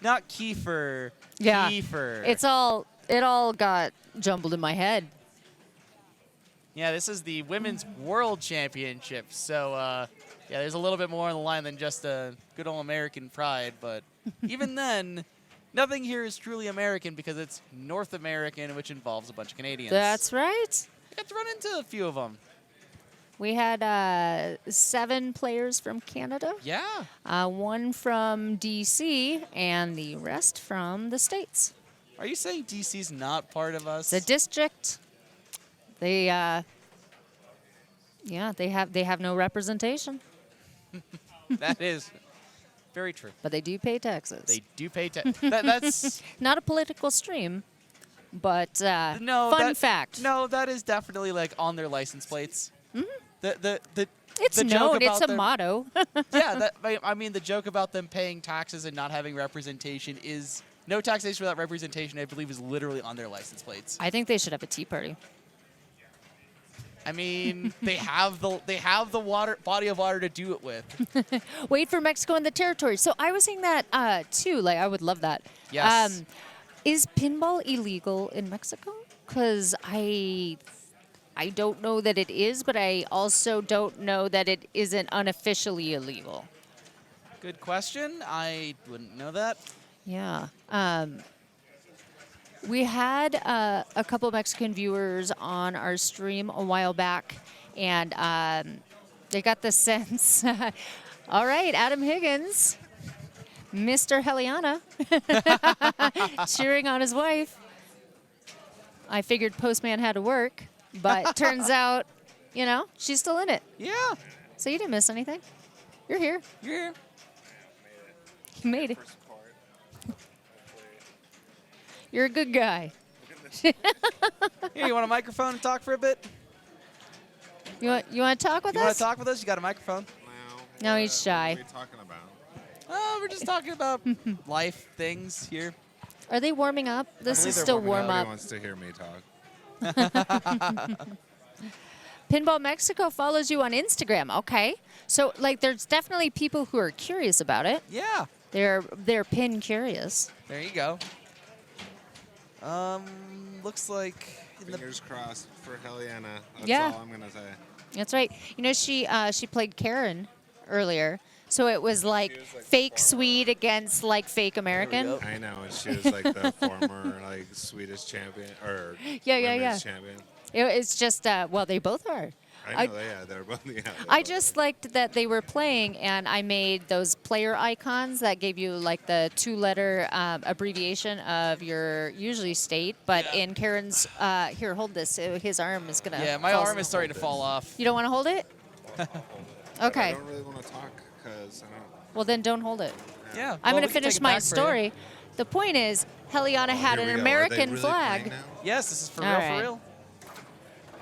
Not Kiefer. Yeah. Kiefer. It all got jumbled in my head. Yeah, this is the Women's World Championship. So, yeah, there's a little bit more on the line than just a good old American pride. But even then, nothing here is truly American because it's North American, which involves a bunch of Canadians. That's right. I got to run into a few of them. We had 7 players from Canada. Yeah. 1 from D.C. and the rest from the States. Are you saying DC's not part of us? The district, they have no representation. That is very true. But they do pay taxes. They do pay taxes. That's not a political stream, but no, fun fact. No, that is definitely like on their license plates. It's known. It's a motto. Yeah, I mean, the joke about them paying taxes and not having representation is no taxation without representation. I believe is literally on their license plates. I think they should have a tea party. I mean, they have the body of water to do it with. Wait for Mexico and the territory. So I was saying that too. Like I would love that. Yes. Is pinball illegal in Mexico? Because I don't know that it is, but I also don't know that it isn't unofficially illegal. Good question. I wouldn't know that. Yeah. We had a couple Mexican viewers on our stream a while back, and they got the sense. All right, Adam Higgins, Mr. Helena, cheering on his wife. I figured Postman had to work, but turns out, you know, she's still in it. Yeah. So you didn't miss anything. You're here. You're here. You made it. You're a good guy. Here, you want a microphone and talk for a bit? You want to talk with us? You want to talk with us? You got a microphone? No, he's shy. What are we talking about? Oh, we're just talking about life things here. Are they warming up? This is still warm up. Nobody wants to hear me talk. Pinball Mexico follows you on Instagram. Okay. So, like, there's definitely people who are curious about it. Yeah. They're pin curious. There you go. Looks like... Fingers crossed for Helena. That's all I'm going to say. That's right. You know, she played Karen earlier. So it was like fake Swede against like fake American. I know, and she was like the former like Swedish champion or women's champion. It's just well, they both are. I know, they're both. Yeah, I just liked that they were playing, and I made those player icons that gave you like the 2-letter abbreviation of your usually state. But in Karen's, here, hold this. His arm is gonna. Yeah, my arm is starting to fall off. You don't want to hold it? Okay. I don't really want to talk because I don't. Well, then don't hold it. Yeah. I'm gonna finish my story. The point is, Helena had an American flag. Yes, this is for real.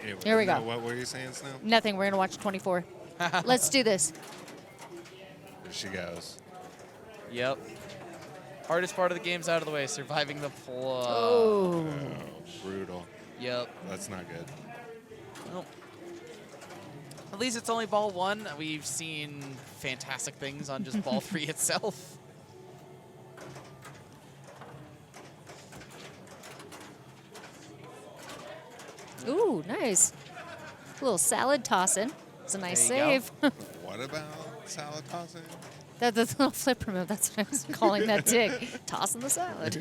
Anyway, here we go. What were you saying, Snow? Nothing. We're going to watch 24. Let's do this. Here she goes. Yep. Hardest part of the game's out of the way, surviving the flood. Oh. Brutal. Yep. That's not good. Nope. At least it's only ball 1. We've seen fantastic things on just ball 3 itself. Ooh, nice. A little salad tossing. It's a nice save. What about salad tossing? That's a little flip remove. That's what I was calling that dig. Tossing the salad.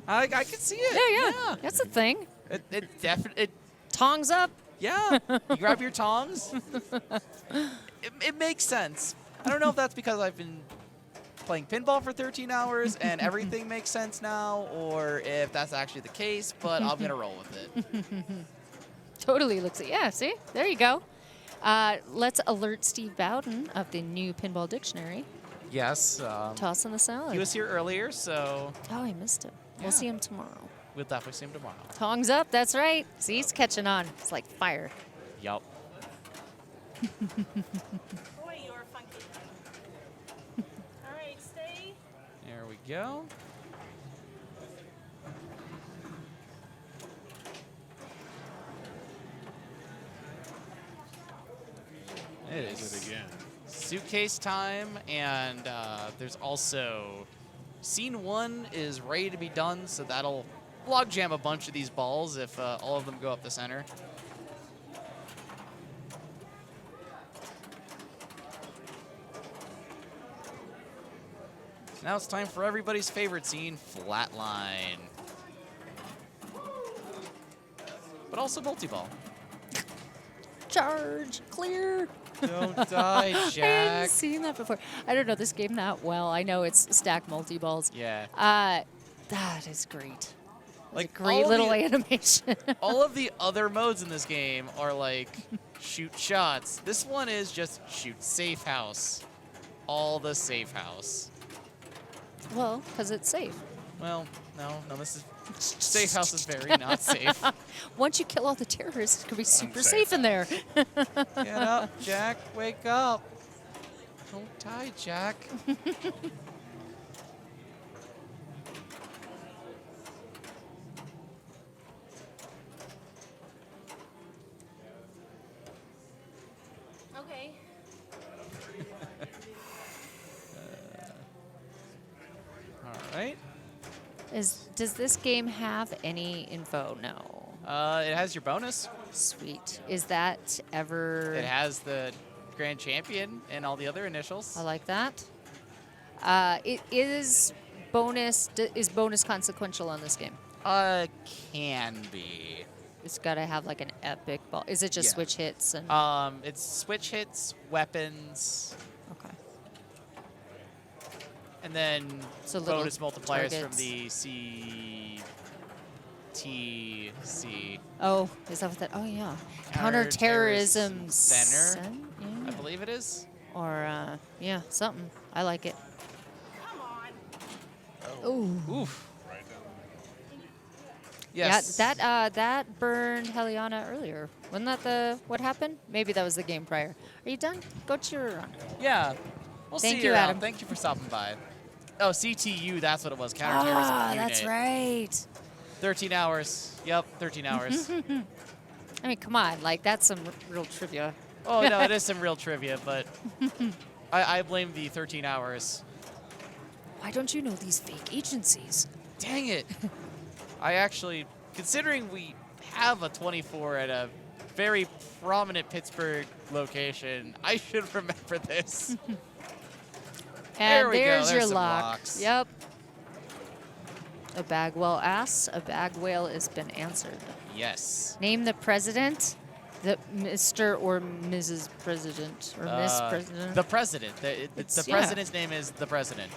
I can see it. Yeah. That's a thing. It definitely. Tongs up. Yeah. You grab your tongs. It makes sense. I don't know if that's because I've been playing pinball for 13 hours and everything makes sense now, or if that's actually the case, but I'm going to roll with it. Totally looks it. Yeah, see? There you go. Let's alert Steve Bowden of the new Pinball Dictionary. Yes. Tossing the salad. He was here earlier, so... Oh, I missed him. Yeah. We'll see him tomorrow. We'll definitely see him tomorrow. Tongs up, that's right. See, he's catching on. It's like fire. Yup. Boy, you're funky. All right, stay. There we go. It is. It again. suitcase time, and there's also scene 1 is ready to be done, so that'll log jam a bunch of these balls if all of them go up the center. Now it's time for everybody's favorite scene, flatline. But also multi-ball. Charge, clear. Don't die, I Jack. haven't seen that before. I don't know this game that well. I know it's stack multi-balls. Yeah. That is great. Like, That's a great all little the- animation. All of the other modes in this game are like shoot shots. This one is just shoot safe house. All the safe house. Well, because it's safe. Well, no, this is safe house is very not safe. Once you kill all the terrorists, it could be super Unsafe. safe in there. Get up, Jack. Wake up. Don't die, Jack. Okay. All right. Does this game have any info? No. It has your bonus. Sweet. Is that ever? It has the grand champion and all the other initials. I like that. It is bonus. Is bonus consequential on this game? Can be. It's got to have like an epic ball. Is it just Yeah. switch hits and? It's switch hits, weapons, Okay. and then So little bonus multipliers from targets. the CTC, Oh, is that what that? Oh yeah. Counterterrorism Counterterrorism Center, yeah. I believe it is. Or yeah, something. I like it. Come on. Ooh. Oof. Yes. Yeah, that burned Helena earlier. Wasn't that what happened? Maybe that was the game prior. Are you done? Go to your run. Yeah. We'll Thank see you, around. Adam. Thank you for stopping by. Oh, CTU, that's what it was. Counterterrorism unit. That's right. 13 hours. Yep, 13 hours. I mean, come on, like that's some real trivia. Oh, no, it is some real trivia, but I blame the 13 hours. Why don't you know these fake agencies? Dang it. I actually, considering we have a 24 at a very prominent Pittsburgh location, I should remember this. And There we go, there's there's your some lock. locks. Yep. A Bagwell asks, a Bagwell has been answered. Yes. Name the president, the Mr. or Mrs. President or Miss President. The president. The It's- yeah. president's name is the president.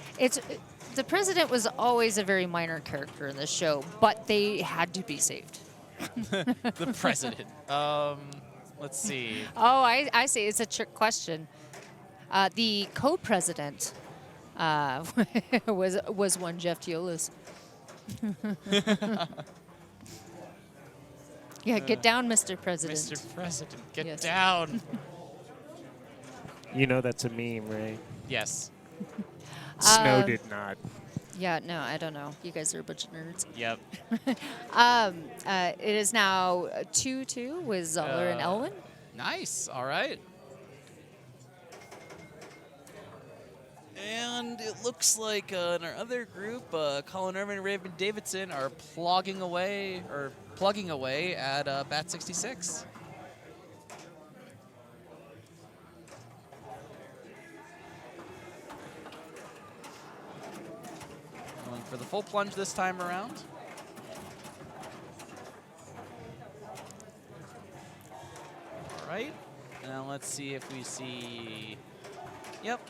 The president was always a very minor character in the show, but they had to be saved. The president. Let's see. Oh, I see. It's a trick question. The co-president was one Jeff Teolis. Yeah, get down, Mr. President. Mr. President, get Yes. down. You know that's a meme, right? Yes. Snow did not. Yeah, no, I don't know. You guys are a bunch of nerds. Yep. It is now 2-2 with Zahler and Elwin. Nice. All right. And it looks like in our other group, Colin, and Raymond, Davidson are plugging away at Bat 66. Going for the full plunge this time around. All right. Now let's see if we see. Yep.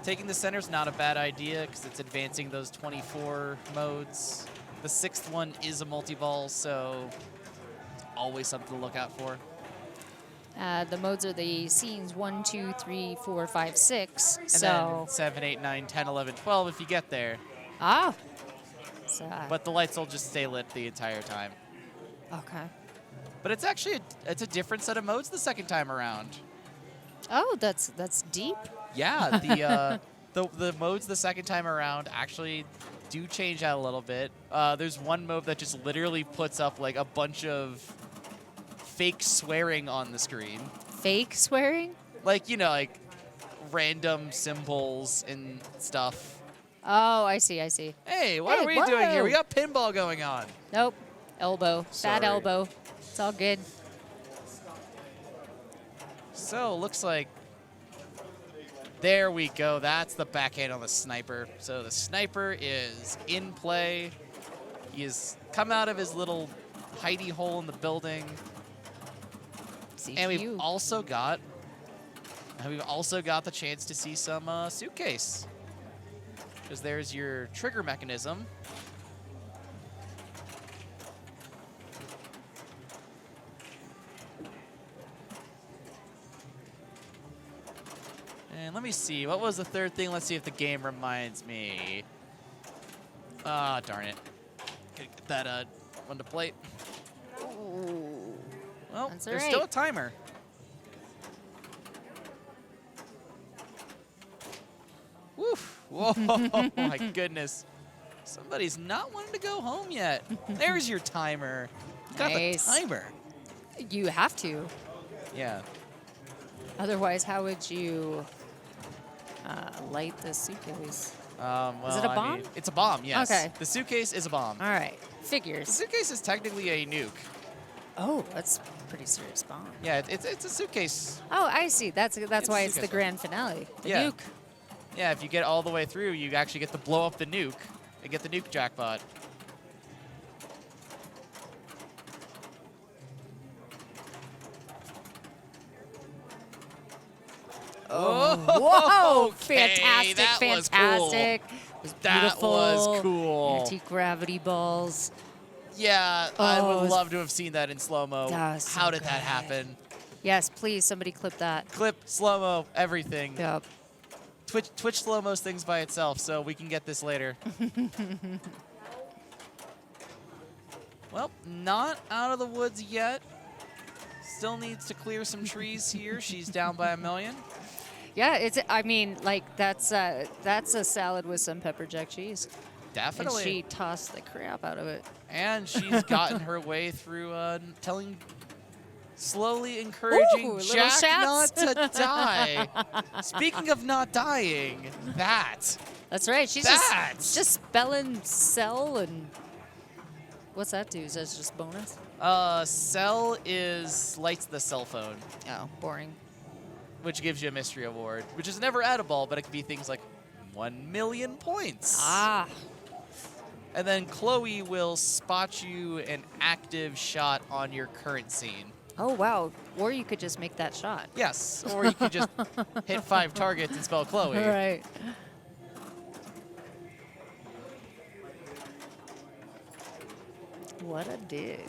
Taking the center's not a bad idea because it's advancing those 24 modes. The sixth one is a multi-ball, so always something to look out for. The modes are the scenes 1, 2, 3, 4, 5, 6. And So, then 7, 8, 9, 10, 11, 12 if you get there. So, But the lights will just stay lit the entire time. okay. But it's actually it's a different set of modes the second time around. Oh, that's deep. Yeah, the modes the second time around actually do change out a little bit. There's one mode that just literally puts up like a bunch of fake swearing on the screen. Fake swearing? Like, you know, like random symbols and stuff. Oh, I see. I see. Hey, what Hey, are we doing here? whoa. We got pinball going on. Nope. Elbow. Sorry. Bad elbow. It's all good. So, looks like... There we go. That's the backhand on the sniper. So the sniper is in play. He has come out of his little hidey hole in the building. And we've also got the chance to see some suitcase. Because there's your trigger mechanism. And let me see. What was the third thing? Let's see if the game reminds me. Ah, darn it. Gotta get that one to plate. Ooh. Well, That's there's all still a right. timer. Woof. Whoa, my goodness. Somebody's not wanting to go home yet. There's your timer. You got Nice. the timer. You have to. Yeah. Otherwise, how would you light the suitcase? Well, Is it a I bomb? mean, it's a bomb, yes. Okay. The suitcase is a bomb. All right. The Figures. suitcase is technically a nuke. Oh, that's a pretty serious bomb. Yeah, it's a suitcase. Oh, I see. That's why a it's the suitcase. grand finale. The Yeah. nuke. Yeah, if you get all the way through, you actually get to blow up the nuke and get the nuke jackpot. Oh, whoa! Okay, Fantastic, that was cool. fantastic. It was That beautiful. was cool. Anti-gravity balls. Yeah, I Oh, it would was- love to have seen that in slow-mo. That was so How did that good. happen? Yes, please, somebody clip that. Clip, slow-mo, everything. Yep. Twitch slow-mos things by itself, so we can get this later. Well, not out of the woods yet. Still needs to clear some trees here. She's down by 1 million. Yeah, it's. I mean, like that's a salad with some pepper jack cheese. Definitely. And she tossed the crap out of it. And she's gotten her way through slowly encouraging Ooh, little Jack shots. not to die. Speaking of not dying, that. That's right. She's just spelling cell and what's that do? Is that just bonus? Cell lights the cell phone, Oh, boring. which gives you a mystery award, which is never edible, but it can be things like 1 million points. Ah, And then Chloe will spot you an active shot on your current scene. oh wow. Or you could just make that shot. Yes, or you could just hit 5 targets and spell Chloe. Right. What a dig.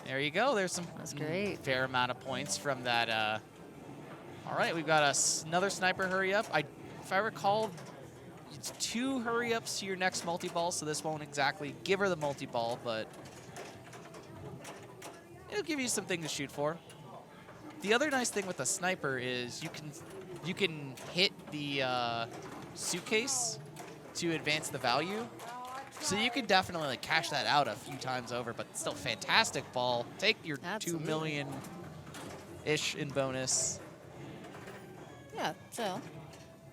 There you go. There's some That's great. fair amount of points from that. All right, we've got another sniper hurry up. If I recall, it's 2 hurry ups to your next multi-ball, so this won't exactly give her the multi-ball, but it'll give you something to shoot for. The other nice thing with the sniper is you can hit the suitcase to advance the value. So you can definitely like cash that out a few times over, but still fantastic ball. Take your Absolutely. 2 million-ish in bonus. Yeah, so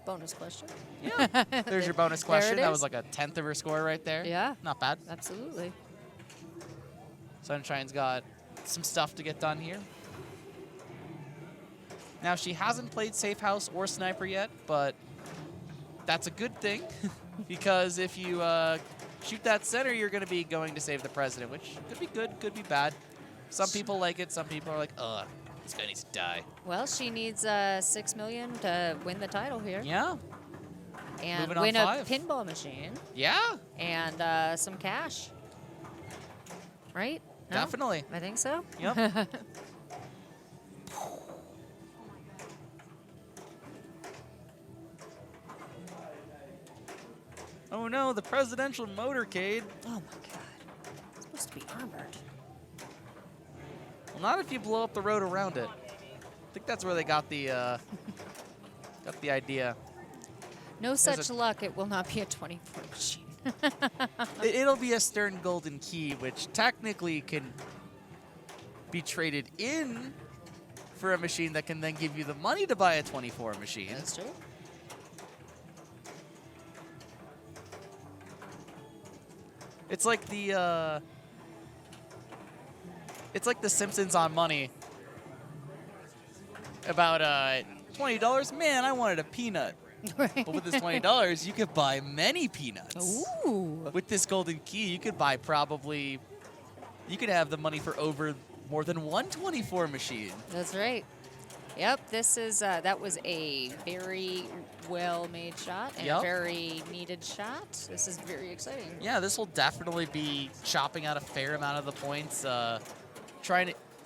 bonus question. Yeah, there's your bonus There question. it That is. was like a 1/10 of her score right there. Yeah. Not bad. Absolutely. Sunshine's got some stuff to get done here. Now, she hasn't played Safe House or Sniper yet, but that's a good thing because if you shoot that center, you're going to be going to save the president, which could be good, could be bad. Some people like it. Some people are like, ugh, this guy needs to die. Well, she needs 6 million to win the title here. Yeah, And Moving on win a 5. pinball machine yeah, and some cash. Right? No? definitely. I think so. Yep. Oh no, the presidential motorcade. Oh my god. It's supposed to be armored. Well, not if you blow up the road around it. I think that's where they got the idea. No such luck, it will not be a 24 machine. It'll be a Stern Golden Key, which technically can be traded in for a machine that can then give you the money to buy a 24 machine. That's true. It's like the Simpsons on money about $20. Man, I wanted a peanut. But with this $20, you could buy many peanuts. Ooh. With this golden key, you could buy you could have the money for over more than one 24 machine. That's right. Yep, this is that was a very well-made shot and a very needed shot. This is very exciting. Yeah, this will definitely be chopping out a fair amount of the points.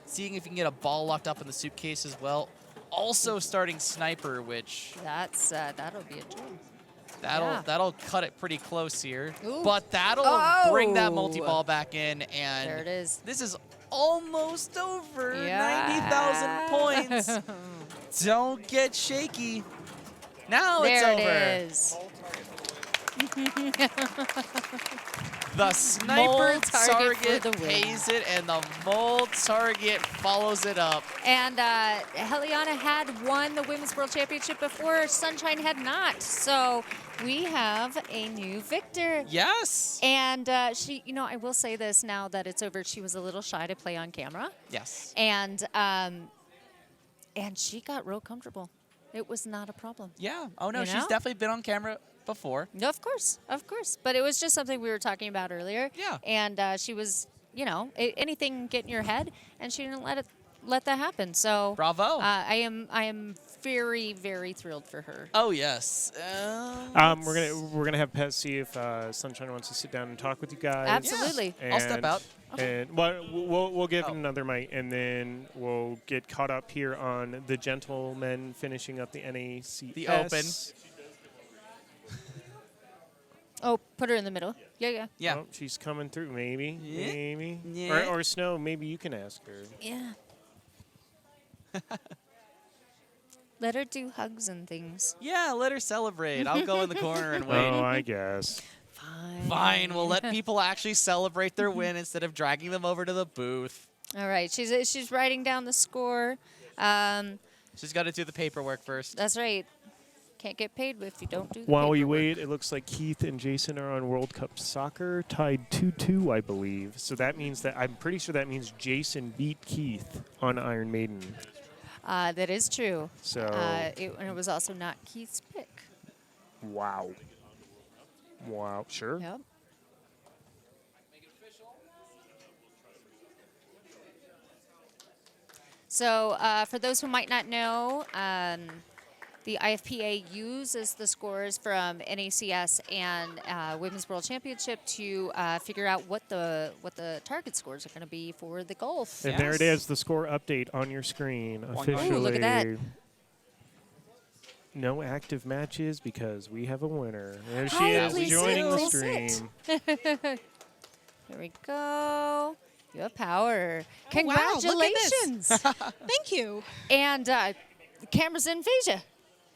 Seeing if you can get a ball locked up in the suitcase as well. Also starting sniper, which that'll be a joy. That'll cut it pretty close here. Ooh. But that'll bring that multi-ball back in, and there it is. This is almost over. Yeah. 90,000 points. Don't get shaky. Now it's there over. It is. The sniper Mole target for the win. pays it, and the mole target follows it up. And Helena had won the Women's World Championship before. Sunshine had not. So we have a new victor. Yes. And she, I will say this now that it's over. She was a little shy to play on camera. Yes. And she got real comfortable. It was not a problem. Yeah. Oh, no, You she's know? definitely been on camera before. No, of course. But it was just something we were talking about earlier. Yeah. And she was, anything get in your head, and she didn't let that happen. So Bravo. I am very, very thrilled for her. Oh, yes. We're gonna have Pet see if Sunshine wants to sit down and talk with you guys. Absolutely. And, I'll step out. And we'll give another mic, and then we'll get caught up here on the gentlemen finishing up the NACS. The Open. Oh, put her in the middle. Yeah. Yeah. Oh, she's coming through. Maybe. Yeah. Maybe. Yeah. Or Snow. Maybe you can ask her. Yeah. Let her do hugs and things. Yeah, let her celebrate. I'll go in the corner and wait. Oh, I guess. Fine, we'll let people actually celebrate their win instead of dragging them over to the booth. All right, she's writing down the score. She's got to do the paperwork first. That's right. Can't get paid if you don't do the While we paperwork. wait, it looks like Keith and Jason are on World Cup Soccer, tied 2-2, I believe. So that means I'm pretty sure that means Jason beat Keith on Iron Maiden. That is true. So it was also not Keith's pick. Wow. Sure. Yep. So for those who might not know, the IFPA uses the scores from NACS and Women's World Championship to figure out what the target scores are going to be for the golf. And there it is, the score update on your screen officially. Ooh, look at that. No active matches because we have a winner. There she Hi, is please joining the sit. stream. Here we go. You have power. Oh, wow, look at this. Congratulations. Thank you. And the camera's in Phasia.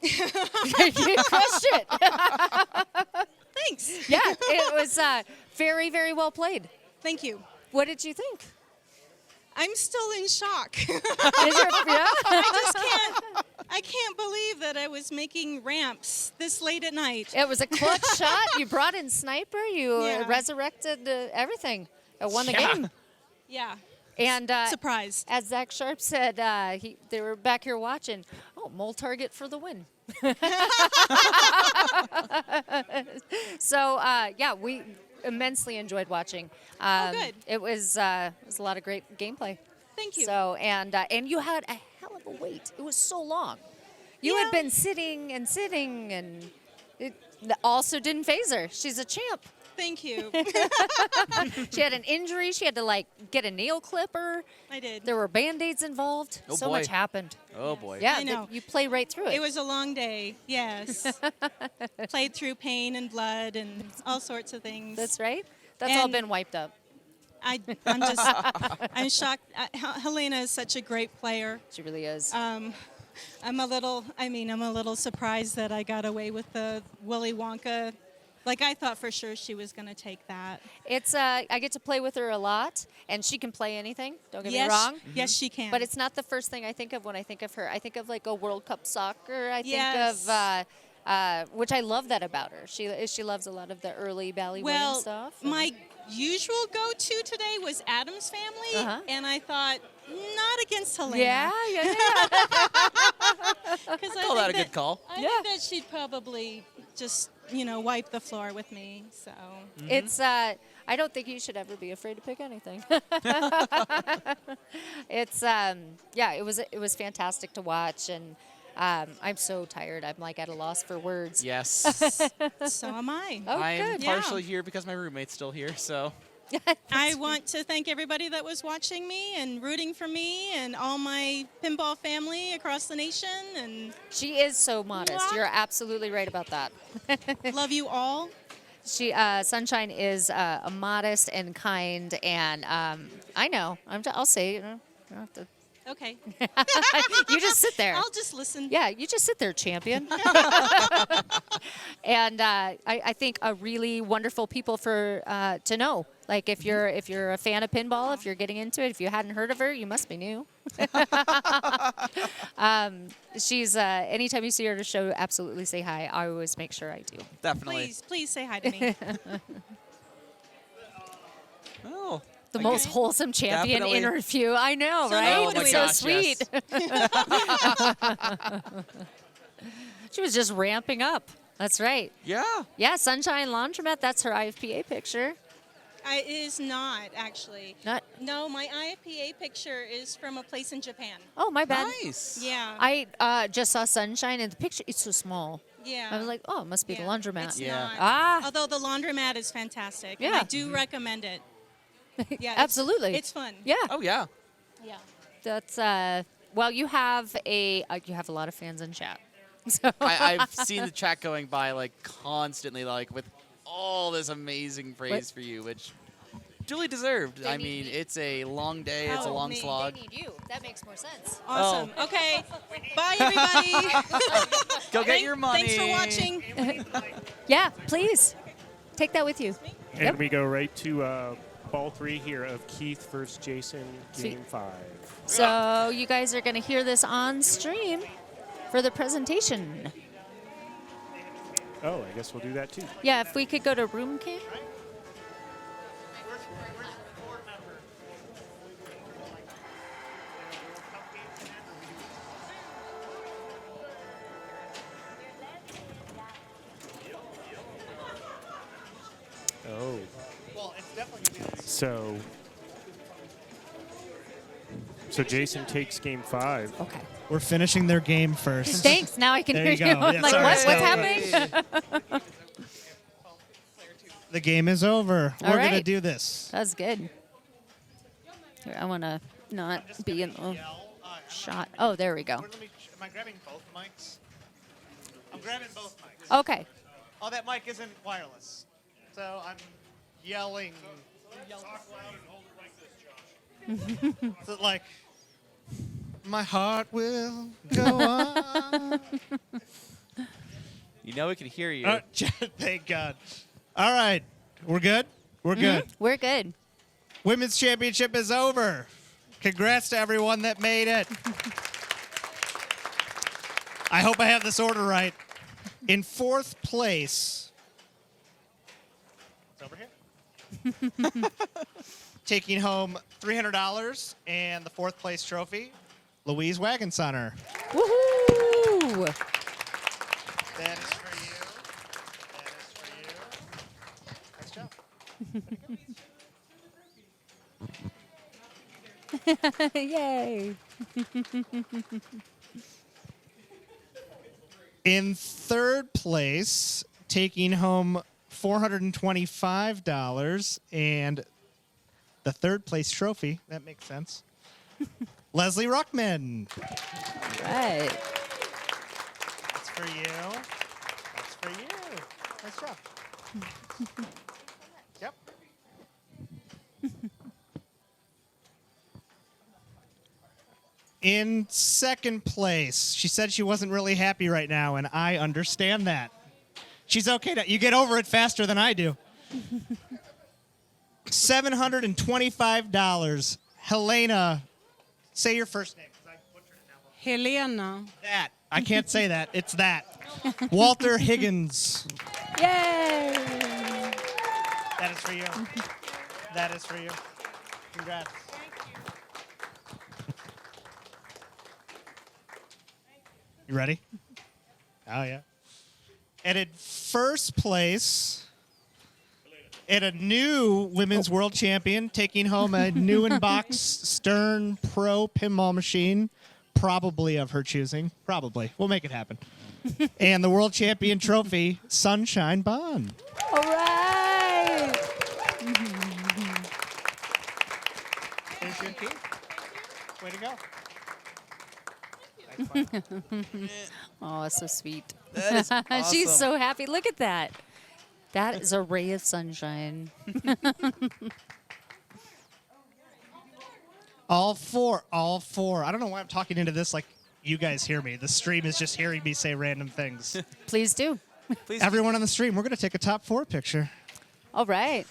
You crushed it. Thanks. Yeah, it was very, very well played. Thank you. What did you think? I'm still in shock. Yeah? I can't believe that I was making ramps this late at night. It was a clutch shot. You brought in sniper. You Yeah. resurrected everything. Won the Yeah. game. Yeah. And Surprise. as Zach Sharpe said, they were back here watching. Oh, mole target for the win. So, yeah, we immensely enjoyed watching. Good. It was a lot of great gameplay. Thank you. So, and you had a hell of a wait. It was so long. You had been sitting, and it also didn't phase her. She's a champ. Thank you. She had an injury. She had to, get a nail clipper. I did. There were Band-Aids involved. Oh, so boy. much happened. Oh, boy. Yeah, I know. you play right through it. It was a long day, yes. Played through pain and blood and all sorts of things. That's right. That's all And- been wiped up. I'm shocked. Helena is such a great player. She really is. I'm a little surprised that I got away with the Willy Wonka Like, I thought for sure she was going to take that. It's I get to play with her a lot, and she can play anything. Don't get me wrong. Yes, she can. But it's not the first thing I think of when I think of her. I think of like a World Cup soccer. I Yes. think of which I love that about her. She loves a lot of the early Bally Williams stuff. and- my usual go-to today was Addams Family, and I thought, not against Helena. Yeah. Because I Call that a think good call. I think that she'd probably just, wipe the floor with me. So It's I don't think you should ever be afraid to pick anything. It's it was fantastic to watch, and I'm so tired. I'm like at a loss for words. Yes. so am I. Oh, I'm good. partially here because my roommate's still here, so. I want to thank everybody that was watching me and rooting for me and all my pinball family across the nation, and She is so modest. Mwah. You're absolutely right about that. love you all. She Sunshine is a modest and kind, and I know. I'll say it. You don't have to- Okay. you just sit there. I'll just listen. Yeah, you just sit there, champion. And I think a really wonderful people for to know. Like if you're a fan of pinball, if you're getting into it, if you hadn't heard of her, you must be new. She's anytime you see her at a show, absolutely say hi. I always make sure I do. Definitely. Please say hi to me. Oh. The I most guess- wholesome champion Definitely. interview. I know, So right? now what do It's we so do? sweet. She was just ramping up. That's right. Yeah. Yeah, Sunshine Laundromat, that's her IFPA picture. It is not, actually. Not No, my IFPA picture is from a place in Japan. Oh, my bad. Nice. Yeah. I just saw Sunshine and the picture it's so small. yeah. I was like, "Oh, it must be the laundromat." It's Yeah. not. Ah. Although the laundromat is fantastic. And Yeah. I do recommend it. Yeah. Absolutely. It's fun. Yeah. Oh, yeah. Yeah. That's well, you have a lot of fans in chat. So I've seen the chat going by like constantly, like with all this amazing praise for you, which duly deserved. I need mean, me. it's a long day, it's a Oh, long me. slog. They need you. That makes more sense. Awesome. Okay. Bye, everybody. Go get your money. Thanks for watching. Yeah, please. Take that with you. And Yep. we go right to ball 3 here of Keith versus Jason, Sweet. game 5. So you guys are going to hear this on stream for the presentation. Oh, I guess we'll do that too. Yeah, if we could go to room cam. Oh. So Jason takes game 5. Okay. We're finishing their game first. Thanks. Now I can There hear you you. go. Yeah, Like, sorry. what's So- happening? The game is over. All We're going to right. do this. That's good. Here, I want to not be in the shot. Oh, there we go. Am I grabbing both mics? I'm grabbing both mics. Okay. Oh, that mic isn't wireless. So I'm yelling. So like, my heart will go on. You know we can hear you. Thank God. All right. We're good? We're good. We're good. Women's Championship is over. Congrats to everyone that made it. I hope I have this order right. In 4th place, It's over here. taking home $300 and the 4th place trophy, Louise Wagensonner. Woohoo! That is for you. That is for you. Nice job. Yay. In 3rd place, taking home $425 and the 3rd place trophy. That makes sense. Leslie Ruckman. Right. That's for you. That's for you. Nice job. Yep. In 2nd place, she said she wasn't really happy right now, and I understand that. She's okay now. You get over it faster than I do. $725. Helena, say your first name. Helena. That. I can't say that. It's that. Walter Higgins. Yay! That is for you. That is for you. Congrats. You ready? Oh, yeah. And in first place, and a new women's world champion, taking home a new in-box Stern Pro pinball machine, probably of her choosing. Probably. We'll make it happen. And the world champion trophy, Sunshine Bonn. All right. There's your key. Way to go. Oh, so sweet. That is awesome. She's so happy. Look at that. That is a ray of sunshine. All four. I don't know why I'm talking into this like you guys hear me. The stream is just hearing me say random things. Please do. Please. Everyone on the stream, we're going to take a top 4 picture. All right.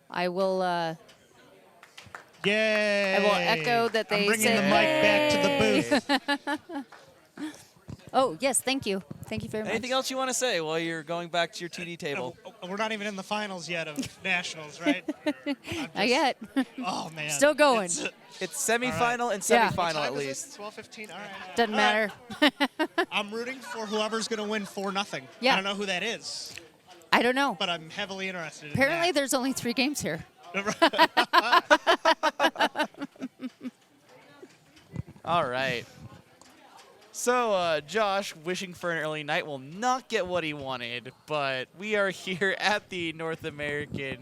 I will. Yay! I will echo that they I'm bringing said the mic back to the booth. Oh yes, thank you very much. Anything else you want to say while you're going back to your TD table? We're not even in the finals yet of nationals, right? Not yet. Oh man, Still going. It's semifinal and Yeah. semifinal at least. 12:15. All right. Doesn't matter. I'm rooting for whoever's going to win 4-0. Yeah. I don't know who that is, I don't know. but I'm heavily interested. Apparently, in there's only 3 games here. All right. So, Josh, wishing for an early night, will not get what he wanted, but we are here at the North American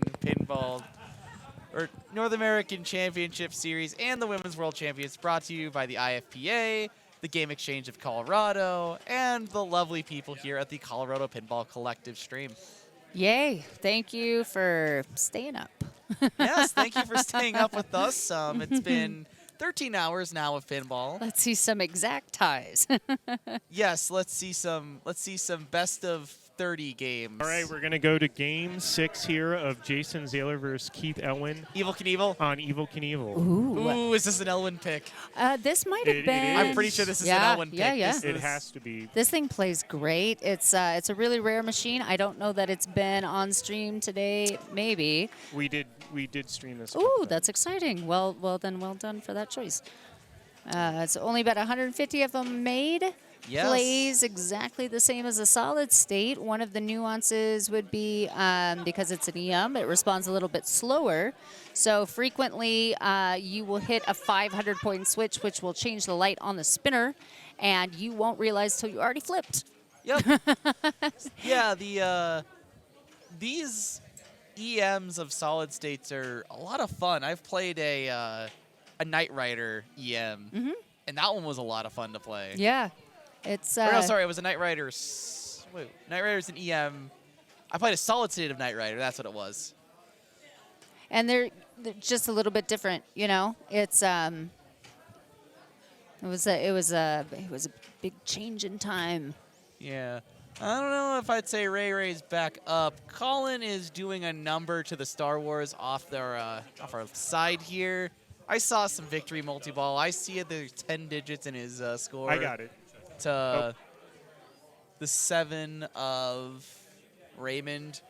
Championship Series and the Women's World Champions, brought to you by the IFPA, the Game Exchange of Colorado, and the lovely people here at the Colorado Pinball Collective stream. Yay! Thank you for staying up. Yes, thank you for staying up with us. It's been 13 hours now of pinball. Let's see some exact ties. Yes, let's see some best of 30 games. All right, we're going to go to game 6 here of Jason Zahler versus Keith Elwin Evel Knievel. on Evel Knievel. Ooh, is this an Elwin pick? This might have It been. is. I'm pretty sure this is an Elwin pick. Yeah. This It is- has to be. This thing plays great. It's a really rare machine. I don't know that it's been on stream today. Maybe. We did stream this. Ooh, that's exciting. Well done for that choice. It's only about 150 of them made. Yes. Plays exactly the same as a solid state. One of the nuances would be because it's an EM, it responds a little bit slower. So frequently you will hit a 500-point switch, which will change the light on the spinner, and you won't realize till you already flipped. Yep. Yeah, these EMs of solid states are a lot of fun. I've played a Knight Rider EM, and that one was a lot of fun to play. Yeah. It's Or no, sorry, it was a Knight Rider. Wait, Knight Rider's an EM. I played a solid state of Knight Rider. That's what it was. And they're just a little bit different, you know. It's it was a big change in time. Yeah. I don't know if I'd say Ray's back up. Colin is doing a number to the Star Wars off our side here. I saw some victory multi-ball. I see it. There's 10 digits in his score. I got it. To the 7 of Raymond.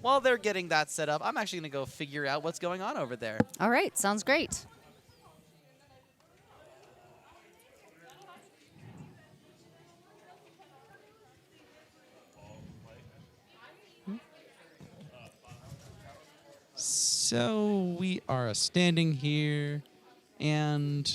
While they're getting that set up, I'm actually going to go figure out what's going on over there. All right, sounds great. So we are standing here, and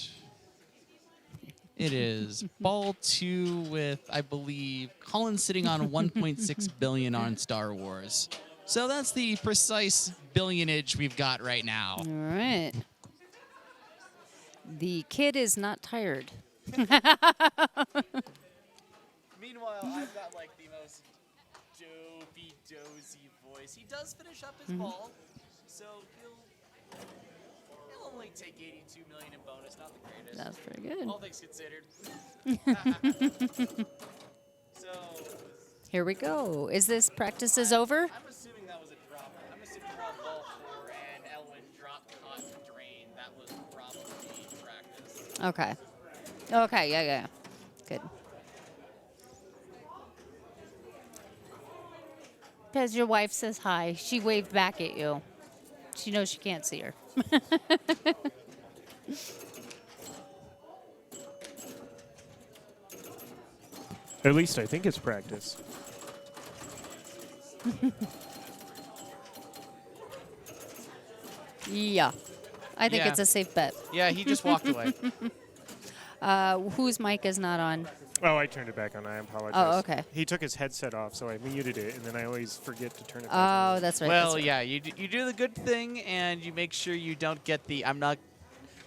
it is ball 2 with, I believe, Colin sitting on 1.6 billion on Star Wars. So that's the precise billionage we've got right now. All right. The kid is not tired. Meanwhile, I've got like the most dopey dozy voice. He does finish up his ball, so he'll only take 82 million in bonus. Not the greatest. That's pretty good. All things considered. So Here we go. Is this practice is over? I'm assuming that was a drop. I'm assuming we're on ball 4 and Elwin dropped caught and drain. That was probably practice. Okay. Okay, yeah. Good. Because your wife says hi. She waved back at you. She knows she can't see her. At least I think it's practice. Yeah. I think Yeah. it's a safe bet. Yeah, he just walked away. Whose mic is not on? Oh, I turned it back on. I apologize. Oh, okay. He took his headset off, so I muted it, and then I always forget to turn it back Oh, on. that's right. Well, that's right. yeah, you do the good thing, and you make sure you don't get the.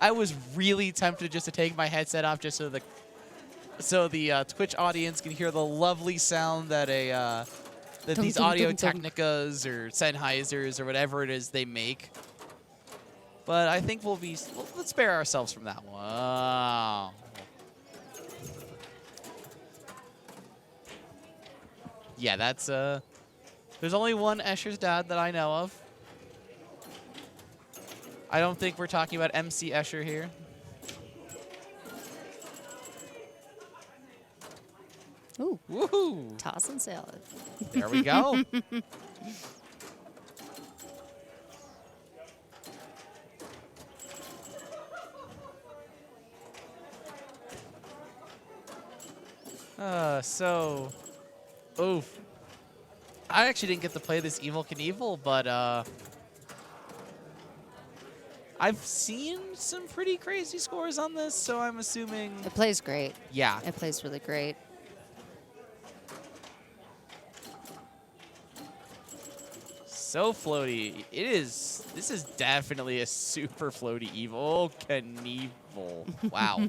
I was really tempted just to take my headset off, just so the Twitch audience can hear the lovely sound that that Dum, these dum, Audio dum, dum. Technicas or Sennheisers or whatever it is they make. But I think let's spare ourselves from that one. Wow. Yeah, that's there's only one Escher's dad that I know of. I don't think we're talking about MC Escher here. Ooh, Woohoo! toss and salad. There we go. Oof. I actually didn't get to play this Evel Knievel, but I've seen some pretty crazy scores on this, so I'm assuming. It plays great. Yeah. It plays really great. So floaty. This is definitely a super floaty Evel Knievel. Wow.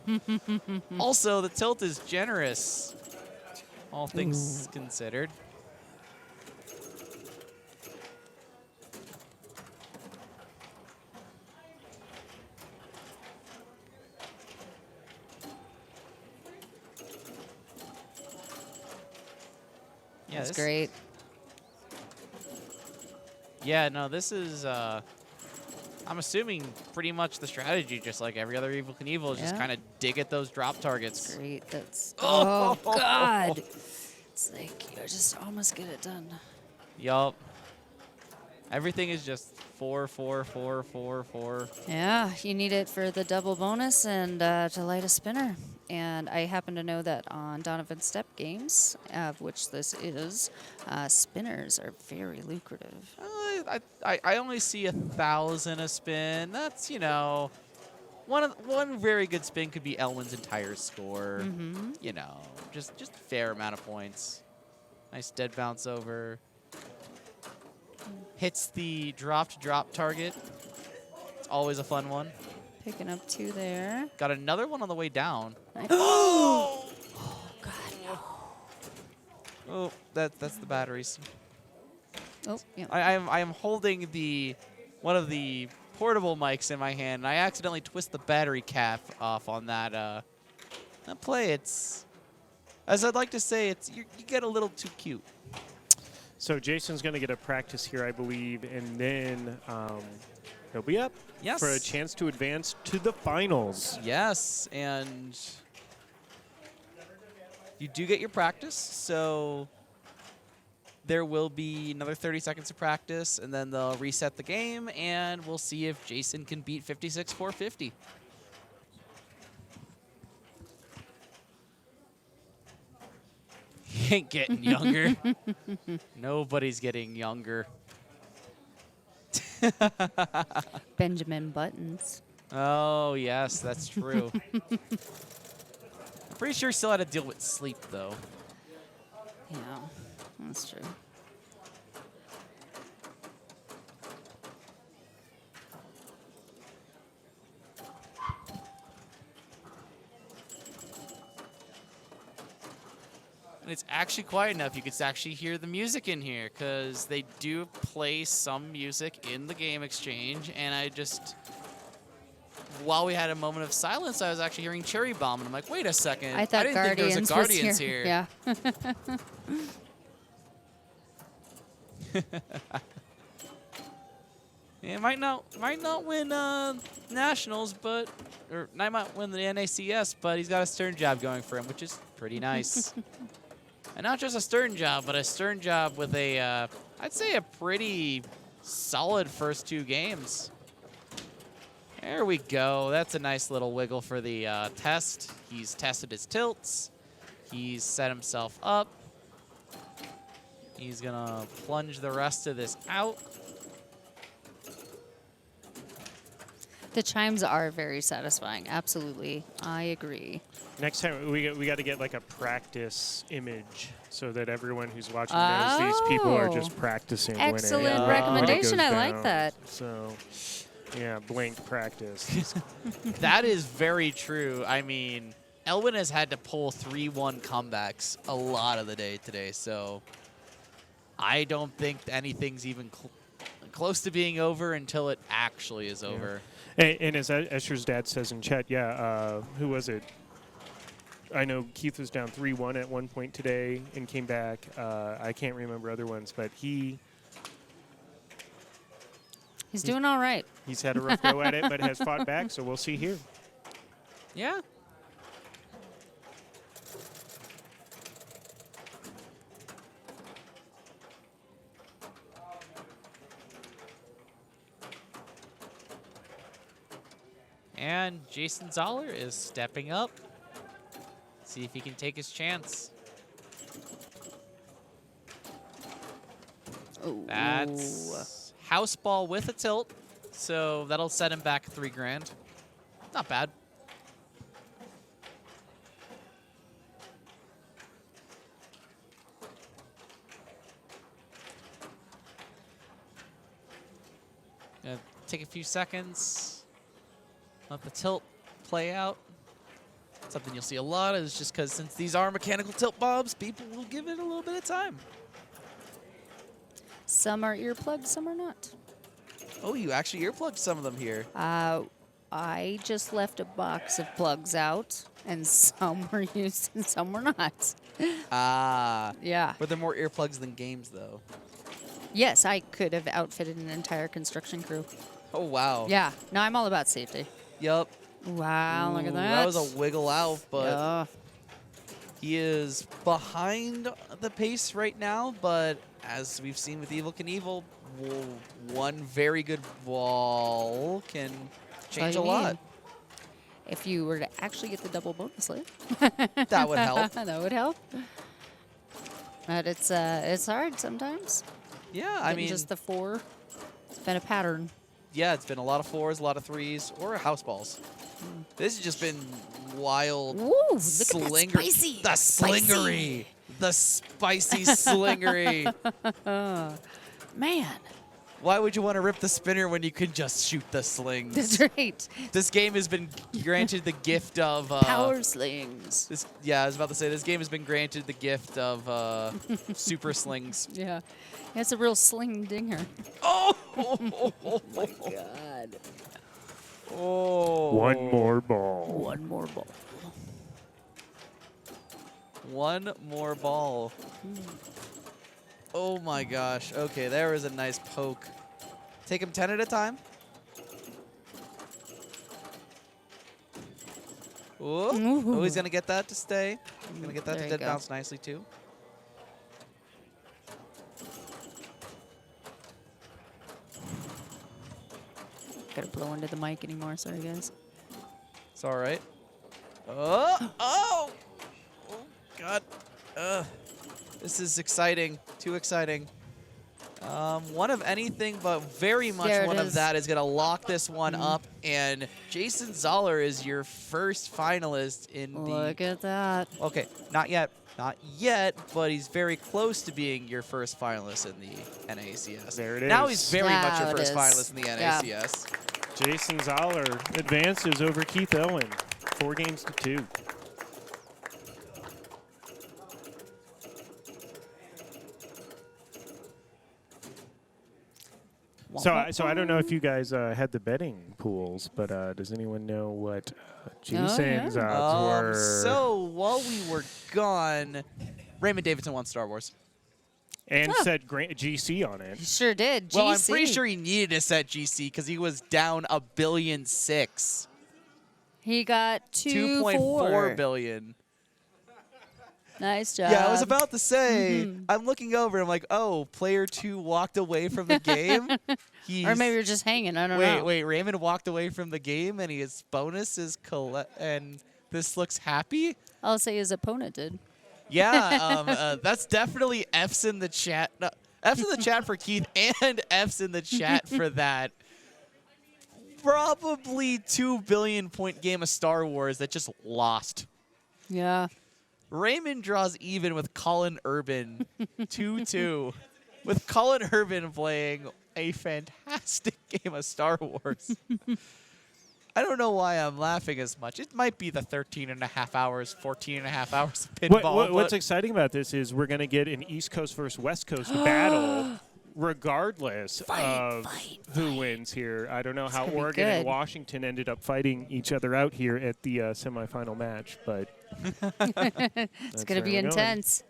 Also, the tilt is generous, all things considered. Yeah, That's great. Yeah, no, this is, I'm assuming pretty much the strategy, just like every other Evel Knievel, is just Yeah. kind of dig at those drop targets. Great. That's. Oh, God. It's like you just almost get it done. Yup. Everything is just 4, 4, 4, 4, 4. Yeah, you need it for the double bonus and to light a spinner. And I happen to know that on Donovan Step games, of which this is, spinners are very lucrative. I only see 1,000 a spin. That's, you know, one very good spin could be Elwin's entire score. You know, just a fair amount of points. Nice dead bounce over. Hits the drop target. It's always a fun one. Picking up 2 there. Got another one on the way down. Oh, God, no. Oh, that's the batteries. Oh, yeah. I am holding one of the portable mics in my hand, and I accidentally twist the battery cap off on that play. It's, as I'd like to say, you get a little too cute. So Jason's going to get a practice here, I believe, and then he'll be up Yes. for a chance to advance to the finals. Yes, and you do get your practice, so there will be another 30 seconds of practice, and then they'll reset the game, and we'll see if Jason can beat 56-450. He ain't getting younger. Nobody's getting younger. Benjamin Buttons. Oh, yes, that's true. I'm pretty sure he still had to deal with sleep, though. Yeah, that's true. And it's actually quiet enough. You can actually hear the music in here because they do play some music in the game exchange. And I just, while we had a moment of silence, I was actually hearing Cherry Bomb. And I'm like, wait a second. I thought didn't think there was a Guardians here. here. Yeah. It might not win nationals, but might win the NACS, but he's got a stern job going for him, which is pretty nice. And not just a stern job, but a stern job with a, I'd say a pretty solid first 2 games. There we go. That's a nice little wiggle for the test. He's tested his tilts. He's set himself up. He's gonna plunge the rest of this out. The chimes are very satisfying. Absolutely. I agree. Next time, we got to get like a practice image so that everyone who's watching knows these people are just practicing. Excellent when recommendation. it goes I like down. that. So, yeah, blink practice. That is very true. I mean, Elwin has had to pull 3-1 comebacks a lot of the day today, so I don't think anything's even close to being over until it actually is over. And as Escher's dad says in chat, who was it? I know Keith was down 3-1 at one point today and came back. I can't remember other ones, but he's doing all right. He's had a rough go at it, but has fought back, so we'll see here. Yeah. And Jason Zahler is stepping up. See if he can take his chance. Ooh. That's house ball with a tilt, so that'll set him back 3 grand. Not bad. Gonna take a few seconds. Let the tilt play out. Something you'll see a lot is just because since these are mechanical tilt bobs, people will give it a little bit of time. Some are earplugged, some are not. Oh, you actually earplugged some of them here. I just left a box of plugs out, and some were used and some were not. Ah. Yeah. But they're more earplugs than games, though. Yes, I could have outfitted an entire construction crew. Oh, wow. Yeah. No, I'm all about safety. Yup. Wow, look at that. That was a wiggle out, but Yeah. he is behind the pace right now. But as we've seen with Evel Knievel, one very good ball can change a lot. If you were to actually get the double bonus later. That would help. That would help. But it's hard sometimes. Yeah, I mean, just the 4. It's been a pattern. Yeah, it's been a lot of 4s, a lot of 3s, or house balls. This has just been wild. Ooh, look at slinger. that spicy. The slingery. The spicy slingery. Man. Why would you want to rip the spinner when you could just shoot the slings? That's right. This game has been granted the gift of power slings. I was about to say this game has been granted the gift of super slings. Yeah, it's a real sling dinger. Oh! Oh my God! Oh! One more ball. One more ball. One more ball. Oh my gosh. Okay, there was a nice poke. Take him 10 at a time. Oh, he's going to get that to stay. He's going to get that There to you dead go. bounce nicely, too. Gotta blow into the mic anymore. Sorry, guys. It's all right. Oh! Oh! Oh, God. This is exciting. Too exciting. One of anything, but very much There it one of is. that is going to lock this one up. And Jason Zahler is your first finalist in the... Look at that. Okay, not yet. Not yet, but he's very close to being your first finalist in the NACS. There it Now is. he's very much your Now it first is. finalist in the Yeah. NACS. Jason Zahler advances over Keith Elwin, 4 games to 2. So I don't know if you guys had the betting pools, but does anyone know what Jason's odds were? So while we were gone, Raymond Davidson won Star Wars. And said GC on it. He sure did. GC. Well, I'm pretty sure he needed to set GC because he was down $1.6 billion. He got 2.4 billion. Nice job. Yeah, I was about to say, I'm looking over, I'm like, oh, player 2 walked away from the game. Or maybe you're just hanging. I don't know. Wait, Raymond walked away from the game and his bonus is and this looks happy? I'll say his opponent did. Yeah, that's definitely F's in the chat. No, F's in the chat for Keith and F's in the chat for that. Probably 2 billion point game of Star Wars that just lost. Yeah. Raymond draws even with Colin Urban, 2-2, with Colin Urban playing a fantastic game of Star Wars. I don't know why I'm laughing as much. It might be the 13.5 hours, 14.5 hours of pinball. What's exciting about this is we're going to get an East Coast versus West Coast battle regardless of who wins here. I don't know how Oregon and Washington ended up fighting each other out here at the semifinal match, but it's going to be intense.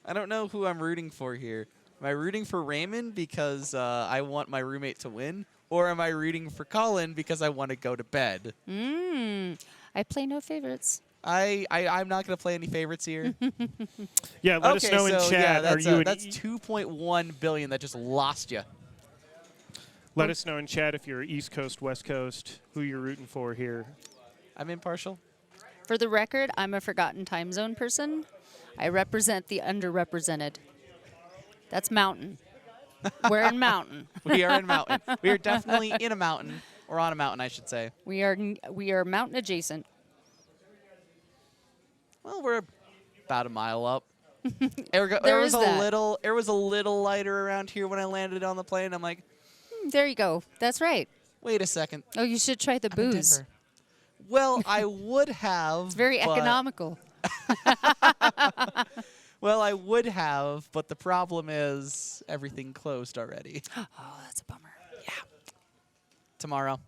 I don't know who I'm rooting for here. Am I rooting for Raymond because I want my roommate to win? Or am I rooting for Colin because I want to go to bed? I play no favorites. I'm not going to play any favorites here. Yeah, let us know in chat. Yeah, that's 2.1 billion that just lost you. Let us know in chat if you're East Coast, West Coast, who you're rooting for here. I'm impartial. For the record, I'm a forgotten time zone person. I represent the underrepresented. That's Mountain. We're in Mountain. We are in Mountain. We are definitely in a mountain, or on a mountain, I should say. We are mountain adjacent. Well, we're about a mile up. There was a little lighter around here when I landed on the plane. I'm like, there you go. That's right. Wait a second. Oh, you should try the booze. Well, I would have. It's very economical. Well, I would have, but the problem is everything closed already. Oh, that's a bummer. Yeah. Tomorrow.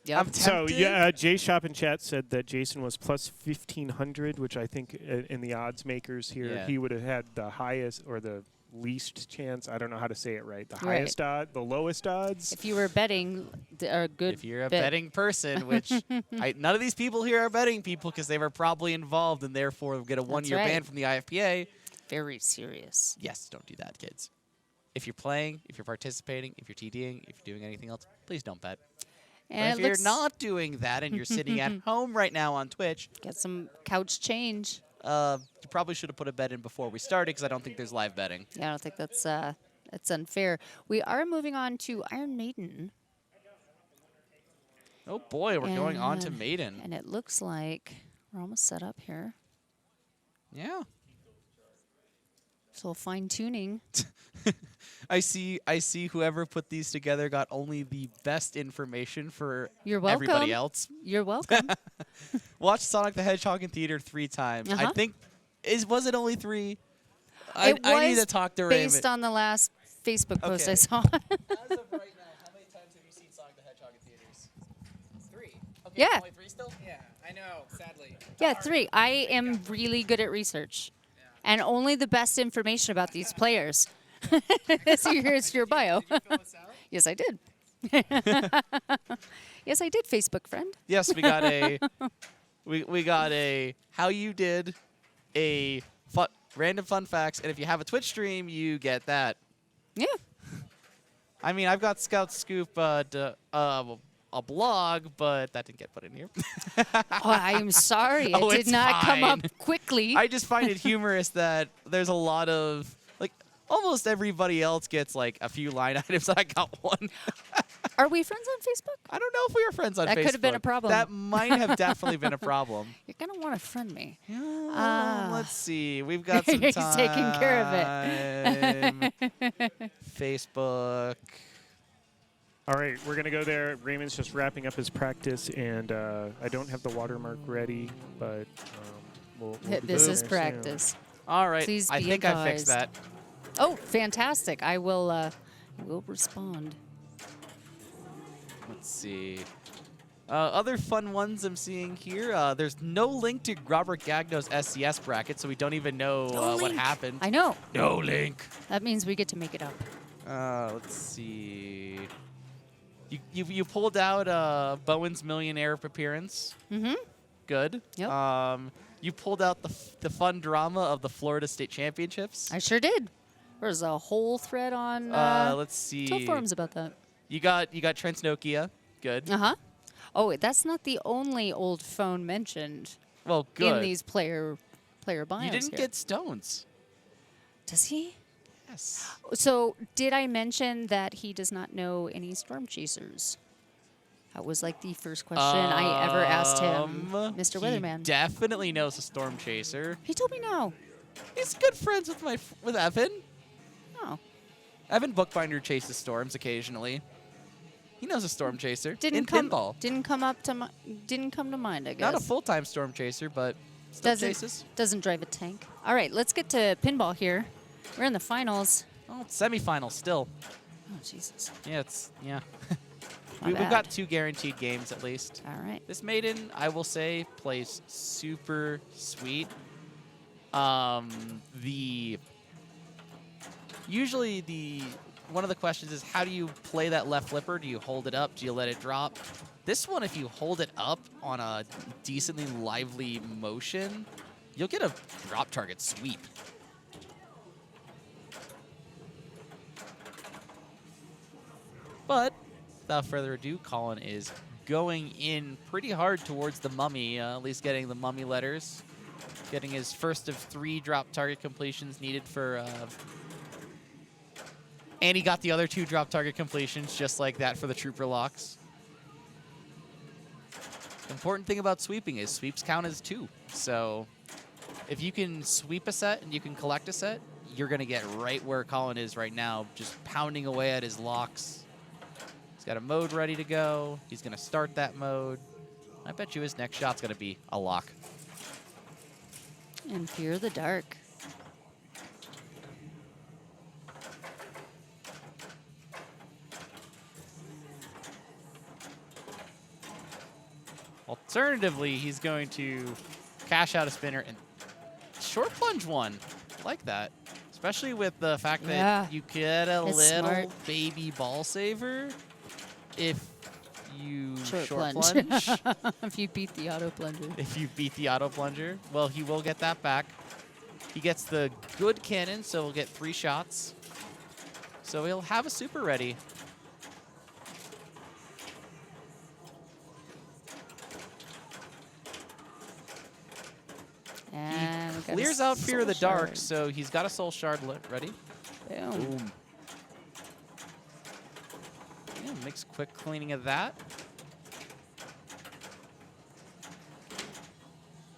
Yeah. So yeah, Jay Shop in chat said that Jason was plus 1,500, which I think in the odds makers here he would have had the highest or the least chance. I don't know how to say it right. The highest odd, the lowest odds. If you were betting, a good. If you're a betting person, which none of these people here are betting people because they were probably involved and therefore get a one-year ban from the IFPA. Very serious. Yes, don't do that, kids. If you're playing, if you're participating, if you're TDing, if you're doing anything else, please don't bet. And if you're not doing that and you're sitting at home right now on Twitch, get some couch change. You probably should have put a bet in before we started because I don't think there's live betting. Yeah, I don't think that's unfair. We are moving on to Iron Maiden. Oh boy, we're going on to Maiden. And it looks like we're almost set up here. Yeah. So fine tuning. I see whoever put these together got only the best information for everybody else. You're welcome. Watch Sonic the Hedgehog in theater 3 times. I think was it only 3? I need to talk to Raymond. Based on the last Facebook post I saw. As of right now, how many times have you seen Sonic the Hedgehog in theaters? 3. Okay, yeah. Only 3 still? Yeah, I know, sadly. Yeah, 3. I am really good at research. And only the best information about these players. So here's your bio. Yes, I did. Yes, I did, Facebook friend. Yes, we got a we got a how you did, a random fun facts, and if you have a Twitch stream, you get that. Yeah. I mean, I've got Scout Scoop a blog, but that didn't get put in here. Oh, I am sorry. It did not come up quickly. I just find it humorous that there's a lot of, like, almost everybody else gets, like, a few line items. I got one. Are we friends on Facebook? I don't know if we are friends on Facebook. That could have been a problem. That might have definitely been a problem. You're going to want to friend me. Let's see. We've got some time. He's taking care of it. Facebook. All right, we're going to go there. Raymond's just wrapping up his practice, and I don't have the watermark ready, but we'll this is practice. All right. Please I think advised. I fixed that. Oh, fantastic. I will respond. Let's see. Other fun ones I'm seeing here. There's no link to Robert Gagno's SCS bracket, so we don't even know what happened. I know. No link. That means we get to make it up. Let's see. You pulled out Bowen's Millionaire appearance. Mm-hmm. Good. Yep. You pulled out the fun drama of the Florida State Championships. I sure did. There's a whole thread on let's see. Tilt forums about that. You got Transnokia. Good. Uh-huh. Oh, that's not the only old phone mentioned Well, good. in these player bios You didn't here. get stones. Does he? Yes. So did I mention that he does not know any storm chasers? That was like the first question I ever asked him, Mr. Weatherman. He definitely knows a storm chaser. He told me no. He's good friends with Evan. Oh. Evan Bookbinder chases storms occasionally. He knows a storm chaser in pinball. Didn't come to mind, I guess. Not a full-time storm chaser, but still chases. Doesn't drive a tank. All right, let's get to pinball here. We're in the finals. Oh, it's semifinals still. Oh, Jesus. Yeah. My We've bad. got 2 guaranteed games at least. All right. This Maiden, I will say, plays super sweet. Usually one of the questions is, how do you play that left flipper? Do you hold it up? Do you let it drop? This one, if you hold it up on a decently lively motion, you'll get a drop target sweep. But without further ado, Colin is going in pretty hard towards the mummy, at least getting the mummy letters. Getting his first of 3 drop target completions needed for... and he got the other 2 drop target completions just like that for the trooper locks. Important thing about sweeping is sweeps count as 2. So if you can sweep a set and you can collect a set, you're going to get right where Colin is right now, just pounding away at his locks. He's got a mode ready to go. He's going to start that mode. I bet you his next shot's going to be a lock. And Fear the Dark. Alternatively, he's going to cash out a spinner and short plunge one. I like that. Especially with the fact that you get a little smart. baby ball saver if you short plunge. If you beat the auto plunger. If you beat the auto plunger, well, he will get that back. He gets the good cannon, so he'll get 3 shots. So he'll have a super ready. And he clears out Fear of the Dark, so he's got a soul shard ready. Boom. Yeah, makes quick cleaning of that.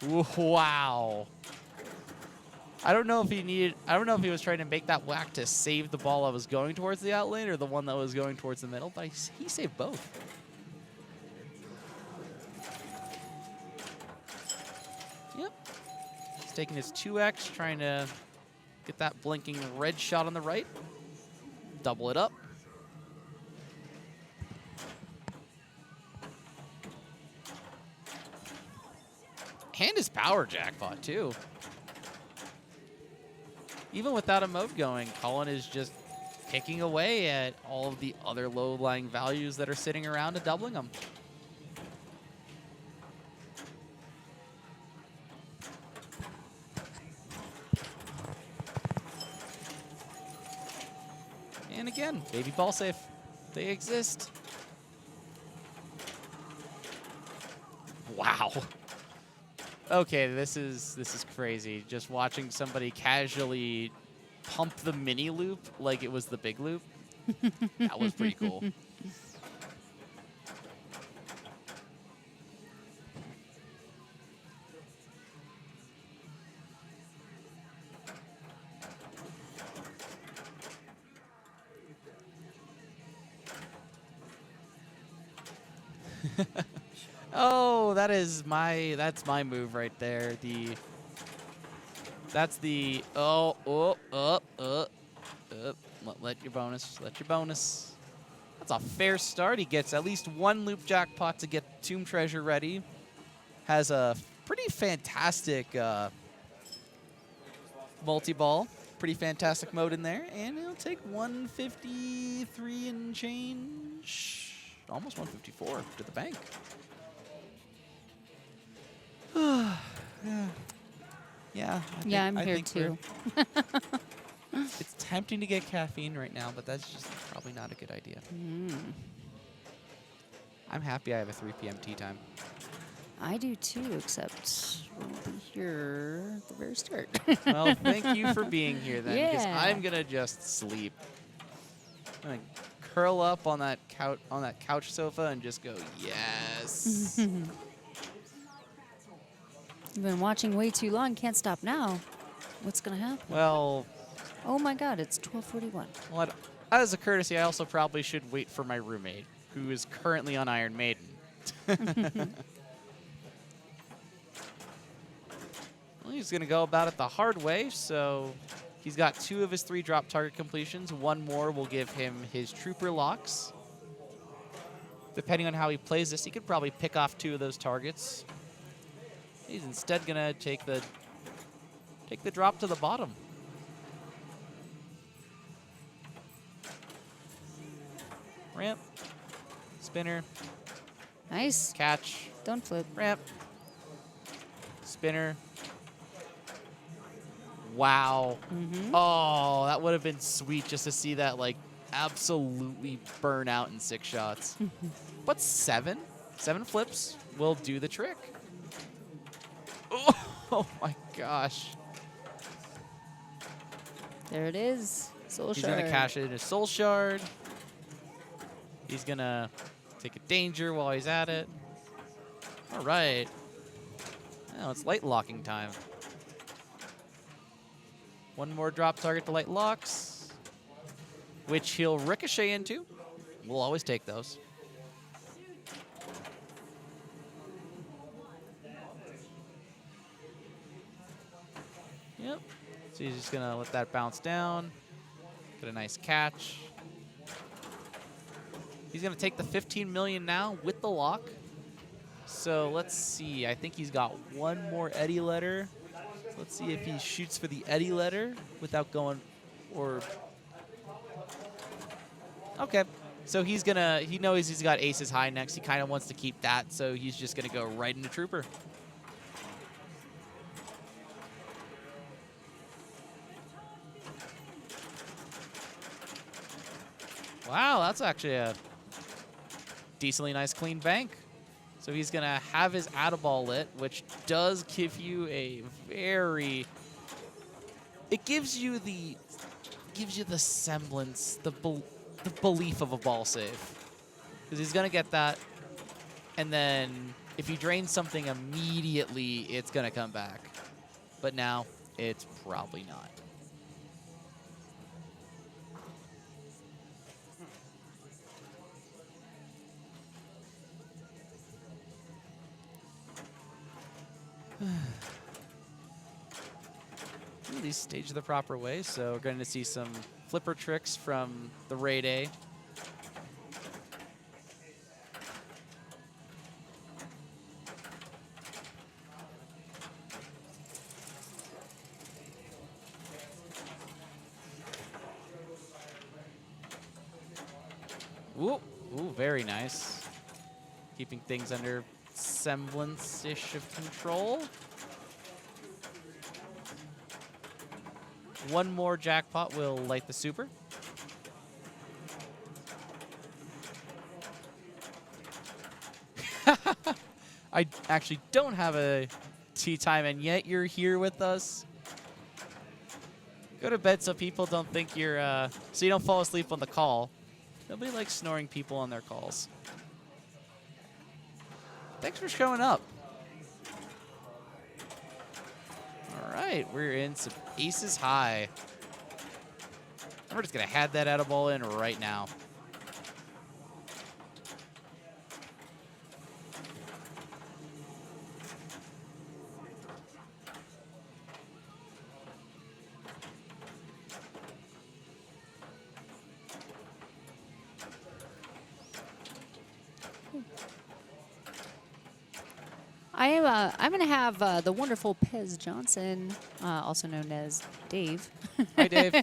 Wow. I don't know if he was trying to make that whack to save the ball that was going towards the outlane or the one that was going towards the middle, but he saved both. Yep. He's taking his 2x, trying to get that blinking red shot on the right. Double it up. And his power jackpot, too. Even without a mode going, Colin is just picking away at all of the other low-lying values that are sitting around and doubling them. And again, baby ball safe. They exist. Wow. Okay, this is crazy. Just watching somebody casually pump the mini loop like it was the big loop. That was pretty cool. Oh, that's my move right there. let your bonus. Let your bonus. That's a fair start. He gets at least one loop jackpot to get Tomb Treasure ready. Has a pretty fantastic multi-ball. Pretty fantastic mode in there. And he'll take 153 and change. Almost 154 to the bank. Yeah. I'm here too. It's tempting to get caffeine right now, but that's just probably not a good idea. I'm happy I have a 3 p.m. tea time. I do too, except we'll be here at the very start. Well, thank you for being here then, because Yeah. I'm gonna just sleep. I'm gonna curl up on that couch sofa and just go, yes. You've been watching way too long. Can't stop now. What's gonna happen? Well, Oh my God! It's 12:41. well, as a courtesy, I also probably should wait for my roommate, who is currently on Iron Maiden. Well, he's going to go about it the hard way, so he's got 2 of his 3 drop target completions. 1 more will give him his trooper locks. Depending on how he plays this, he could probably pick off 2 of those targets. He's instead going to take the drop to the bottom. Ramp, spinner, Nice. catch, Don't flip. ramp, spinner. Wow. Oh, that would have been sweet just to see that, like, absolutely burn out in 6 shots. But 7 flips will do the trick. Oh my gosh. There it is. Soul He's Shard. going to cash it in his Soul Shard. He's going to take a danger while he's at it. All right. Now it's light locking time. 1 more drop target to light locks, which he'll ricochet into. We'll always take those. Yep. So he's just going to let that bounce down. Get a nice catch. He's going to take the 15 million now with the lock. So let's see. I think he's got 1 more Eddie letter. Let's see if he shoots for the Eddie letter without going, or... Okay. So he's going to, he knows he's got aces high next. He kind of wants to keep that, so he's just going to go right into Trooper. Wow, that's actually a decently nice clean bank. So he's going to have his Addaball lit, which does give you a very... It gives you the semblance, the belief of a ball save. Because he's going to get that, and then if you drain something immediately, it's going to come back. But now, it's probably not. These staged the proper way, so we're going to see some flipper tricks from the Raid A. Ooh, very nice. Keeping things under semblance-ish of control. 1 more jackpot will light the super. I actually don't have a tea time, and yet you're here with us. Go to bed so people don't think you're, so you don't fall asleep on the call. Nobody likes snoring people on their calls. Thanks for showing up. All right, we're in some aces high. We're just going to head that Addaball in right now. I'm going to have the wonderful Pez Johnson, also known as Dave. Hi, Dave.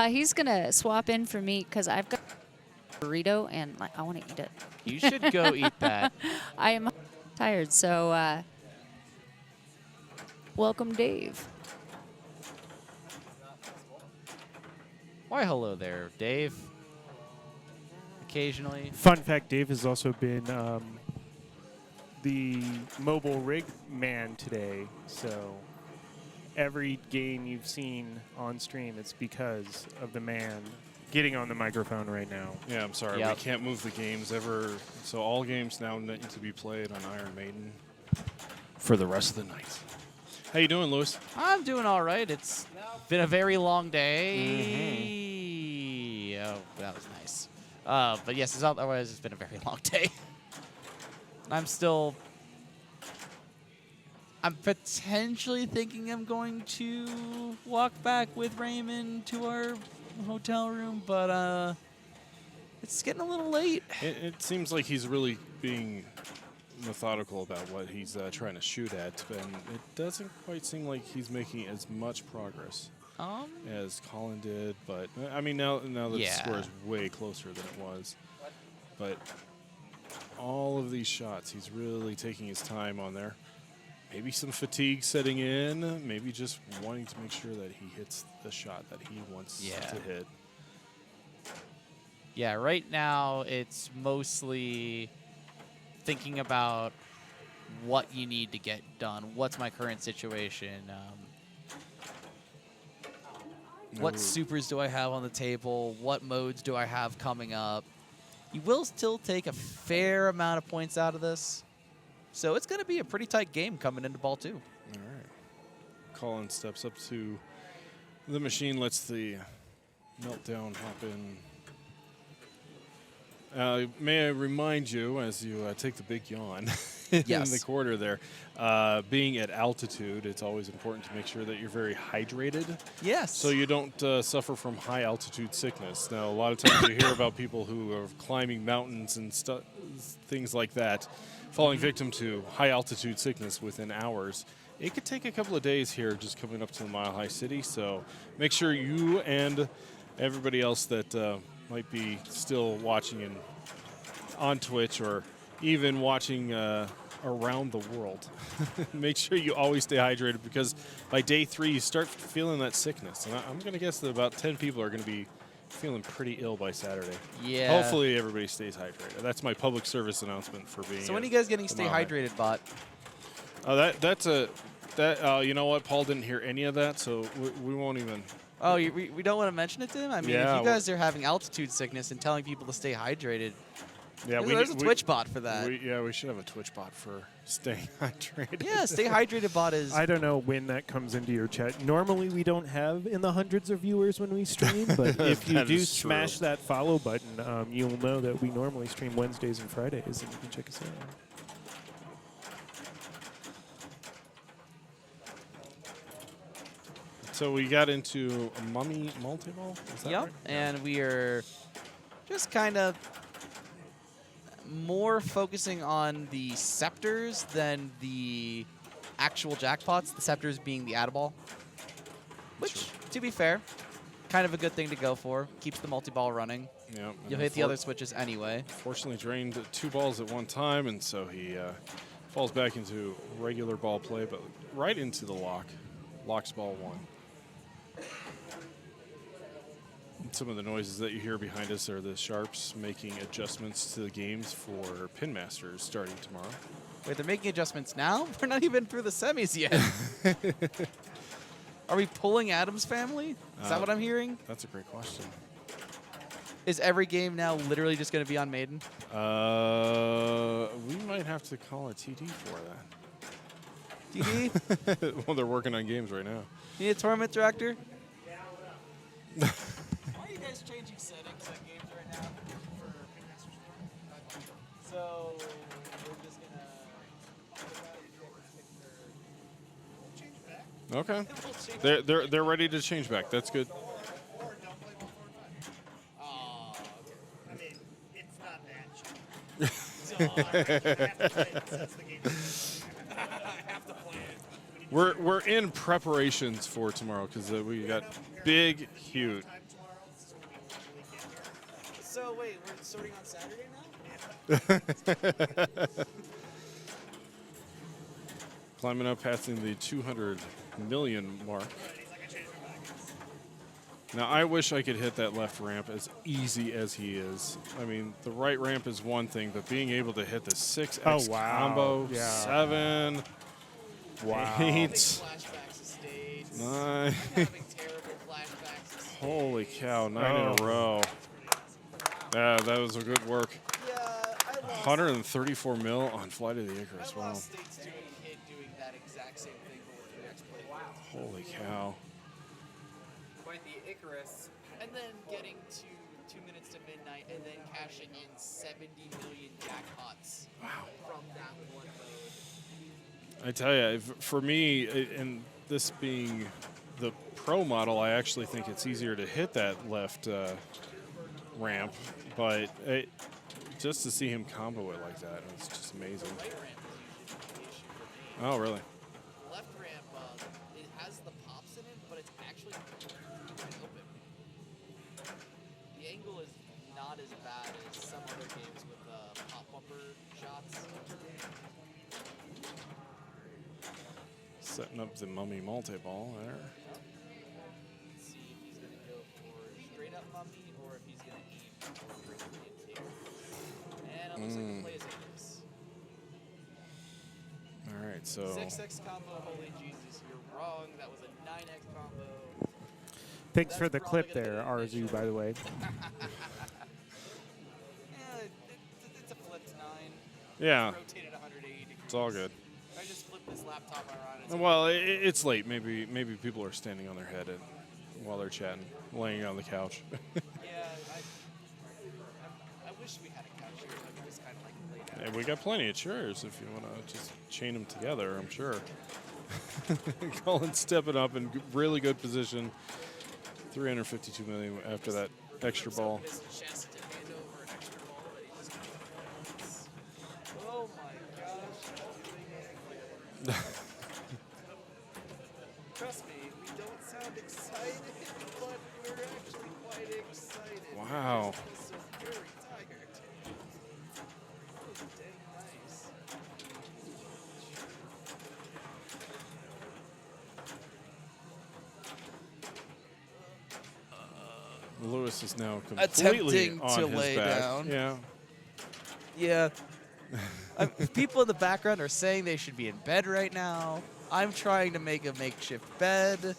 He's going to swap in for me because I've got a burrito and I want to eat it. You should go eat that. I am tired, so welcome, Dave. Why, hello there, Dave. Occasionally. Fun fact, Dave has also been the mobile rig man today, so every game you've seen on stream, it's because of the man getting on the microphone right now. Yeah, I'm sorry. Yep. We can't move the games ever. So all games now need to be played on Iron Maiden for the rest of the night. How you doing, Lewis? I'm doing all right. It's been a very long day. Oh, that was nice. But yes, otherwise it's been a very long day. I'm potentially thinking I'm going to walk back with Raymond to our hotel room, but it's getting a little late. It seems like he's really being methodical about what he's trying to shoot at, and it doesn't quite seem like he's making as much progress as Colin did. But I mean, now the score is way closer than it was. But all of these shots, he's really taking his time on there. Maybe some fatigue setting in, maybe just wanting to make sure that he hits the shot that he wants to hit. Yeah, right now it's mostly thinking about what you need to get done. What's my current situation? What supers do I have on the table? What modes do I have coming up? You will still take a fair amount of points out of this. So it's going to be a pretty tight game coming into ball 2. All right. Colin steps up to the machine, lets the meltdown hop in. May I remind you, as you take the big yawn in the corner there, being at altitude, it's always important to make sure that you're very hydrated. Yes. So you don't suffer from high altitude sickness. Now, a lot of times you hear about people who are climbing mountains and things like that, falling victim to high altitude sickness within hours. It could take a couple of days here just coming up to the Mile High City. So make sure you and everybody else that might be still watching on Twitch or even watching around the world. Make sure you always stay hydrated, because by day 3 you start feeling that sickness. And I'm going to guess that about 10 people are going to be feeling pretty ill by Saturday. Yeah. Hopefully everybody stays hydrated. That's my public service announcement for being. So when are you guys getting Stay Hydrated bot? You know what? Paul didn't hear any of that, so we won't even. Oh, we don't want to mention it to him? I mean, yeah, if you guys are having altitude sickness and telling people to stay hydrated, yeah, there's a Twitch bot for that. We should have a Twitch bot for staying hydrated. Yeah, Stay Hydrated bot is... I don't know when that comes into your chat. Normally we don't have in the hundreds of viewers when we stream, but if you do smash that follow button, you'll know that we normally stream Wednesdays and Fridays, and you can check us out. So we got into a mummy multi-ball? Yep, right? And we are just kind of more focusing on the scepters than the actual jackpots, the scepters being the add-a-ball. Which, to be fair, kind of a good thing to go for. Keeps the multi-ball running. Yep. You'll hit the other switches anay. Fortunately drained 2 balls at one time, and so he falls back into regular ball play, but right into the lock. Locks ball 1. Some of the noises that you hear behind us are the Sharpes making adjustments to the games for Pin Masters starting tomorrow. Wait, they're making adjustments now? We're not even through the semis yet. Are we pulling Addams family? Is that what I'm hearing? That's a great question. Is every game now literally just going to be on Maiden? We might have to call a TD for that. TD? Well, they're working on games right now. You need a tournament director? Why are you guys changing settings on games right now? So we're just gonna Okay. They're ready to change back. That's good. Or don't play 1, 4, 5. Oh, okay. I mean, it's not that cheap. So you have to play it since the game is We're in preparations for tomorrow because we got Big Hute. So wait, we're starting on Saturday now? Climbing up, passing the 200 million mark. Now, I wish I could hit that left ramp as easy as he is. I mean, the right ramp is one thing, but being able to hit the 6X combo, 7, 8, 9. Holy cow, 9 in a row. Yeah, that was a good work. 134 mil on Flight of the Icarus. Wow. Holy cow. Quite the Icarus. And then getting to 2 minutes to midnight and then cashing in 70 million jackpots from that one mode. I tell you, for me, and this being the pro model, I actually think it's easier to hit that left ramp, but just to see him combo it like that, it's just amazing. Oh, really? Left ramp, it has the pops in it, but it's actually wide open. The angle is not as bad as some other games with pop bumper shots. Setting up the mummy multi-ball there. Let's see if he's going to go for straight up mummy or if he's going to aim for bringing it here. And it looks like the play is Higgins. All right, so 6X combo, holy Jesus, you're wrong. That was a 9X combo. Thanks for the clip there, RZU, by the way. Yeah, it's a flipped 9. yeah, Rotated 180 degrees. it's all good. If I just flip this laptop around, it's Well, it's late. Maybe people are standing on their head while they're chatting, laying on the couch. yeah, I wish we had a couch here that we just kind of like laid out. Hey, we got plenty of chairs if you want to just chain them together, I'm sure. Colin stepping up in really good position. 352 million after that extra ball. His chest to hand over an extra ball that he just oh my gosh. Trust me, we don't sound excited, but we're actually quite excited. Wow. So very tired. That was dang nice. Lewis is now completely Attempting on to his lay back. down. Yeah. Yeah. People in the background are saying they should be in bed right now. I'm trying to make a makeshift bed.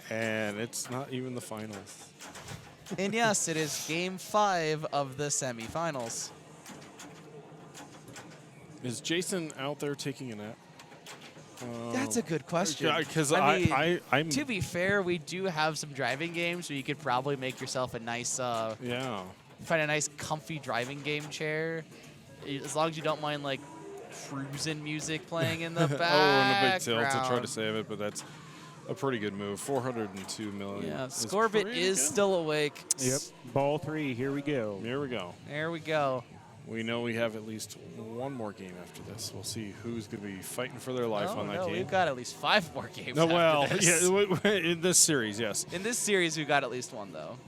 And it's not even the finals. And yes, it is game 5 of the semifinals. Is Jason out there taking a nap? That's a good question. Because I'm. To be fair, we do have some driving games where you could probably make yourself a nice. Yeah. Find a nice, comfy driving game chair, as long as you don't mind like cruising music playing in the background. And a big tilt to try to save it, but that's a pretty good move. 402 million. Yeah, Scorbit is still awake. Yep. Ball 3. Here we go. Here we go. There we go. We know we have at least one more game after this. We'll see who's going to be fighting for their life on that game. We've got at least 5 more games. No, well, after this. yeah, in this series, yes. In this series, we've got at least one though.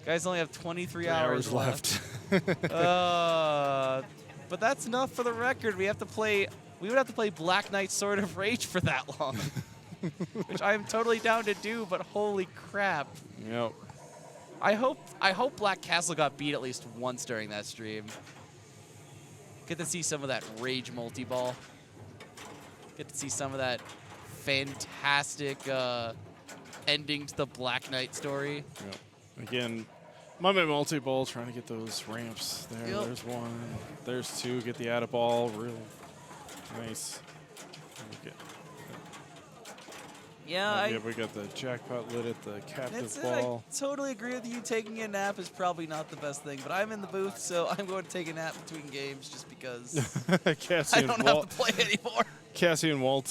Guys only have 23 hours left. But that's enough for the record. We have to play. We would have to play Black Knight Sword of Rage for that long, which I am totally down to do. But holy crap! Yep. I hope Black Castle got beat at least once during that stream. Get to see some of that Rage multi-ball. Get to see some of that fantastic ending to the Black Knight story. Yep. Again, Monday multi-ball, trying to get those ramps there. Yep. There's 1. There's 2. Get the out-of-ball. Real nice. Okay. Yeah, we got the jackpot lit at the captive I ball. totally agree with you. Taking a nap is probably not the best thing, but I'm in the booth, so I'm going to take a nap between games just because I don't have to play anymore. Cassie and Walt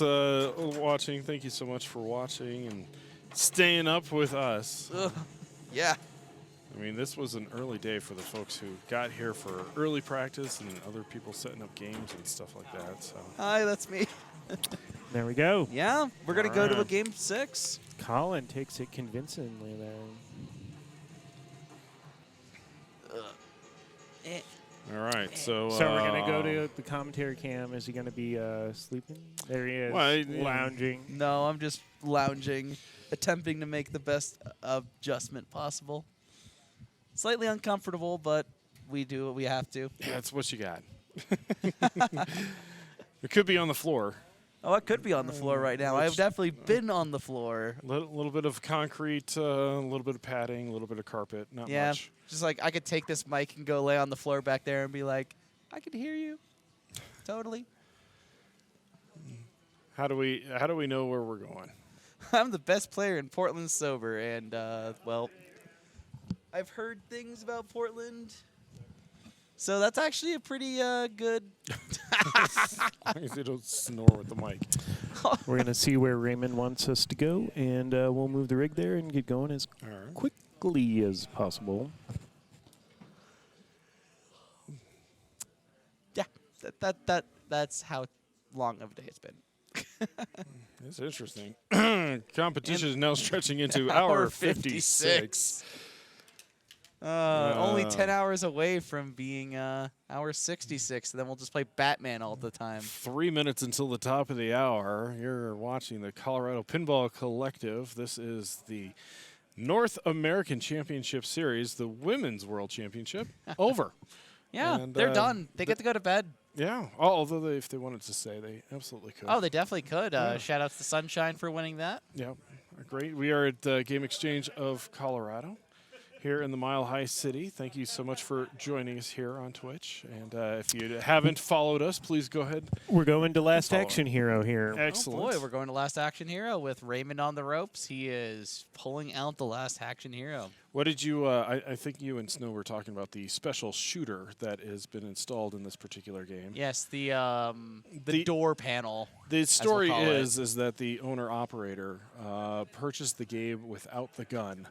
watching. Thank you so much for watching and staying up with us. Ugh. Yeah. I mean, this was an early day for the folks who got here for early practice and other people setting up games and stuff like that. So. Hi, that's me. There we go. Yeah, we're going to go to a game 6. Colin takes it convincingly there. All right, so we're gonna go to the commentary cam. Is he gonna be sleeping? There he is, lounging. No, I'm just lounging, attempting to make the best adjustment possible. Slightly uncomfortable, but we do what we have to. Yeah, that's what you got. It could be on the floor. Oh, it could be on the floor right now. I've definitely been on the floor. A little bit of concrete, a little bit of padding, a little bit of carpet, not much. Just like I could take this mic and go lay on the floor back there and be like, I can hear you. Totally. How do we know where we're going? I'm the best player in Portland sober, and well, I've heard things about Portland. So that's actually a pretty good. As long as you don't snore with the mic. We're going to see where Raymond wants us to go, and we'll move the rig there and get going as quickly as possible. Yeah, that's how long of a day it's been. That's interesting. Competition is now stretching into hour 56. Only 10 hours away from being hour 66. Then we'll just play Batman all the time. 3 minutes until the top of the hour. You're watching the Colorado Pinball Collective. This is the North American Championship Series, the Women's World Championship. Over. Yeah, and, they're done. They get to go to bed. Yeah, although if they wanted to stay, they absolutely could. Oh, they definitely could. Shout out to Sunshine for winning that. Yeah, great. We are at Game Exchange of Colorado here in the Mile High City. Thank you so much for joining us here on Twitch. And if you haven't followed us, please go ahead. We're going to Last Action Hero here. Excellent. Oh boy, we're going to Last Action Hero with Raymond on the ropes. He is pulling out the Last Action Hero. What did you, I think you and Snow were talking about the special shooter that has been installed in this particular game. Yes, the door panel. The story is that the owner-operator purchased the game without the gun.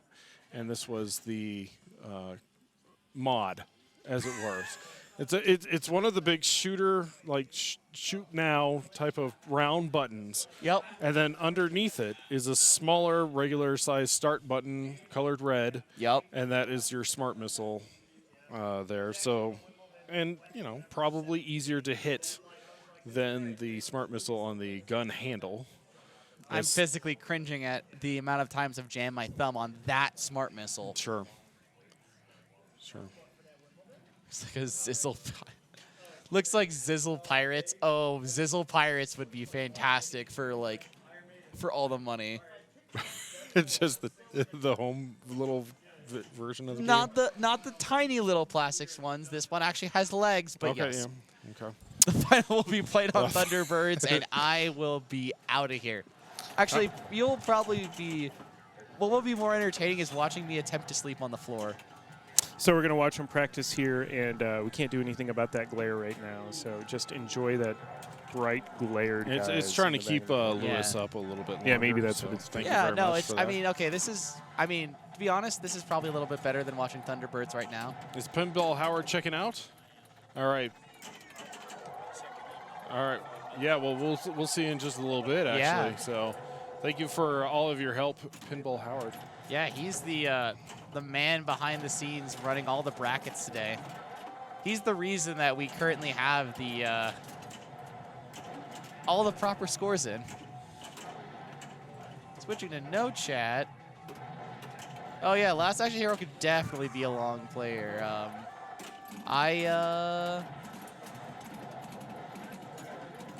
And this was the mod, as it were. It's one of the big shooter, like shoot now type of round buttons. Yep. And then underneath it is a smaller, regular size start button, colored red. Yep. And that is your smart missile there. So, and probably easier to hit than the smart missile on the gun handle. I'm physically cringing at the amount of times I've jammed my thumb on that smart missile. Sure. It's like a Zizzle. Looks like Zizzle Pirates. Oh, Zizzle Pirates would be fantastic for all the money. It's just the home little version of the not game? Not the tiny little plastics ones. This one actually has legs, but okay, yes. Yeah. Okay. The final will be played on Thunderbirds, and I will be out of here. Actually, you'll probably be... What will be more entertaining is watching me attempt to sleep on the floor. So we're going to watch them practice here, and we can't do anything about that glare right now. So just enjoy that bright glare. It's trying to keep Lewis up a little bit longer. Yeah, maybe that's what it's doing. Thank you very much for that. I mean, okay, this is... I mean, to be honest, this is probably a little bit better than watching Thunderbirds right now. Is Pinball Howard checking out? All right. Yeah, well, we'll see in just a little bit, actually. Yeah. So thank you for all of your help, Pinball Howard. Yeah, he's the man behind the scenes running all the brackets today. He's the reason that we currently have the all the proper scores in. Switching to no chat. Oh yeah, Last Action Hero could definitely be a long player.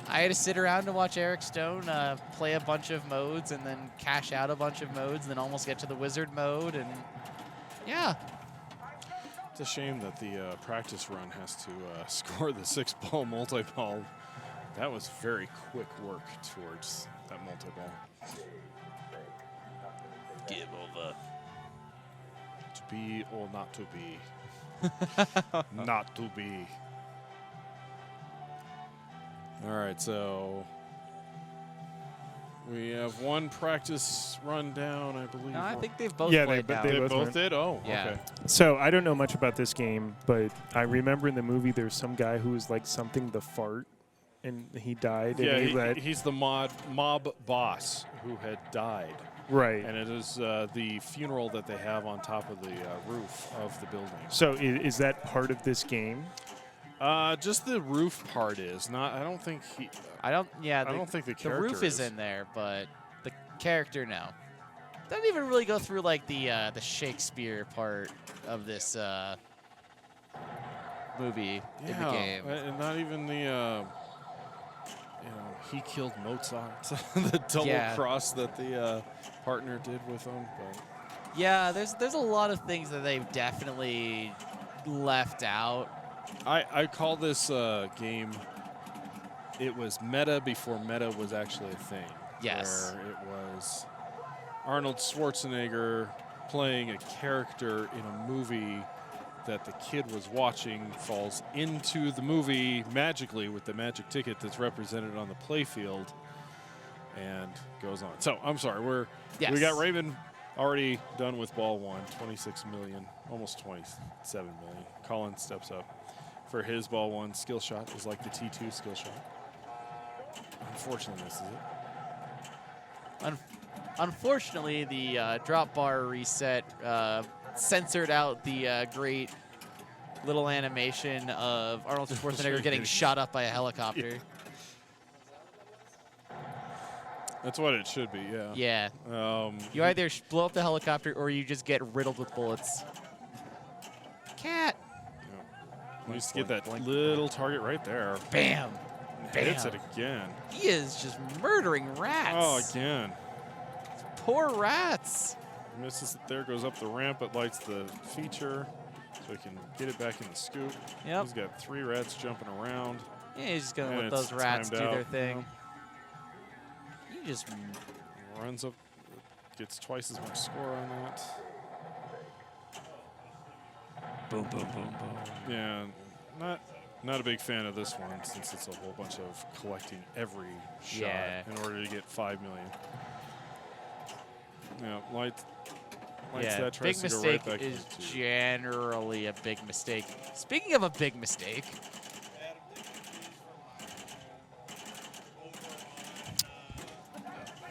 I had to sit around and watch Eric Stone play a bunch of modes and then cash out a bunch of modes and then almost get to the wizard mode, and yeah. It's a shame that the practice run has to score the 6-ball multi-ball. That was very quick work towards that multi-ball. Give over. To be or not to be. Not to be. All right, so We have one practice run down, I believe. No, I think they've both Yeah, played now. They both both went. did? Oh, Yeah. okay. So I don't know much about this game, but I remember in the movie there's some guy who was like something the fart, and he died. Yeah, and he's the mob boss who had died. right. And it is the funeral that they have on top of the roof of the building. So is that part of this game? Just the roof part is not. I don't think he. I don't. Yeah, I don't think the character roof is in there, but the character no. Doesn't even really go through like the Shakespeare part of this movie in the game. And not even the. He killed Mozart, the double cross that the partner did with him. But. Yeah, there's a lot of things that they've definitely left out. I call this game. It was meta before meta was actually a thing. Yes. Where it was Arnold Schwarzenegger playing a character in a movie that the kid was watching, falls into the movie magically with the magic ticket that's represented on the playfield, and goes on. So I'm sorry, we got Raymond already done with ball 1, 26 million, almost 27 million. Colin steps up for his ball 1 skill shot. Is like the T2 skill shot. Unfortunately, misses it. Unfortunately, the drop bar reset censored out the great little animation of Arnold Schwarzenegger getting shot up by a helicopter. That's what it should be, yeah. Yeah. You either blow up the helicopter or you just get riddled with bullets. Cat. You just get that little target right there. Bam. Bam. Hits it again. He is just murdering rats. Oh, again. Poor rats. Misses it there, goes up the ramp, it lights the feature so he can get it back in the scoop. Yep. He's got 3 rats jumping around. Yeah, he's just going to let And those it's rats do timed their out, thing. He just runs up, gets twice as much score on that. boom, boom, boom, boom. Yeah, not a big fan of this one since it's a whole bunch of collecting every shot in order to get 5 million. Yeah, lights that tries big to go mistake right back is into. generally a big mistake. Speaking of a big mistake,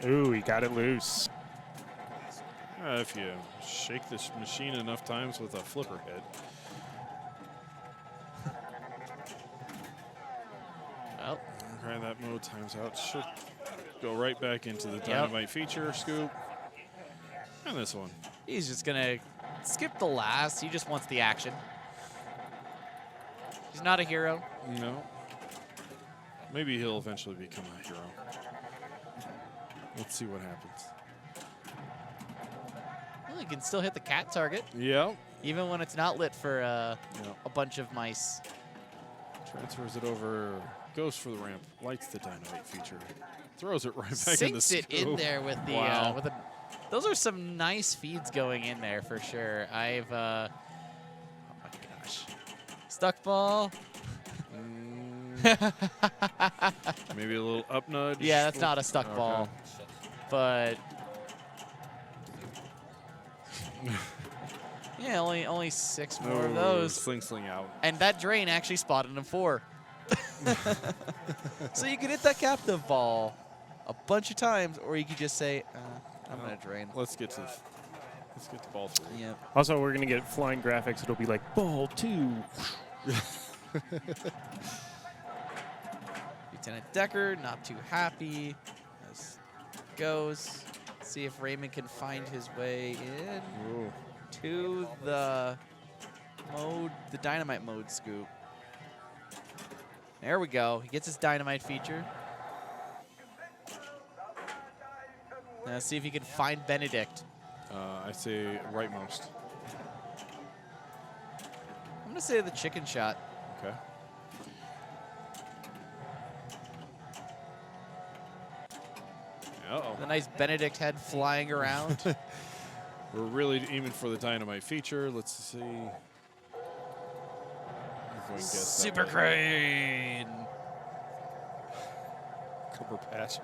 Ooh, he got it loose. If you shake this machine enough times with a flipper head. Well, okay, that mode times out. Should go right back into the dynamite feature scoop. And this one. he's just going to skip the last. He just wants the action. He's not a hero. No. Maybe he'll eventually become a hero. Let's see what happens. Well, he can still hit the cat target. Yeah. Even when it's not lit for a bunch of mice. Transfers it over, goes for the ramp, lights the dynamite feature, throws it right back in the Sinks it in there with the with a. Those are some nice feeds going in there for sure. I've oh my gosh, stuck ball. Maybe a little up nudge. Yeah, that's not a stuck ball, but yeah, only 6 more of those. Sling out. And that drain actually spotted him 4. So you can hit that captive ball a bunch of times, or you could just say, I'm gonna drain. Let's get to ball 3. Yeah. Also, we're gonna get flying graphics. It'll be like ball 2. Lieutenant Decker, not too happy as it goes. Let's see if Raymond can find his way in to the dynamite mode scoop. There we go. He gets his dynamite feature. Now let's see if he can find Benedict. I say rightmost. I'm gonna say the chicken shot. Okay. Uh-oh. The nice Benedict head flying around. We're really aiming for the dynamite feature. Let's see. Super crane. Copper patch.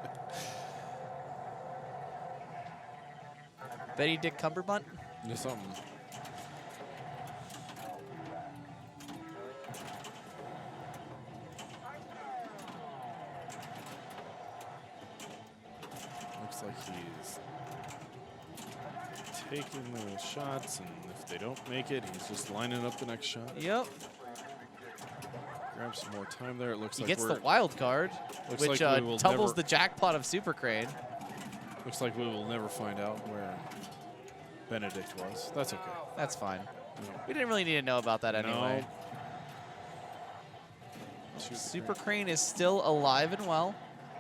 Betty Dick Cumberbunt? Yeah, something. Looks like he's taking the shots, and if they don't make it, he's just lining up the next shot. Yep. Grab some more time there. It looks He like gets the wild card, which doubles the jackpot of Super Crane. Looks like we will never find out where Benedict was. That's okay. That's fine. No. We didn't really need to know about that anyway. No. Super Crane is still alive and well.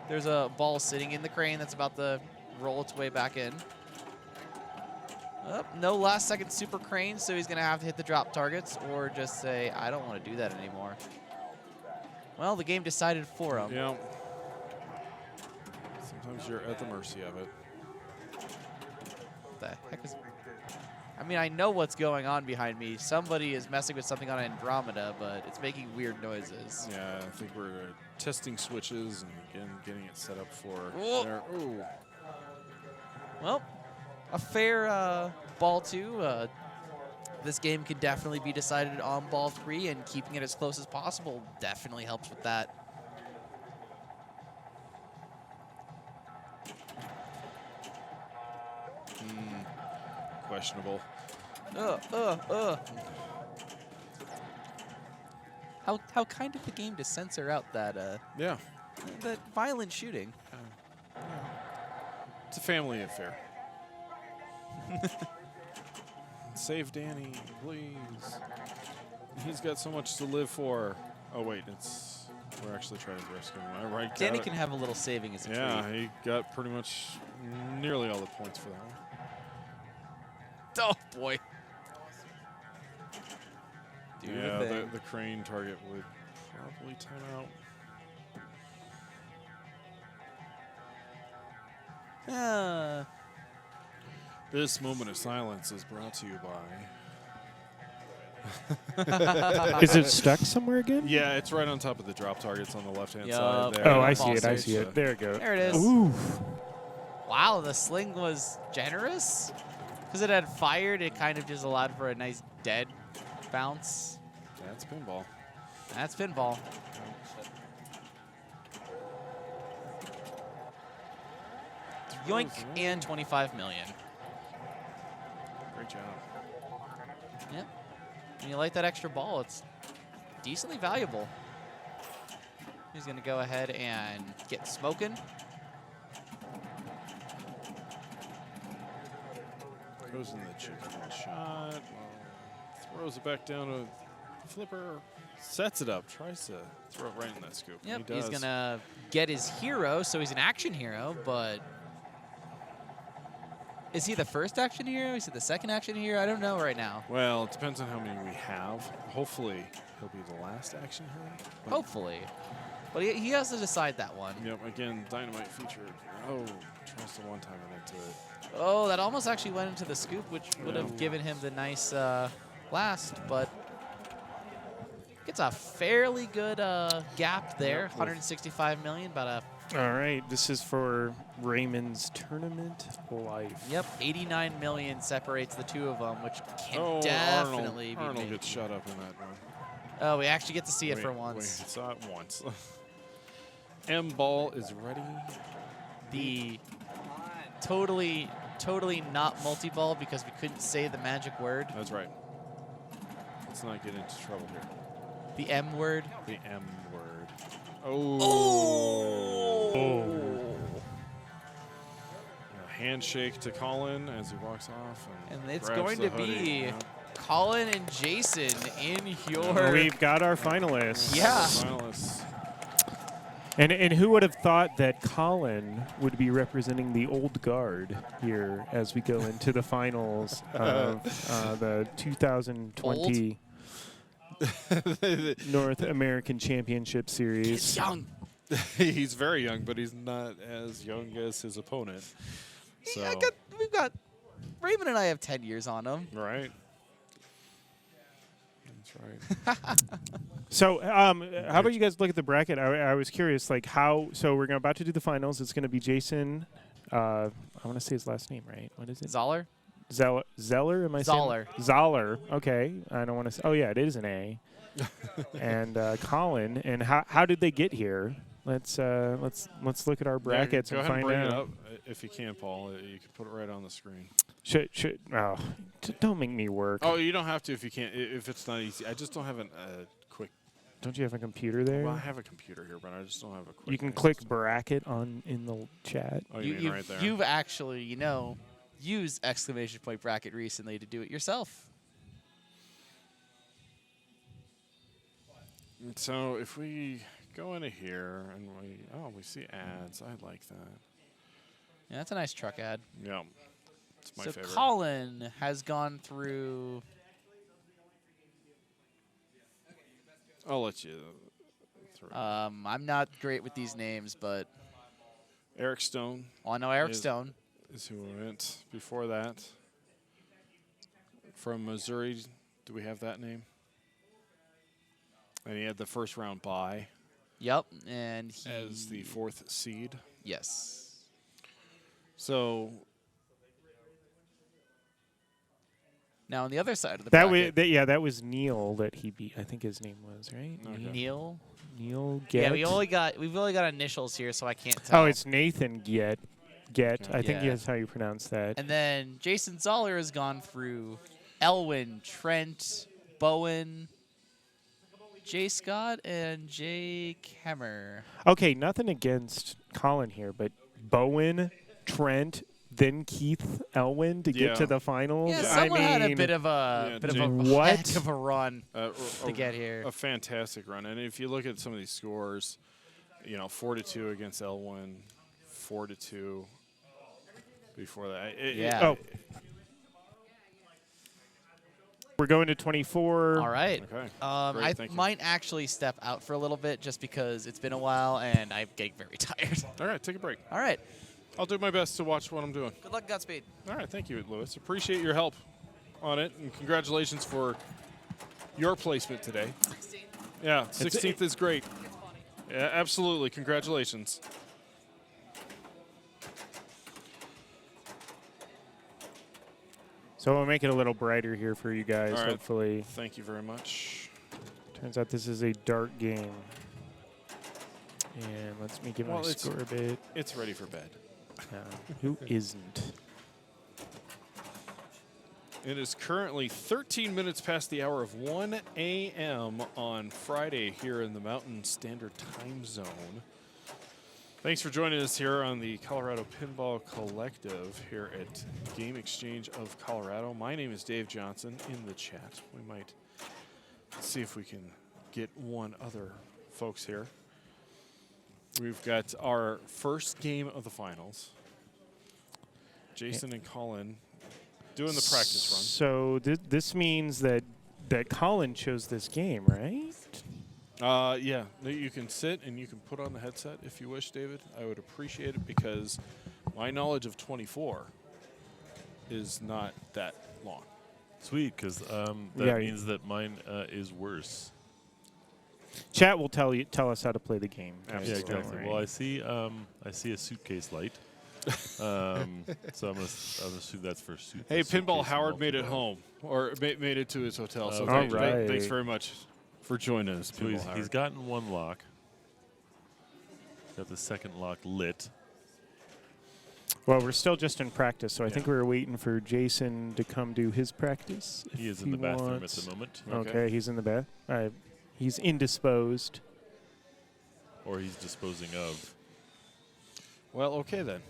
There's a ball sitting in the crane that's about to roll its way back in. Oh, no last second Super Crane, so he's going to have to hit the drop targets or just say, I don't want to do that anymore. Well, the game decided for him. Yeah. Sometimes you're at the mercy of it. What the heck is... I mean, I know what's going on behind me. Somebody is messing with something on Andromeda, but it's making weird noises. Yeah, I think we're testing switches and again getting it set up for Whoa. their... Ooh. Well, a fair ball 2. This game can definitely be decided on ball 3, and keeping it as close as possible definitely helps with that. Questionable. How kind of the game to censor out that Yeah. that violent shooting. It's a family affair. Save Danny, please. He's got so much to live for. Oh wait, we're actually trying to rescue him. All right, Danny can have a little saving as a yeah, treat. he got pretty much nearly all the points for that one. Oh boy. Yeah, the crane target would probably time out. This moment of silence is brought to you by... Is it stuck somewhere again? Yeah, it's right on top of the drop targets on the left-hand Yup. side there. Oh, I see it. I see it. There it goes. There it is. Ooh. Wow, the sling was generous. Because it had fired, it kind of just allowed for a nice dead bounce. That's pinball. That's pinball. Yoink and 25 million. Great job. Yep. When you light that extra ball, it's decently valuable. He's going to go ahead and get smoking. Goes in the chicken shot. Throws it back down to flipper. Sets it up. Tries to throw it right in that scoop. Yep, He he's does. going to get his hero, so he's an action hero, but is he the first action hero? Is he the second action hero? I don't know right now. Well, it depends on how many we have. Hopefully, he'll be the last action hero. But Hopefully. But he has to decide that one. Yep, again, Dynamite featured. Oh, tries to one-time it into it. Oh, that almost actually went into the scoop, which would have given him the nice last, but gets a fairly good gap there. 165 million, about a... All right, this is for Raymond's tournament life. Yep, 89 million separates the two of them, which can Oh, definitely Arnold be made. gets shut up in that one. Oh, we actually get to see it for Wait, once. We saw it once. M-Ball is ready. The totally not multi-ball because we couldn't say the magic word. That's right. Let's not get into trouble here. The M word. The M word. Oh. A handshake to Colin as he walks off. And it's grabs going the to hoodie. be Yep. Colin and Jason in your... We've got our finalists. Yeah. Finalists. And who would have thought that Colin would be representing the old guard here as we go into the finals of the 2020 North American Championship Series. He's young. He's very young, but he's not as young as his opponent. So. Yeah, we've got Raymond and I have 10 years on him. Right. That's right. So, how about you guys look at the bracket? I was curious, like how. So we're about to do the finals. It's going to be Jason. I want to say his last name right. What is it? Zahler. Zeller, am I Zahler. saying? Zahler. Okay. I don't want to. Oh yeah, it is an A. And Colin. And how did they get here? Let's look at our brackets go and ahead find and bring out. it up if you can, Paul. You can put it right on the screen. Oh, don't make me work. Oh, you don't have to if you can't. If it's not easy, I just don't have a quick. Don't you have a computer there? Well, I have a computer here, but I just don't have a quick. You can click bracket in the chat. Oh, you mean right there? You've actually, used exclamation point bracket recently to do it yourself. So if we go into here and we see ads, I like that. Yeah, that's a nice truck ad. Yeah, it's my favorite. So Colin has gone through. I'll let you. I'm not great with these names, but Eric Stone. Oh, I know Eric Stone is who went before that. From Missouri, do we have that name? And he had the first round bye. Yep, and as the 4th seed. Yes. So now on the other side of the bracket, that was Neil that he beat. I think his name was right. Okay. Neil. Get. Yeah, we've only got initials here, so I can't tell. Oh, it's Nathan Get. I think that's how you pronounce that. And then Jason Zahler has gone through Elwin, Trent, Bowen, Jay Scott, and Jake Hemmer. Okay, nothing against Colin here, but Bowen, Trent, then Keith Elwin to get to the finals. Yeah, someone had a bit of a heck of a run to get here. A fantastic run, and if you look at some of these scores, 4-2 against Elwin, 4-2 before that. We're going to 24. All right. Okay. I might actually step out for a little bit just because it's been a while and I'm getting very tired. All right, take a break. All right. I'll do my best to watch what I'm doing. Good luck, Godspeed. All right, thank you, Lewis. Appreciate your help on it, and congratulations for your placement today. 16th. Yeah, 16th is great. Yeah, absolutely. Congratulations. So we'll make it a little brighter here for you guys, All right. hopefully. Thank you very much. Turns out this is a dark game. And let's me give my score a bit. It's ready for bed. Who isn't? It is currently 13 minutes past the hour of 1 a.m. on Friday here in the Mountain Standard Time Zone. Thanks for joining us here on the Colorado Pinball Collective here at Game Exchange of Colorado. My name is Dave Johnson. In the chat, we might see if we can get one other folks here. We've got our first game of the finals. Jason and Colin doing the practice run. So this means that Colin chose this game, right? Yeah. You can sit and you can put on the headset if you wish, David. I would appreciate it because my knowledge of 24 is not that long. Sweet, because that means that mine is worse. Chat will tell us how to play the game. Yeah, exactly. Well, I see a suitcase light. So I'm gonna assume that's for suitcase. Hey, Pinball Howard made it home, or made it to his hotel. So thanks very much for joining us, So Pinball Howard. he's gotten one lock. Got the second lock lit. Well, we're still just in practice, so I think we were waiting for Jason to come do his practice. He is in the bathroom at the moment. Okay, he's in the bath. He's indisposed. Or he's disposing of. Well, okay then.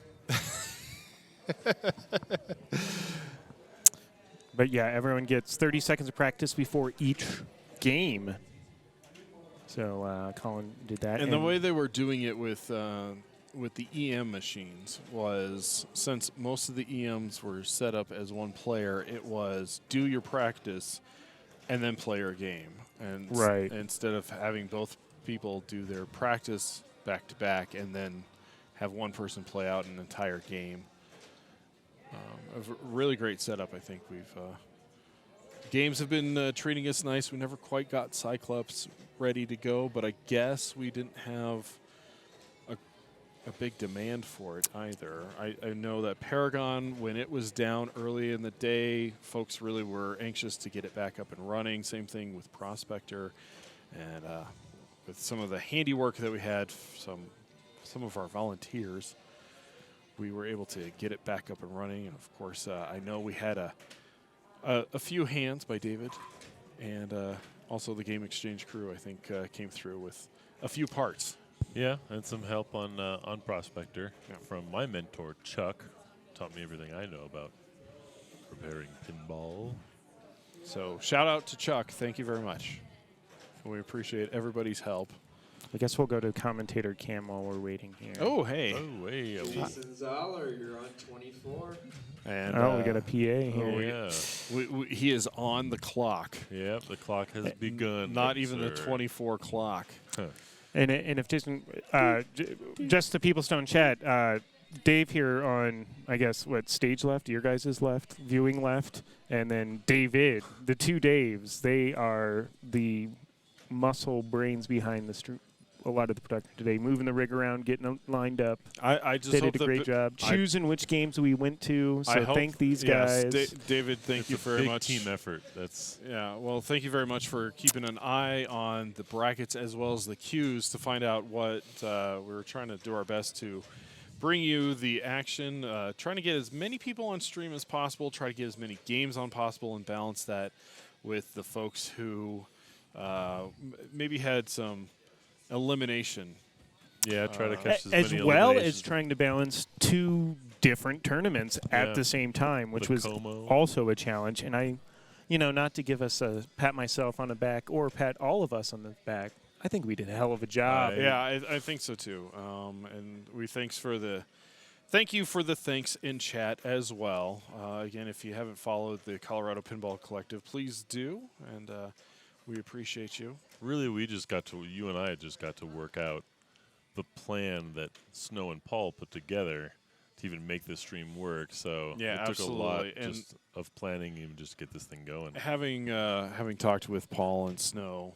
But yeah, everyone gets 30 seconds of practice before each game. So Colin did that. And the way they were doing it with the EM machines was, since most of the EMs were set up as one player, it was do your practice and then play your game. And instead of having both people do their practice back to back and then have one person play out an entire game. A really great setup, I think. Games have been treating us nice. We never quite got Cyclops ready to go, but I guess we didn't have a big demand for it either. I know that Paragon, when it was down early in the day, folks really were anxious to get it back up and running. Same thing with Prospector, and with some of the handiwork that we had, some of our volunteers, we were able to get it back up and running. And of course, I know we had a few hands by David, and also the Game Exchange crew, I think, came through with a few parts. Yeah, and some help on Prospector from my mentor, Chuck. Taught me everything I know about preparing pinball. So shout out to Chuck. Thank you very much. We appreciate everybody's help. I guess we'll go to commentator cam while we're waiting here. Oh, hey. Oh, hey. Jason Zahler, you're on 24. And we got a PA here. Oh, yeah. He is on the clock. Yep, the clock has begun. Not even the 24 clock. Huh. And if Jason, just the Peoplestone chat, Dave here on, I guess, what, stage left, your guys' left, viewing left, and then David, the two Daves, they are the muscle brains behind a lot of the production today, moving the rig around, getting them lined up. I just they hope did a great job choosing which games we went to. So thank these guys. David, thank you very much. Team effort. Well, thank you very much for keeping an eye on the brackets as well as the queues to find out what we were trying to do our best to bring you the action. Trying to get as many people on stream as possible. Try to get as many games on possible and balance that with the folks who maybe had some elimination. Yeah, try to catch as well as trying to balance two different tournaments at the same time, which was also a challenge. And I, not to give us a pat myself on the back or pat all of us on the back, I think we did a hell of a job. I think so too. And thank you for the thanks in chat as well. Again, if you haven't followed the Colorado Pinball Collective, please do. And we appreciate you. Really, you and I just got to work out the plan that Snow and Paul put together to even make this stream work. So it took a lot just of planning even just to get this thing going. Having talked with Paul and Snow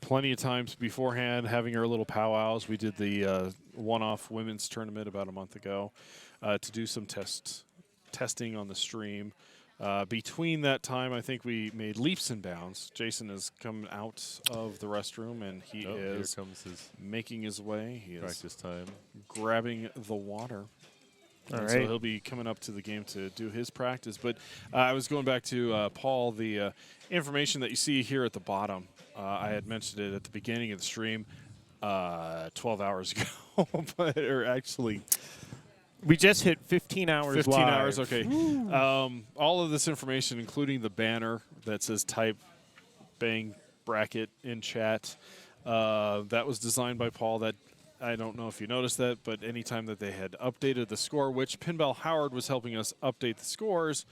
plenty of times beforehand, having our little powwows. We did the one-off women's tournament about a month ago to do some testing on the stream. Between that time, I think we made leaps and bounds. Jason has come out of the restroom, and he is making his way. He practice time. Grabbing the water. All right. So he'll be coming up to the game to do his practice. But I was going back to Paul, the information that you see here at the bottom. I had mentioned it at the beginning of the stream 12 hours ago, or actually... We just hit 15 hours 15 live. hours, okay. All of this information, including the banner that says type bang bracket in chat, that was designed by Paul. That I don't know if you noticed that, but anytime that they had updated the score, which Pinball Howard was helping us update the scores,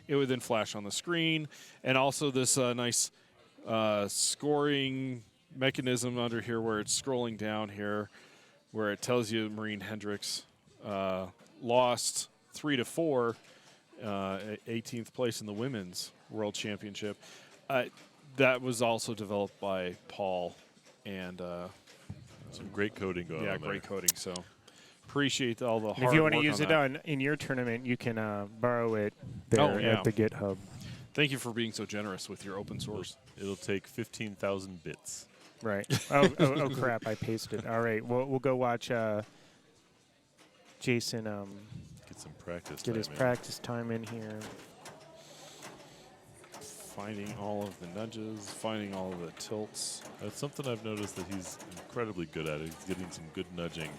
it would then flash on the screen. And also this nice scoring mechanism under here where it's scrolling down here, where it tells you Maureen Hendricks lost 3-4, 18th place in the women's world championship. That was also developed by Paul and some great coding going on. Yeah, great coding. So appreciate all the hard work. If you want to use it in your tournament, you can borrow it there at the GitHub. Thank you for being so generous with your open source. It'll take 15,000 bits. Right. Oh, crap! I pasted. All right. We'll go watch. Jason, get some practice. Get his practice time in here. Finding all of the nudges, finding all of the tilts. That's something I've noticed that he's incredibly good at. He's getting some good nudging.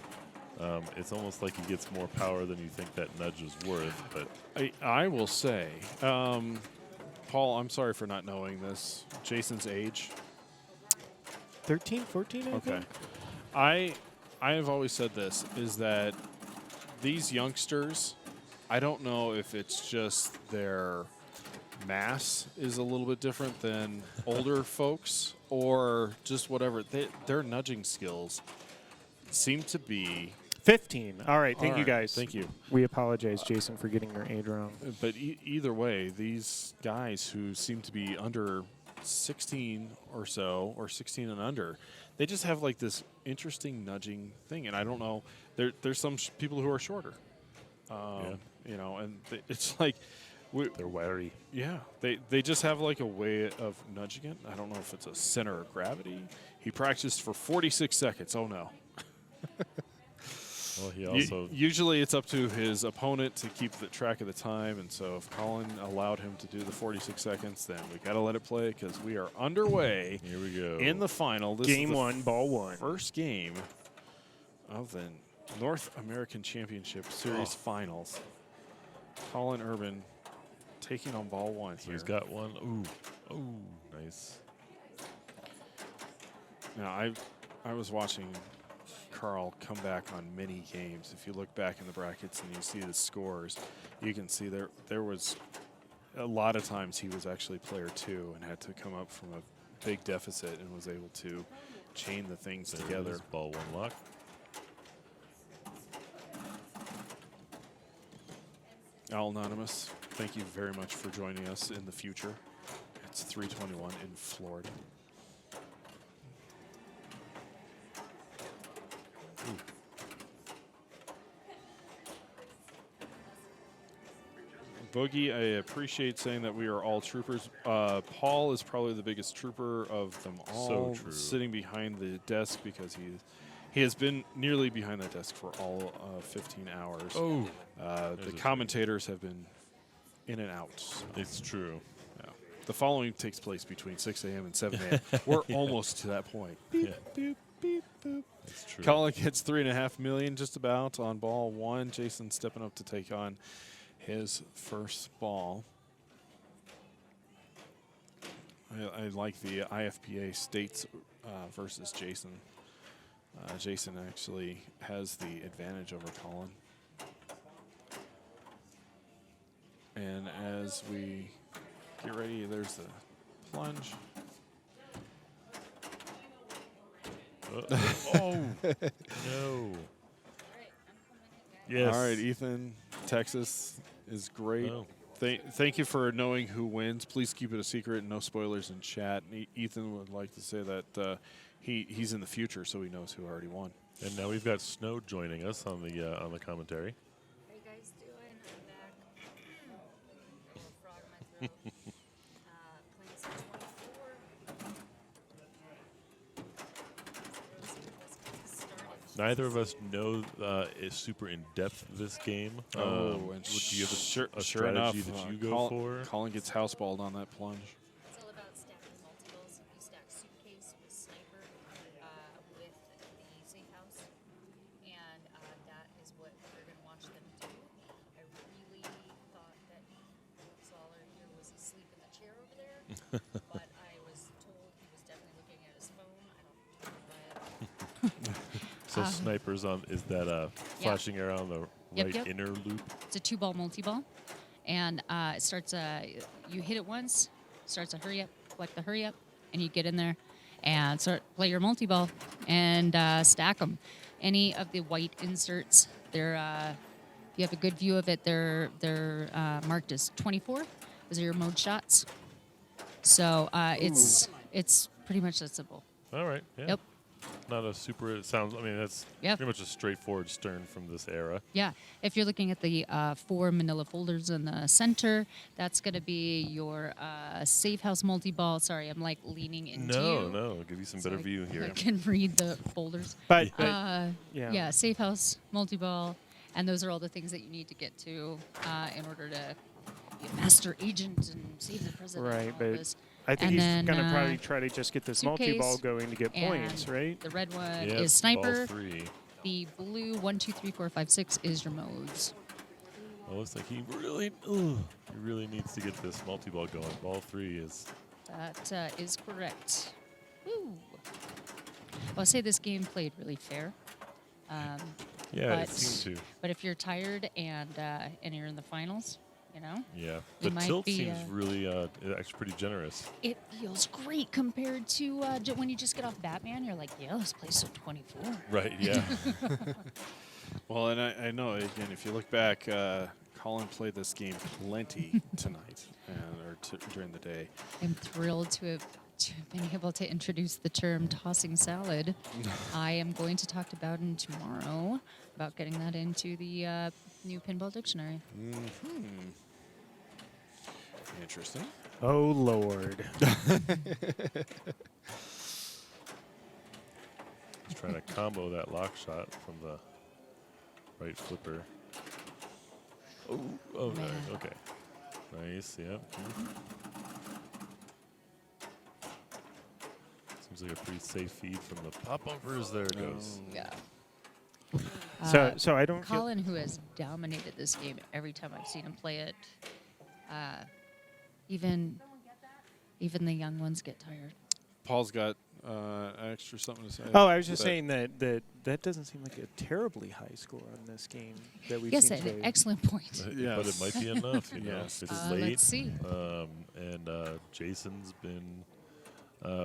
It's almost like he gets more power than you think that nudge was worth. But I will say, Paul, I'm sorry for not knowing this. Jason's age. 13, 14, I think. I have always said this, is that these youngsters, I don't know if it's just their mass is a little bit different than older folks or just whatever. Their nudging skills seem to be 15. All right. Thank you, guys. Thank you. We apologize, Jason, for getting your age wrong. But either way, these guys who seem to be under 16 or so, or 16 and under, they just have like this interesting nudging thing. And I don't know, there's some people who are shorter, you know, and it's like they're wiry. Yeah, they just have like a way of nudging it. I don't know if it's a center of gravity. He practiced for 46 seconds. Oh no. Well, he also usually it's up to his opponent to keep the track of the time, and so if Colin allowed him to do the 46 seconds, then we got to let it play because we are underway. Here we go. In the final. This Game is the 1, ball 1. First game of the North American Championship Series Finals. Colin Urban taking on ball 1 here. He's got one. Ooh, nice. Now, I was watching Carl come back on many games. If you look back in the brackets and you see the scores, you can see there was a lot of times he was actually player 2 and had to come up from a big deficit and was able to chain the things together. Ball 1 lock. Al Anonymous, thank you very much for joining us in the future. It's 3:21 in Florida. Boogie, I appreciate saying that we are all troopers. Paul is probably the biggest trooper of them all, So true. sitting behind the desk because he has been nearly behind that desk for all 15 hours. Oh, the commentators have been in and out. So. It's true. Yeah. The following takes place between 6 a.m. and 7 a.m. We're almost to that point. Beep, boop, beep, boop. It's true. Colin gets $3.5 million just about on ball 1. Jason stepping up to take on his first ball. I like the IFPA states versus Jason. Jason actually has the advantage over Colin. And as we get ready, there's the plunge. Oh, no. Yes. All right, Ethan, Texas is great. Oh. Thank you for knowing who wins. Please keep it a secret and no spoilers in chat. Ethan would like to say that he's in the future, so he knows who already won. And now we've got Snow joining us on the commentary. How you guys doing? I'm back. Little frog in my throat. Playing some 24. Neither of us know is super in depth this game. And do you have a sure strategy enough, that you go for? Colin gets houseballed on that plunge. It's all about stacking multiples. You stack suitcase with sniper with the safe house, and that is what we're going to watch them do. I really thought that Zahler here was asleep in the chair over there, but I was told he was definitely looking at his phone. I don't buy it. So snipers on, is that flashing around the right inner loop? It's a 2-ball multi-ball, and it starts you hit it once, starts a hurry up, collect the hurry up, and you get in there and play your multi-ball and stack them. Any of the white inserts, they're if you have a good view of it, they're marked as 24. Those are your mode shots. So it's pretty much that simple. All right. Yeah. Yep. Not a super, it sounds, I mean, that's pretty much a straightforward stern from this era. Yeah. If you're looking at the 4 manila folders in the center, that's going to be your safe house multi-ball. Sorry, I'm like leaning into you. No, I'll give you some better view here. I can read the folders. But yeah, safe house, multi-ball, and those are all the things that you need to get to in order to be a master agent and save the president. Right, and all but this. I think And he's then, going to probably try to just get this suitcase, multi-ball going to get points, and right? The red one Yep, is sniper. ball 3. The blue 1, 2, 3, 4, 5, 6 is your modes. Well, looks like he really needs to get this multi-ball going. Ball 3 is... That is correct. Woo. Well, I'll say this game played really fair. Yeah, it seemed to. But if you're tired and you're in the finals, you know? Yeah. You The might tilt be, seems really actually pretty generous. It feels great compared to when you just get off Batman. You're like, yeah, this plays so 24. Right, yeah. Well, and I know, again, if you look back, Colin played this game plenty tonight. or during the day. I'm thrilled to have been able to introduce the term tossing salad. I am going to talk to Bowden tomorrow about getting that into the new Pinball Dictionary. Interesting. Oh, Lord. He's trying to combo that lock shot from the right flipper. Oh, okay, okay. Nice, yep. Seems like a pretty safe feed from the pop bumpers. There it goes. Yeah. So I don't. Colin, who has dominated this game every time I've seen him play it, even the young ones get tired. Paul's got extra something to say. Oh, I was just saying that doesn't seem like a terribly high score on this game that we've seen today. Yes, an excellent point. Yes. But it might be enough. You know? Yes. It's late. Let's see. And Jason's been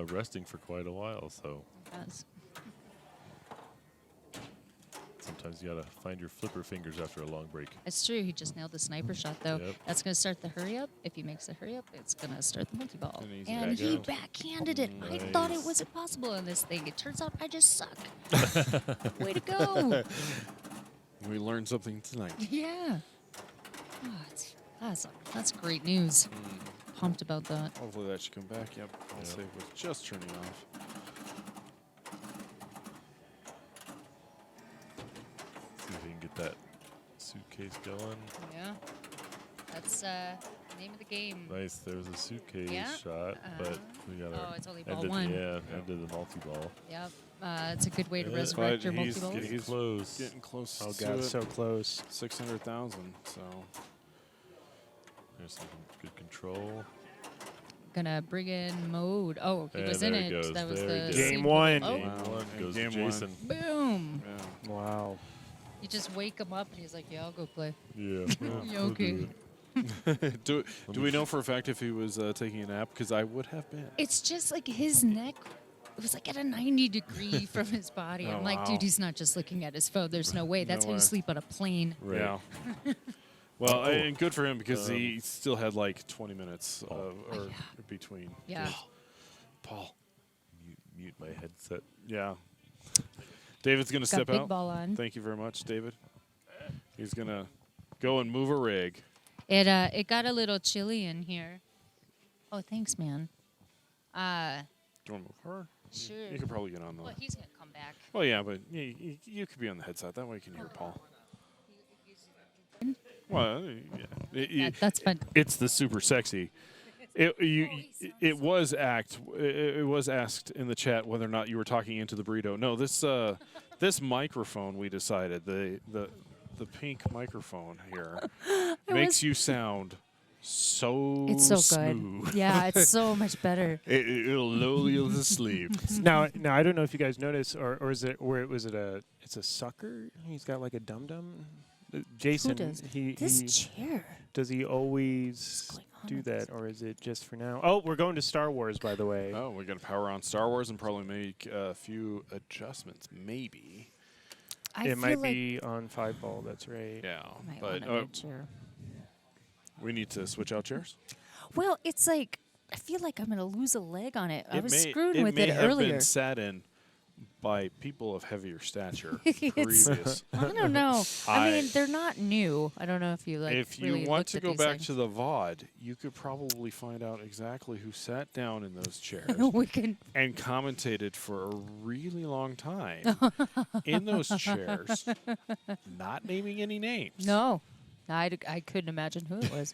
resting for quite a while, so. Yes. Sometimes you gotta find your flipper fingers after a long break. It's true. He just nailed the sniper shot, though. Yep. That's going to start the hurry up. If he makes the hurry up, it's going to start the multi-ball. And And he back out. backhanded it. I Nice. thought it wasn't possible in this thing. It turns out I just suck. Way to go. We learned something tonight. Yeah. Oh, that's great news. Pumped about that. Hopefully that should come back. Yep. I'll save was just turning off. See if we can get that suitcase going. Yeah. That's the name of the game. Nice. There's a suitcase Yeah. shot, but we gotta. Oh, it's only ball end it- one. Yeah, ended the multi-ball. Yep. It's a good way to Yeah, resurrect your but he's multi-balls. Getting close. Getting close. Oh, to God, it. so close. 600,000. So. There's some good control. Gonna bring in mode. Oh, he And was in there it. it goes. That was There the he goes. Game scene. one. Oh, Game one And goes game to Jason. boom! Yeah. Wow. You just wake him up and he's like, "Yeah, I'll go play." Yeah. You okay? do we know for a fact if he was taking a nap? Because I would have been. It's just like his neck. It was like at a 90 degree from his body. Oh, I'm like, wow. dude, he's not just looking at his phone. There's no way. That's No how you way. sleep on a plane. Right. Yeah. Well, and good for him because he still had like 20 minutes or between. Yeah. Paul. Mute my headset. Yeah. David's going to Got step big out. ball on. Thank you very much, David. He's going to go and move a rig. It got a little chilly in here. Oh, thanks, man. Do you want to move her? Sure. You could probably get on the. Well, he's gonna come back. Well, yeah, but you could be on the headset. That way you can hear Paul. Well, yeah. That's fun. It's the super sexy. It was asked in the chat whether or not you were talking into the burrito. No, this microphone we decided the pink microphone here makes you sound so It's so smooth. good. Yeah, it's so much better. It'll lull you to sleep. Now I don't know if you guys noticed, or is it, or was it it's a sucker? He's got like a dum-dum. Jason, Who does? he chair. Does he always do that, or is it just for now? Oh, we're going to Star Wars, by the way. Oh, we're gonna power on Star Wars and probably make a few adjustments, maybe. It might be on 5-ball. That's right. Yeah, Might but want a new chair. we need to switch out chairs. Well, it's like I feel like I'm gonna lose a leg on it. I was may- screwing with may it have earlier. been sat in by people of heavier stature. It's- previous. I don't know. I mean, they're not new. I don't know if you like. If really you want looked to at go these back things. to the VOD, you could probably find out exactly who sat down in those chairs We can. and commentated for a really long time in those chairs, not naming any names. No, I couldn't imagine who it was.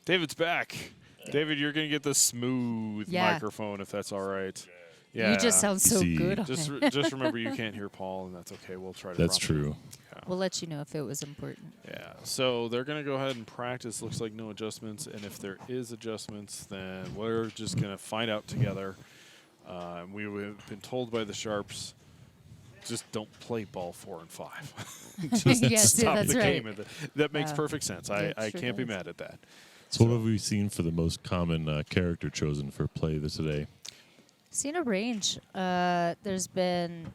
David's back. David, you're going to get the smooth Yeah. microphone if that's all right. You just sound so Easy. good on Just, it. just remember you can't hear Paul, and that's okay. We'll try to. That's prompt him. true. Yeah. We'll let you know if it was important. Yeah. So they're going to go ahead and practice. Looks like no adjustments, and if there is adjustments, then we're just going to find out together. We have been told by the Sharpes, just don't play ball 4 and 5. Just Yes, stop that's the right. game. That makes Yeah. perfect sense. It I sure can't be does. mad at that. So what have we seen for the most common character chosen for play this today? Seen a range. There's been,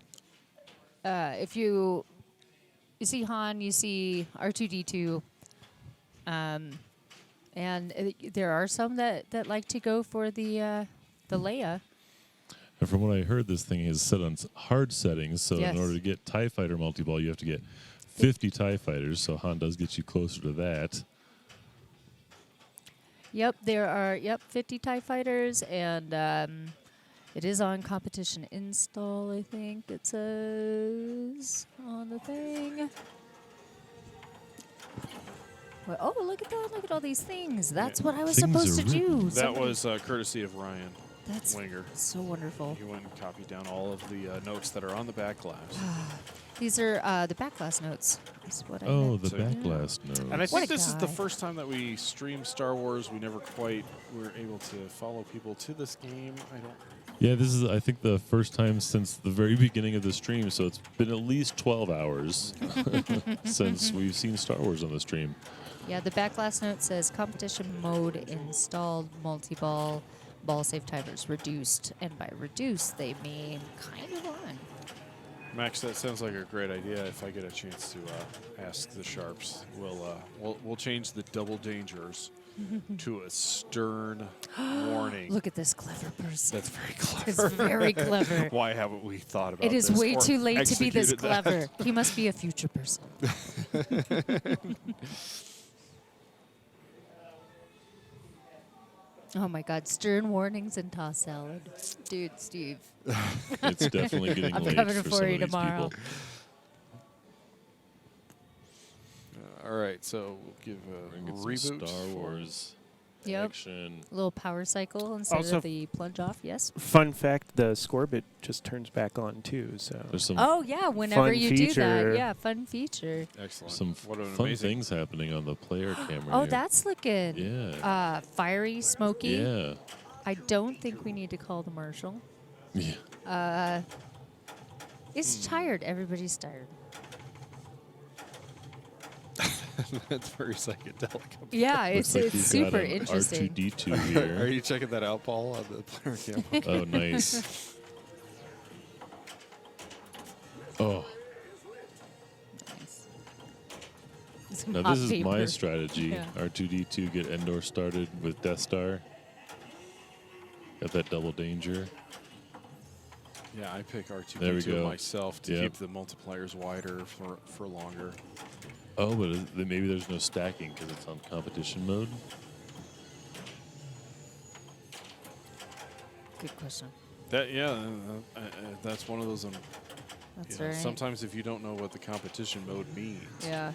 if you see Han, you see R2D2. And there are some that like to go for the Leia. And from what I heard, this thing is set on hard settings, so Yes. in order to get TIE Fighter multi-ball, you have to get 50 TIE Fighters, so Han does get you closer to that. Yep, there are 50 TIE Fighters, and it is on competition install, I think it says on the thing. Well, oh, look at that. Look at all these things. That's what I was supposed to do. That was courtesy of Ryan Winger. So wonderful. He went and copied down all of the notes that are on the back glass. These are the back glass notes. That's what I Oh, meant. the back glass notes. And I What think a this is the guy. first time that we streamed Star Wars. We never quite were able to follow people to this game. Yeah, this is, I think, the first time since the very beginning of the stream, so it's been at least 12 hours since we've seen Star Wars on the stream. Yeah, the back glass note says competition mode installed, multi-ball, ball save timers reduced. And by reduced, they mean kind of on. Max, that sounds like a great idea. If I get a chance to ask the Sharpes, we'll change the double dangers to a stern warning. Look at this clever person. That's very clever. It's very clever. Why haven't we thought about It is this way or too late to be this executed that? clever. He must be a future person. Oh my God, stern warnings and toss salad. Dude, Steve. It's definitely getting I'm late coming for for some you of these tomorrow. people. All right, so we'll give Bring a in some reboot. Star Wars Yep. action. A little power cycle instead Also- of the plunge off, yes? Fun fact, the score bit just turns back on too. So There's some Oh, yeah, whenever fun you do that. feature. Yeah, fun feature. Excellent. some What an fun amazing things happening on the player camera Oh, here. that's looking Yeah. fiery, smoky. Yeah. I don't think we need to call the marshal. Yeah. It's tired. Everybody's tired. That's very psychedelic. Yeah, Looks it's like it's you've super got an interesting. R2D2 here. Are you checking that out, Paul, on the player camera? Oh, nice. Oh, Nice. Some now hot this is my paper. strategy. Yeah. R2D2 get Endor started with Death Star. Got that double danger. Yeah, I pick R2D2 There we go. myself to Yep. keep the multipliers wider for longer. Oh, but maybe there's no stacking because it's on competition mode. Good question. That's one of those. That's Yeah, right. sometimes if you don't know what the competition mode means, Yeah.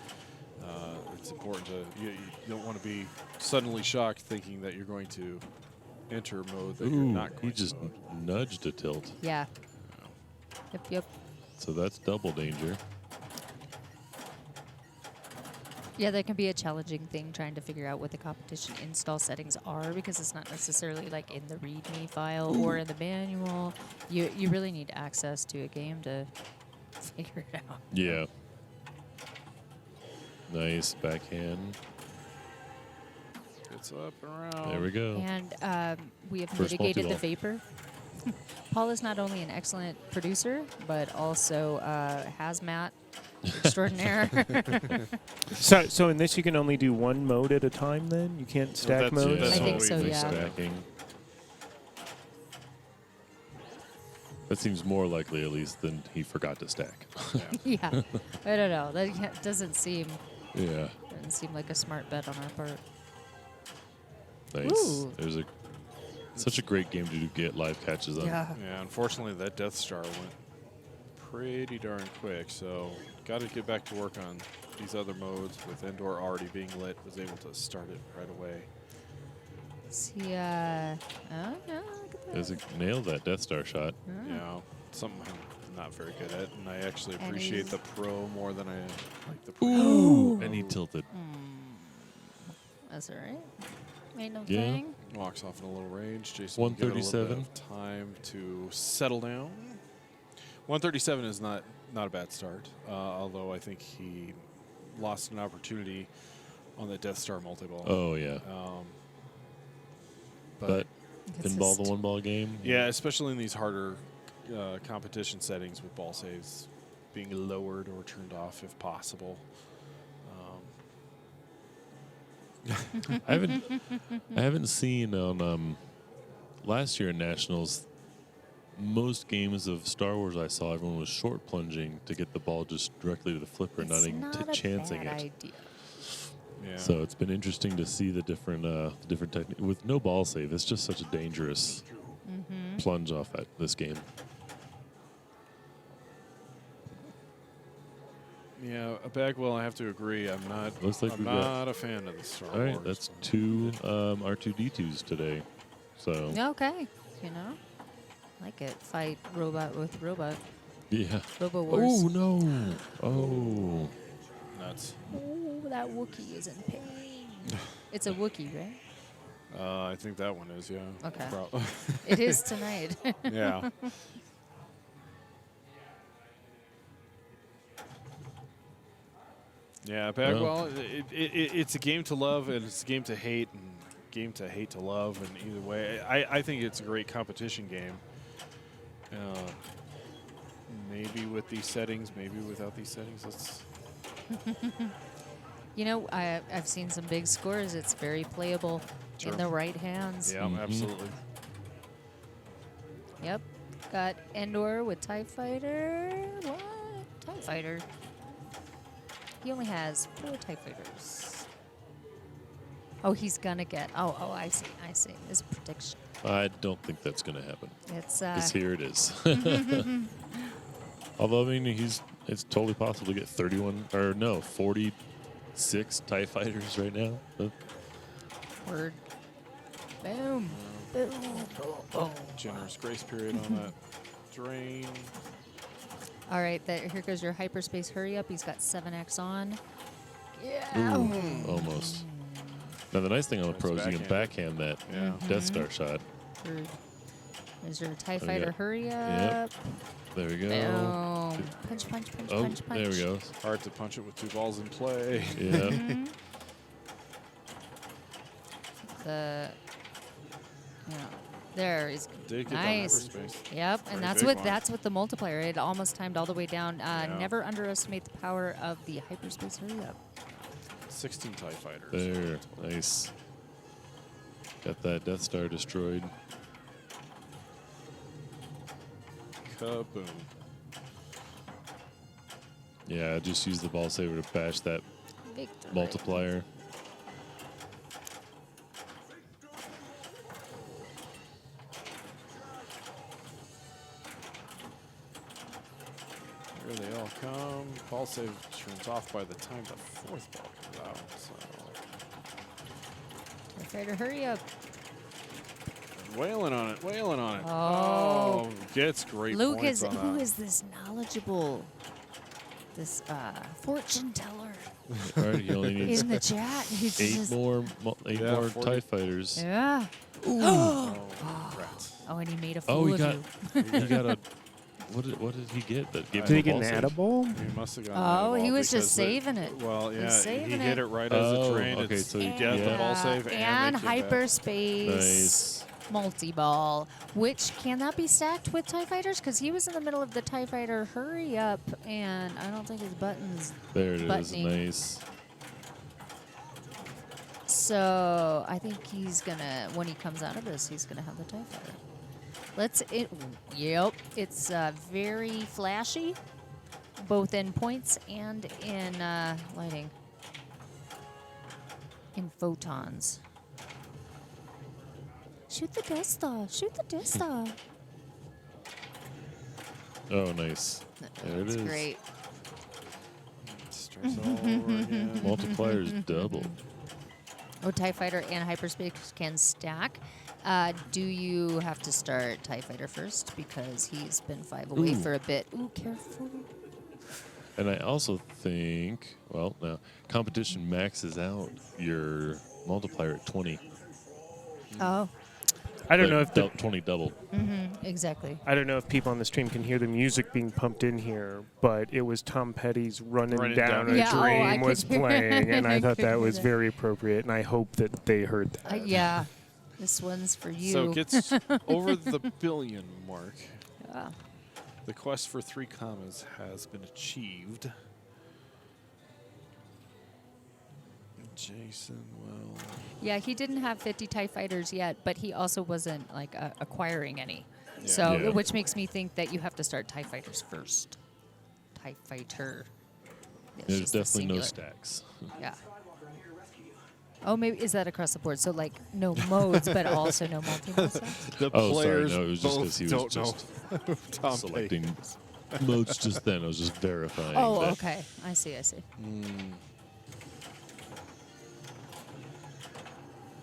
it's important to you don't want to be suddenly shocked thinking that you're going to enter mode that you're Ooh, not he going just to. nudged a tilt. Yeah. Yep. So that's double danger. Yeah, that can be a challenging thing trying to figure out what the competition install settings are because it's not necessarily like in the README file or in the manual. You really need access to a game to figure it out. Yeah. Nice backhand. It's up and around. There we go. And we have First mitigated the multi-ball. vapor. Paul is not only an excellent producer, but also hazmat extraordinaire. So in this you can only do one mode at a time. Then you can't stack modes. I think so, yeah. Stacking. That seems more likely, at least, than he forgot to stack. Yeah, I don't know. That doesn't seem Yeah. like a smart bet on our part. Nice. Ooh. There's such a great game to get live catches on. Yeah. Yeah, unfortunately, that Death Star went pretty darn quick, so got to get back to work on these other modes. With Endor already being lit, was able to start it right away. See, oh yeah, look at that. Nailed that Death Star shot. You know, something I'm not very good at, and I actually And appreciate he's- the pro more than I like the pro. Ooh! And he tilted. That's all right. Made no Yeah. thing. Walks off in a little range. Jason will give it a little bit 137. of time to settle down. 137 is not a bad start, although I think he lost an opportunity on the Death Star multi-ball. Oh, yeah. But pinball, the one-ball game? Yeah, especially in these harder competition settings with ball saves being lowered or turned off if possible. I haven't seen on last year in Nationals. Most games of Star Wars I saw, everyone was short plunging to get the ball just directly to the flipper, not even chancing it. Idea. Yeah. So it's been interesting to see the different techniques. With no ball save, it's just such a dangerous plunge off at this game. Yeah, Bagwell, I have to agree. I'm not. Looks like I'm not a fan of the Star Wars. All right, that's 2 R2D2s today. So Okay, you know, like it. Fight robot with robot. yeah. Robo Wars. Oh no! Oh. Nuts. Oh, that Wookiee is in pain. It's a Wookiee, right? I think that one is, yeah. Okay. It is tonight. Yeah. Yeah, Bagwell, it's a game to love and it's a game to hate and game to hate to love. And either way, I think it's a great competition game. Maybe with these settings, maybe without these settings. Let's. You know, I've seen some big scores. It's very playable in the right hands. Yeah, absolutely. Yep. Got Endor with TIE Fighter. What? TIE Fighter. He only has 4 TIE Fighters. Oh, he's gonna get. Oh, I see. His prediction. I don't think that's going to happen. It's. Because here it is. Although, I mean, it's totally possible to get 46 TIE Fighters right now. Word. Boom. Boom. Boom. Generous grace period on that drain. All right, here goes your hyperspace hurry up. He's got 7x on. Yeah. Ooh, almost. Now, the nice thing on the pros, you can backhand that Death Star shot. There's your TIE Fighter hurry up. Yep. There we go. Boom. Punch, punch, punch, punch, punch. There we go. Hard to punch it with 2 balls in play. Yeah. There is Did get nice. That hyperspace. Yep, and that's with the multiplier. It almost timed all the way down. Never underestimate the power of the hyperspace hurry up. 16 TIE Fighters. There, nice. Got that Death Star destroyed. Kaboom. Yeah, just use the ball saver to bash that multiplier. Here they all come. Ball save turns off by the time the 4th ball comes out. So. Fighter, hurry up. Wailing on it. Oh. Gets great Luke points on who that. is this knowledgeable, this fortune teller All right, he only needs in the chat? He's 8 just, more TIE Fighters. Yeah. Oh, and he made a fool of you. He got a. What did he get? That gave Did he him get a an ball save? edible? He must have gotten Oh, he was just saving it. Well, He yeah, was saving he it. hit it right as a drain. Okay, so he get the ball save and they came back. hyperspace multi-ball. Which can that be stacked with TIE Fighters? Because he was in the middle of the TIE Fighter hurry up, and I don't think his buttons. There it is. buttoning. Nice. So I think he's gonna, when he comes out of this, he's gonna have the TIE Fighter. Yep, it's very flashy, both in points and in lighting. In photons. Shoot the Death Star! Shoot the Death Star! Oh, nice. There it is. That's great. Starts all over again. Multipliers double. Oh, TIE Fighter and hyperspace can stack. Do you have to start TIE Fighter first because he's been 5 away for a bit? Ooh, careful. And I also think, well, now competition maxes out your multiplier at 20. Oh. I don't know if the 20 doubled. Exactly. I don't know if people on the stream can hear the music being pumped in here, but it was Tom Petty's "Running Down a Dream" was playing, and I thought that was very appropriate, and I hope that they heard that. Yeah, this one's for you. So it gets over the billion mark. Yeah. The quest for 3 commas has been achieved. Jason will. Yeah, he didn't have 50 TIE fighters yet, but he also wasn't like acquiring any. Yeah. So, Yeah. which makes me think that you have to start TIE fighters first. TIE fighter. Yeah, There's she's the definitely no singular. stacks. Yeah. Oh, maybe is that across the board? So like no modes, but also no multi-mode stacks? The Oh, sorry, players no, it was just both because he was don't just know. Tom selecting modes just then. I was just verifying. Oh, that. okay. I see.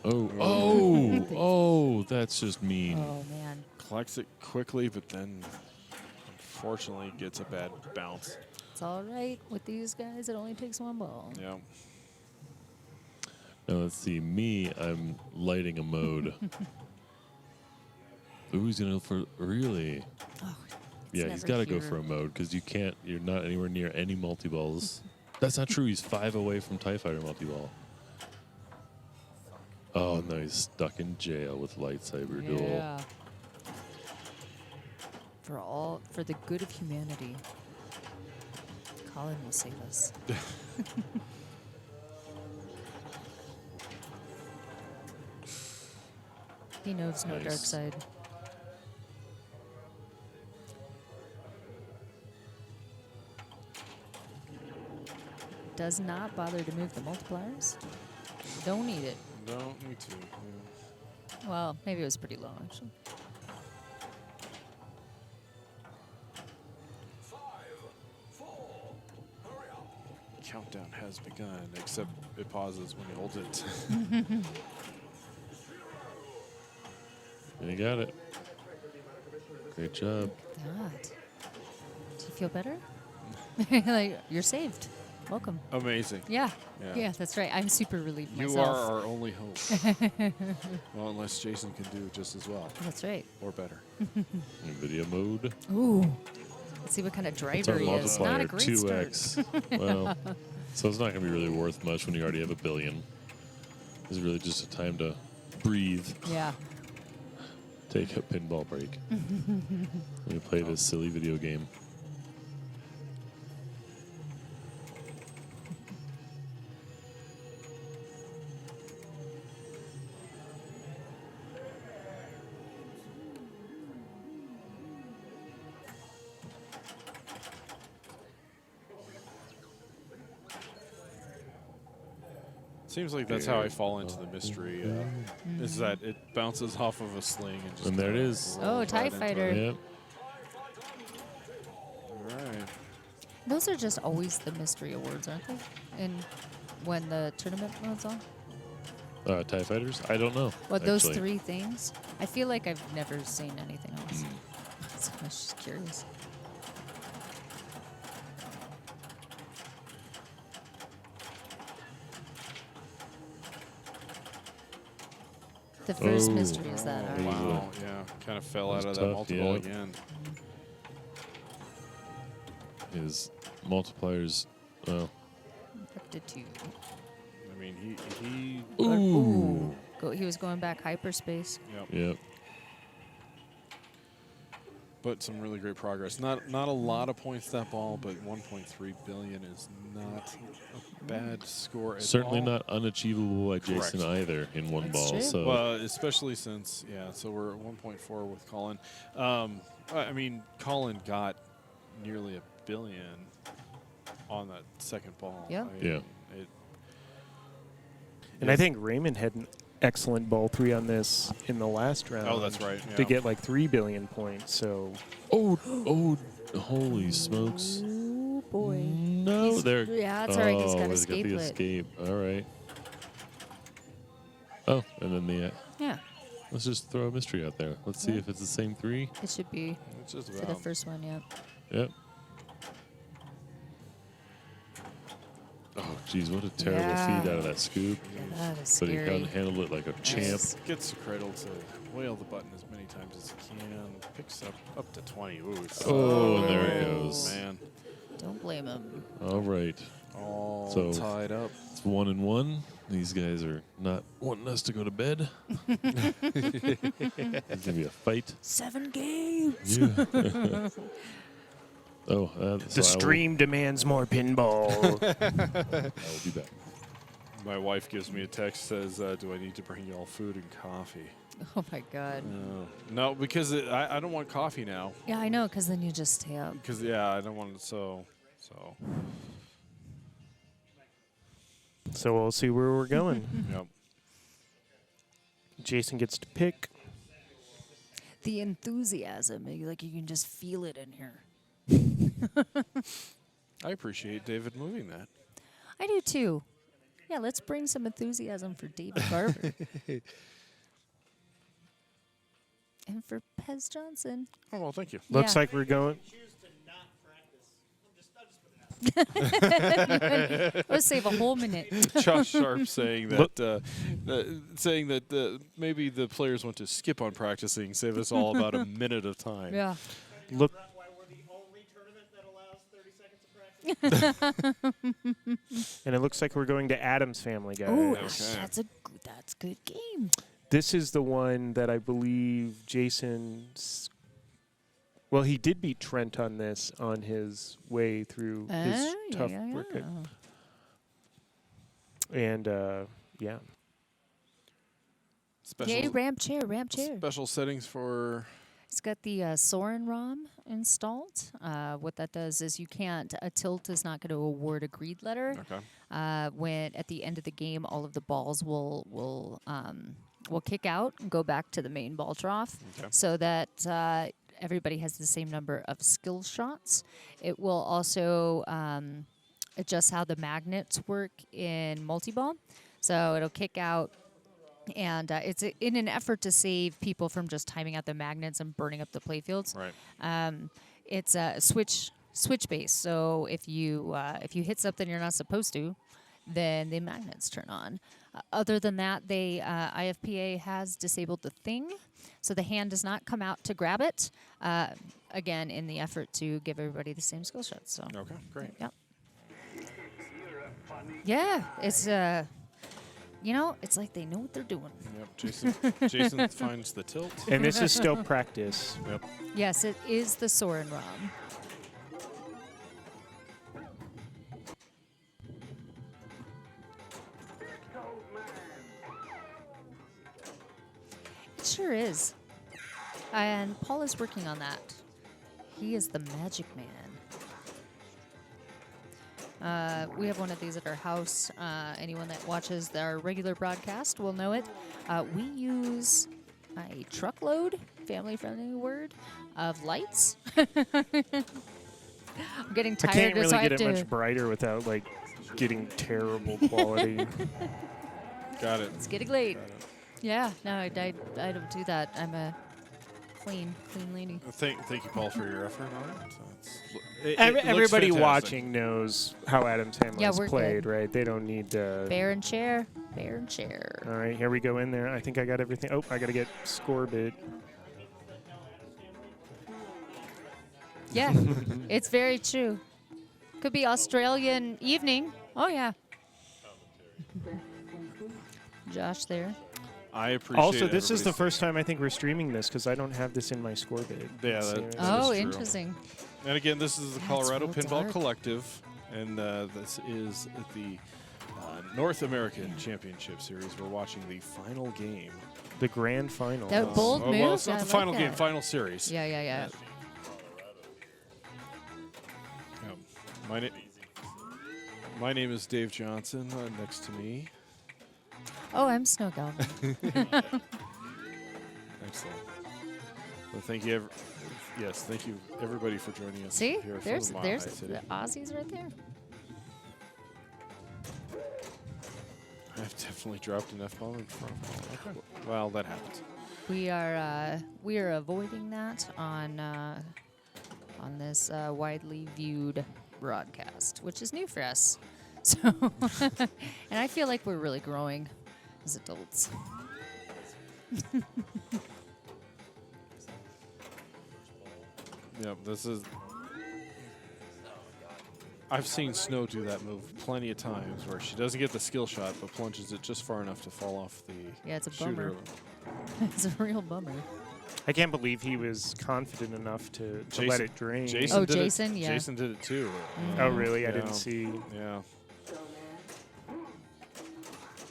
Oh, that's just mean. Oh man. Collects it quickly, but then unfortunately gets a bad bounce. It's all right with these guys. It only takes one ball. Yeah. Now let's see. Me, I'm lighting a mode. Ooh, he's gonna go for really. Oh, Yeah, he's got to go for a mode because you can't. You're not anywhere near any multi-balls. That's not true. He's 5 away from TIE Fighter multi-ball. Oh no, he's stuck in jail with lightsaber duel. Yeah. For the good of humanity, Colin will save us. He knows no dark side. Does not bother to move the multipliers. Don't need it. Don't need to. Yeah. Well, maybe it was pretty low, actually. Countdown has begun, except it pauses when he holds it. You got it. Great job. God. Do you feel better? Like, you're saved. Welcome. Amazing. Yeah. Yeah. Yeah, that's right. I'm super relieved You myself. are our only hope. Well, unless Jason can do just as well. That's right. Or better. Video mode. Ooh. Let's see what kind of It's driver our he is. Not a multiplier, great 2x. start. Well, so it's not going to be really worth much when you already have a billion. It's really just a time to breathe. Yeah. Take a pinball break. Let me play this silly video game. Seems like that's how I fall into the mystery. Is that it bounces off of a sling and just. And there it is. Oh, TIE Fighter. Yep. All right. Those are just always the mystery awards, aren't they? And when the tournament mode's on? TIE Fighters? I don't know. Well, those actually. 3 things? I feel like I've never seen anything else. So I was just curious. The first mystery is that. All right. Wow, yeah. Kind of fell out of that tough, multiple yeah. again. His multipliers, well. Up to 2. I mean, he Ooh. He was going back hyperspace. Yep. But some really great progress. Not a lot of points that ball, but 1.3 billion is not a bad score at all. Certainly not unachievable by Jason either in one ball. true. So Well, especially since, so we're at 1.4 with Colin. I mean, Colin got nearly $1 billion on that second ball. Yeah. And I think Raymond had an excellent ball 3 on this in the last round. Oh, that's right. To get like 3 billion points. So. Oh, holy smokes! Oh boy. No, there. Yeah, that's all right. He's got got escape the lit. escape. All right. Oh, and then the. Yeah. Let's just throw a mystery out there. Let's see if it's the same 3. It should be It's just for the about. first one, yeah. Yep. Oh, geez, what a terrible feed out of that scoop. That is But he scary. handled it like a champ. Gets the cradle to whale the button as many times as he can. Picks up to 20. Ooh, it's Oh, and there it goes. Man. Don't blame him. All right. All So tied up. It's 1-1. These guys are not wanting us to go to bed. It's gonna be a fight. 7 games. Yeah. The stream demands more pinball. I will be back. My wife gives me a text, says, do I need to bring you all food and coffee? Oh, my God. No, because I don't want coffee now. Yeah, I know, because then you just stay up. Because, yeah, I don't want it so. So we'll see where we're going. Yep. Jason gets to pick. The enthusiasm, like you can just feel it in here. I appreciate David moving that. I do too. Yeah, let's bring some enthusiasm for David Barber. And for Pez Johnson. Oh, well, thank you. Looks like we're going. Let's save a whole minute. Josh Sharpe saying that maybe the players want to skip on practicing, save us all about a minute of time. Yeah. Look. And it looks like we're going to Addams Family, guys. Oh, that's a good game. This is the one that I believe Jason. Well, he did beat Trent on this on his way through his tough work. And yeah. Yay, ramp chair. Special settings for. It's got the Soren ROM installed. What that does is a tilt is not going to award a greed letter. Okay. When at the end of the game, all of the balls will kick out and go back to the main ball trough, so that everybody has the same number of skill shots. It will also adjust how the magnets work in multi-ball. So it'll kick out. And it's in an effort to save people from just timing out the magnets and burning up the playfields. Right. It's a switch based. So if you hit something you're not supposed to, then the magnets turn on. Other than that, IFPA has disabled the thing, so the hand does not come out to grab it. Again, in the effort to give everybody the same skill shots. So. Okay, great. Yep. Yeah, it's it's like they know what they're doing. Yep, Jason finds the tilt. And this is still practice. Yep. Yes, it is the Soren ROM. It sure is. And Paul is working on that. He is the magic man. We have one of these at our house. Anyone that watches our regular broadcast will know it. We use a truckload, family-friendly word, of lights. I'm getting tired. I can't really so get it much brighter without getting terrible quality. Got it. It's getting late. Yeah, no, I don't do that. I'm a clean lady. Thank you, Paul, for your effort on it. Everybody watching knows how Addams Family is played, good. right? They don't need to. Bear and chair. All right, here we go in there. I think I got everything. Oh, I got to get score bid. Yeah, it's very true. Could be Australian evening. Oh, yeah. Josh there. I appreciate Also, this is the first time I think we're streaming this because I don't have this in my score bid. Yeah, that is true. Interesting. And again, this is the Colorado Pinball Collective, and this is the North American Championship Series. We're watching the final game. The grand final. That bold move. Well, it's not the final game, final series. Yeah. My name is Dave Johnson. Next to me. Oh, I'm Snow Galvin. Excellent. Well, thank you. Thank you everybody for joining us. See, here there's from the Aussies right there. I've definitely dropped an F-bomb in front of Paul. Okay. Well, that happens. We are avoiding that on this widely viewed broadcast, which is new for us. So, and I feel like we're really growing as adults. Yep, this is. I've seen Snow do that move plenty of times, where she doesn't get the skill shot, but plunges it just far enough to fall off the. Yeah, it's a shooter. bummer. It's a real bummer. I can't believe he was confident enough to let it drain. Jason, yeah. Jason did it too. Oh, really? I didn't see. Yeah.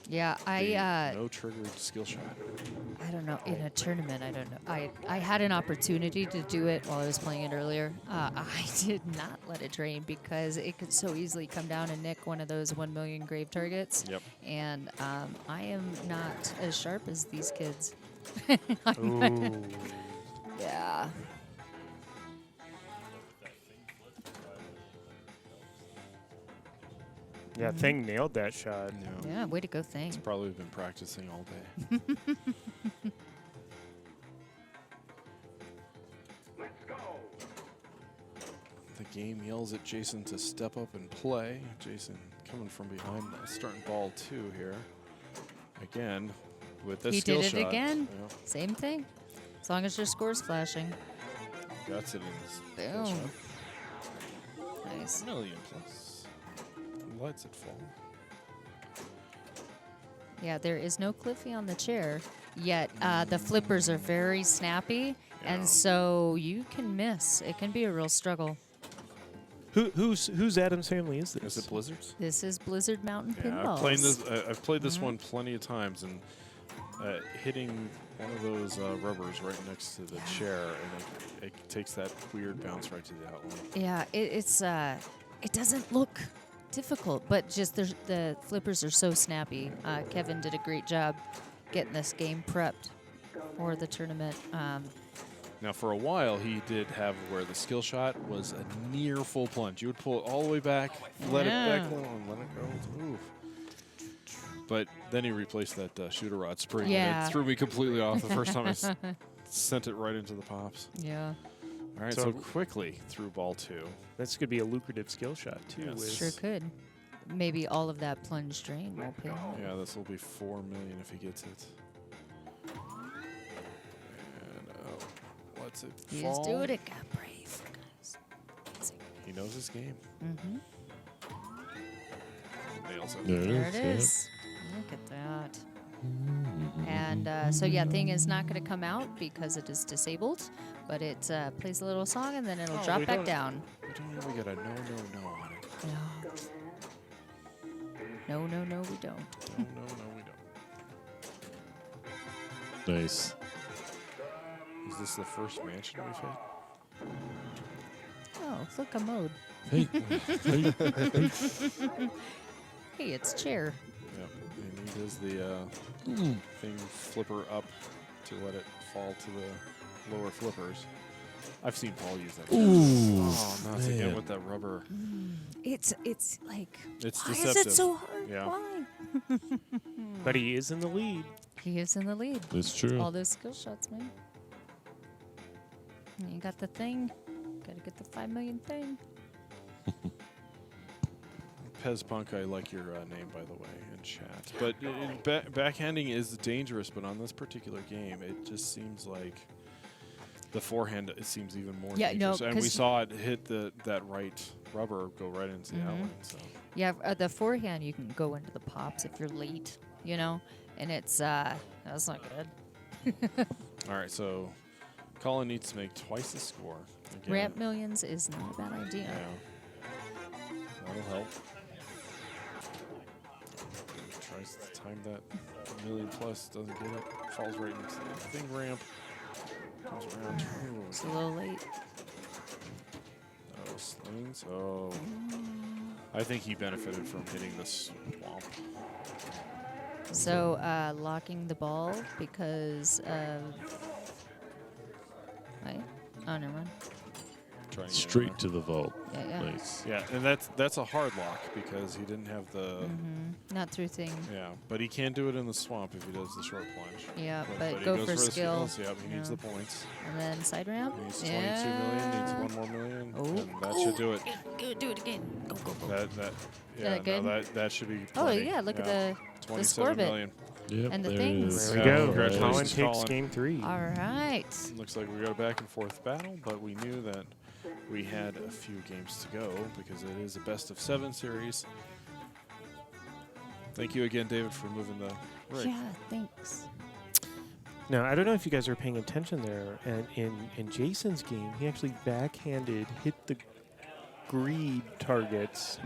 Yeah, no triggered skill shot. I don't know. In a tournament, I don't know. I had an opportunity to do it while I was playing it earlier. I did not let it drain because it could so easily come down and nick one of those 1 million grave targets. Yep. And I am not as sharp as these kids. Ooh. Yeah. Yeah, Thing nailed that shot. Yeah, way to go, Thing. He's probably been practicing all day. The game yells at Jason to step up and play. Jason coming from behind, starting ball 2 here. Again, with this skill shot. He did it again. Yeah. Same thing. As long as your score's flashing. That's it in his Boom. shot. Nice. $1 million plus. Lets it fall. Yeah, there is no Cliffy on the chair, yet the flippers are very snappy, and so you can miss. It can be a real struggle. Whose Addams family is this? Is it Blizzard's? This is Blizzard Mountain Yeah, Pinballs. I've played this one plenty of times, and hitting one of those rubbers right next to the chair, and it takes that weird bounce right to the outline. Yeah, it doesn't look difficult, but just the flippers are so snappy. Kevin did a great job getting this game prepped for the tournament. Now, for a while, he did have where the skill shot was a near full plunge. You would pull it all the way back, let it back low, and let it go. Oof. But then he replaced that shooter rod spring, and it threw me completely off the first time I sent it right into the pops. Yeah. All right, so quickly through ball 2. This could be a lucrative skill shot, too. Yes. Sure could. Maybe all of that plunge drain will pay off. Yeah, this will be $4 million if he gets it. And lets it fall. He's doing it. Got brave, guys. He knows his game. Mm-hmm. Nails it. There it is. Look at that. And so, yeah, Thing is not going to come out because it is disabled, but it plays a little song and then it'll drop back down. We don't even get a no on it. No, we don't. No, we don't. Nice. Is this the first mansion we've hit? Oh, look, a mode. Hey. Hey, it's chair. Yep. And he does the thing flipper up to let it fall to the lower flippers. I've seen Paul use that. Ooh, not again with that rubber. It's like, it's why deceptive. is it so hard? Yeah. Why? But he is in the lead. He is in the lead. That's true. All those skill shots, man. And you got the thing. Got to get the 5 million thing. Pez Punk, I like your name, by the way, in chat. But backhanding is dangerous, but on this particular game, it just seems like the forehand, it seems even more dangerous. And we saw it hit that right rubber, go right into the outline. So. Yeah, the forehand, you can go into the pops if you're late, you know? And it's, that's not good. All right, so Colin needs to make twice the score. Again. Ramp millions is not a bad idea. Yeah. That'll help. Tries to time that $1 million plus, doesn't get it. Falls right into the thing ramp. Comes around. Ooh. It's a little late. Oh, slings. Oh. I think he benefited from hitting the swamp. So locking the ball because of... Wait. Oh, never mind. Straight to the vault. Yeah. Nice. Yeah, and that's a hard lock because he didn't have the... Not through thing. Yeah, but he can do it in the swamp if he does the short plunge. Yeah, but go he goes for the skill. skills. Yeah, he needs the points. And then side ramp. He needs 22 million, needs 1 more million, and that should do it. Good, do it again. Go. That should be plenty. Oh, yeah, look at the score bit. Million. Yep, and the things. There we go. Congratulations, Colin takes Colin. game 3. All right. Looks like we got a back and forth battle, but we knew that we had a few games to go because it is a best of 7 series. Thank you again, David, for moving the rig. Yeah, thanks. Now, I don't know if you guys are paying attention there. And in Jason's game, he actually backhanded, hit the greed targets,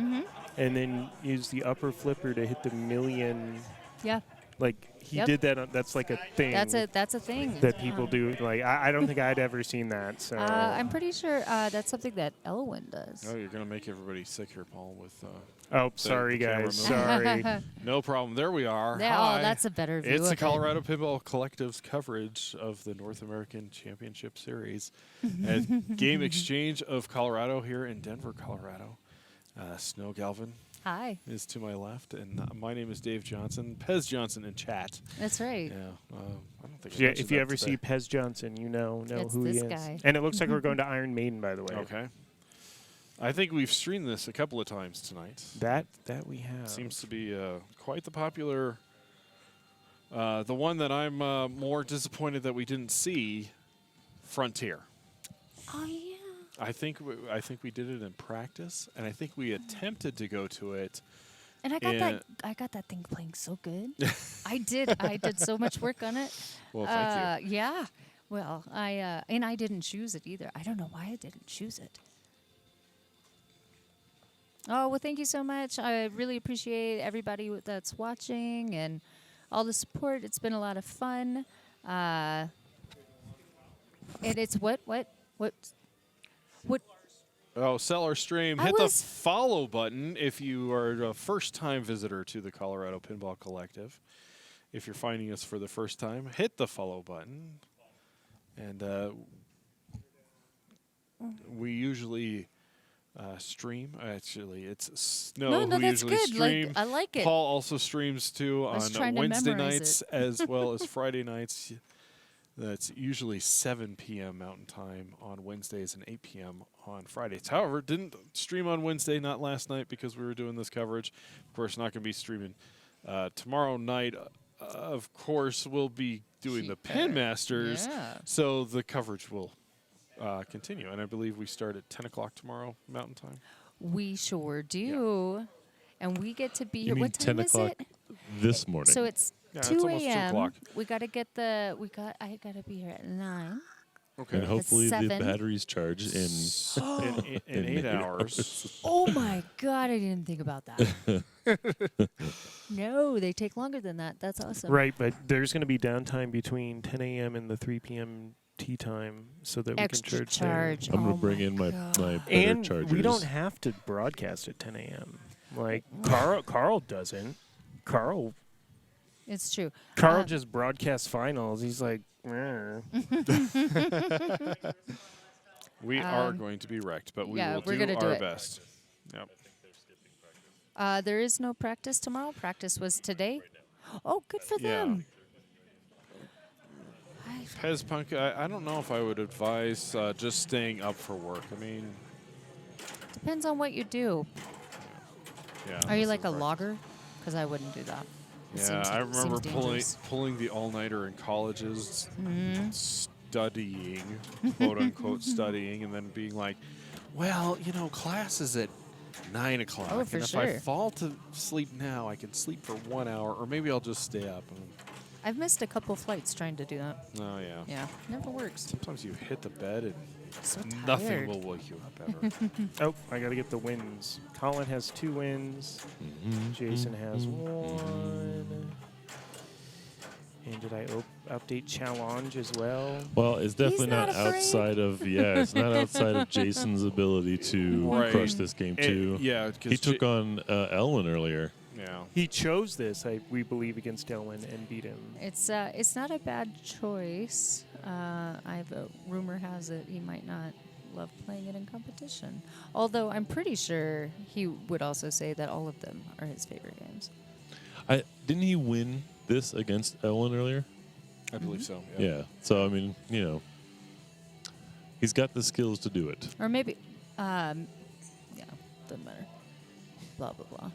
and then used the upper flipper to hit the $1 million Yeah. Like he did that. That's like a thing. That's a thing that people do. Like I don't think I'd ever seen that. So I'm pretty sure that's something that Elwin does. Oh, you're gonna make everybody sick here, Paul. With oh, sorry guys, sorry. No problem. There we are. Yeah, Hi. oh, that's a better view. It's the of Colorado Pinball Collective's coverage of the North American Championship Series at Game Exchange of Colorado here in Denver, Colorado. Snow Galvin. Hi. Is to my left, and my name is Dave Johnson. Pez Johnson in chat. That's right. Yeah. I don't think. Yeah, if you ever see Pez Johnson, you know it's who he this is. Guy. And it looks like we're going to Iron Maiden, by the way. Okay. I think we've streamed this a couple of times tonight. That we have. Seems to be quite the popular. The one that I'm more disappointed that we didn't see, Frontier. Oh yeah. I think we did it in practice, and I think we attempted to go to it. And I got that thing playing so good. I did so much work on it. Well, thank you. Yeah. Well, and I didn't choose it either. I don't know why I didn't choose it. Oh, well, thank you so much. I really appreciate everybody that's watching and all the support. It's been a lot of fun. And it's what? Oh, Seller Stream. Hit the follow button if you are a first-time visitor to the Colorado Pinball Collective. If you're finding us for the first time, hit the follow button. And we usually stream. Actually, it's Snow who usually streams. I like it. Paul also streams too on Wednesday nights as well as Friday nights. That's usually 7 p.m. Mountain Time on Wednesdays and 8 p.m. on Fridays. However, didn't stream on Wednesday, not last night, because we were doing this coverage. Of course, not going to be streaming tomorrow night. Of course, we'll be doing the Pin Masters, so the coverage will continue. And I believe we start at 10 o'clock tomorrow Mountain Time. We sure do. And we get to be here. You mean What time 10 o'clock is it? this morning? So it's 2 a.m. We got to get I got to be here at 9. Okay. And hopefully the batteries charge in 8 hours. Oh my God, I didn't think about that. No, they take longer than that. That's awesome. Right, but there's going to be downtime between 10 a.m. and the 3 p.m. tea time so that we can charge. I'm going to bring in my better and chargers. We don't have to broadcast at 10 a.m. Like Carl doesn't. Carl. It's true. Carl just broadcasts finals. He's like, we are going to be wrecked, but we will do our best. Yep. There is no practice tomorrow. Practice was today. Oh, good for them. Pez Punk, I don't know if I would advise just staying up for work. I mean, depends on what you do. Yeah. Are you like a logger? Because I wouldn't do that. Yeah, I remember pulling the all-nighter in colleges, studying, quote-unquote studying, and then being like, well, you know, class is at 9 o'clock. Oh, for and if sure. I fall to sleep now, I can sleep for 1 hour, or maybe I'll just stay up. I've missed a couple flights trying to do that. Oh, yeah. Yeah, never works. Sometimes you hit the bed and so nothing will wake you up ever. Oh, I got to get the wins. Colin has 2 wins. Jason has 1. And did I update challenge as well? Well, it's definitely not outside of it's not outside of Jason's ability to crush this game too. Yeah, he took on Elwin earlier. Yeah, he chose this, we believe, against Elwin and beat him. It's not a bad choice. Rumor has it he might not love playing it in competition. Although I'm pretty sure he would also say that all of them are his favorite games. Didn't he win this against Elwin earlier? I believe so. Yeah. So I mean, you know, he's got the skills to do it. Or maybe, doesn't matter. Blah blah blah.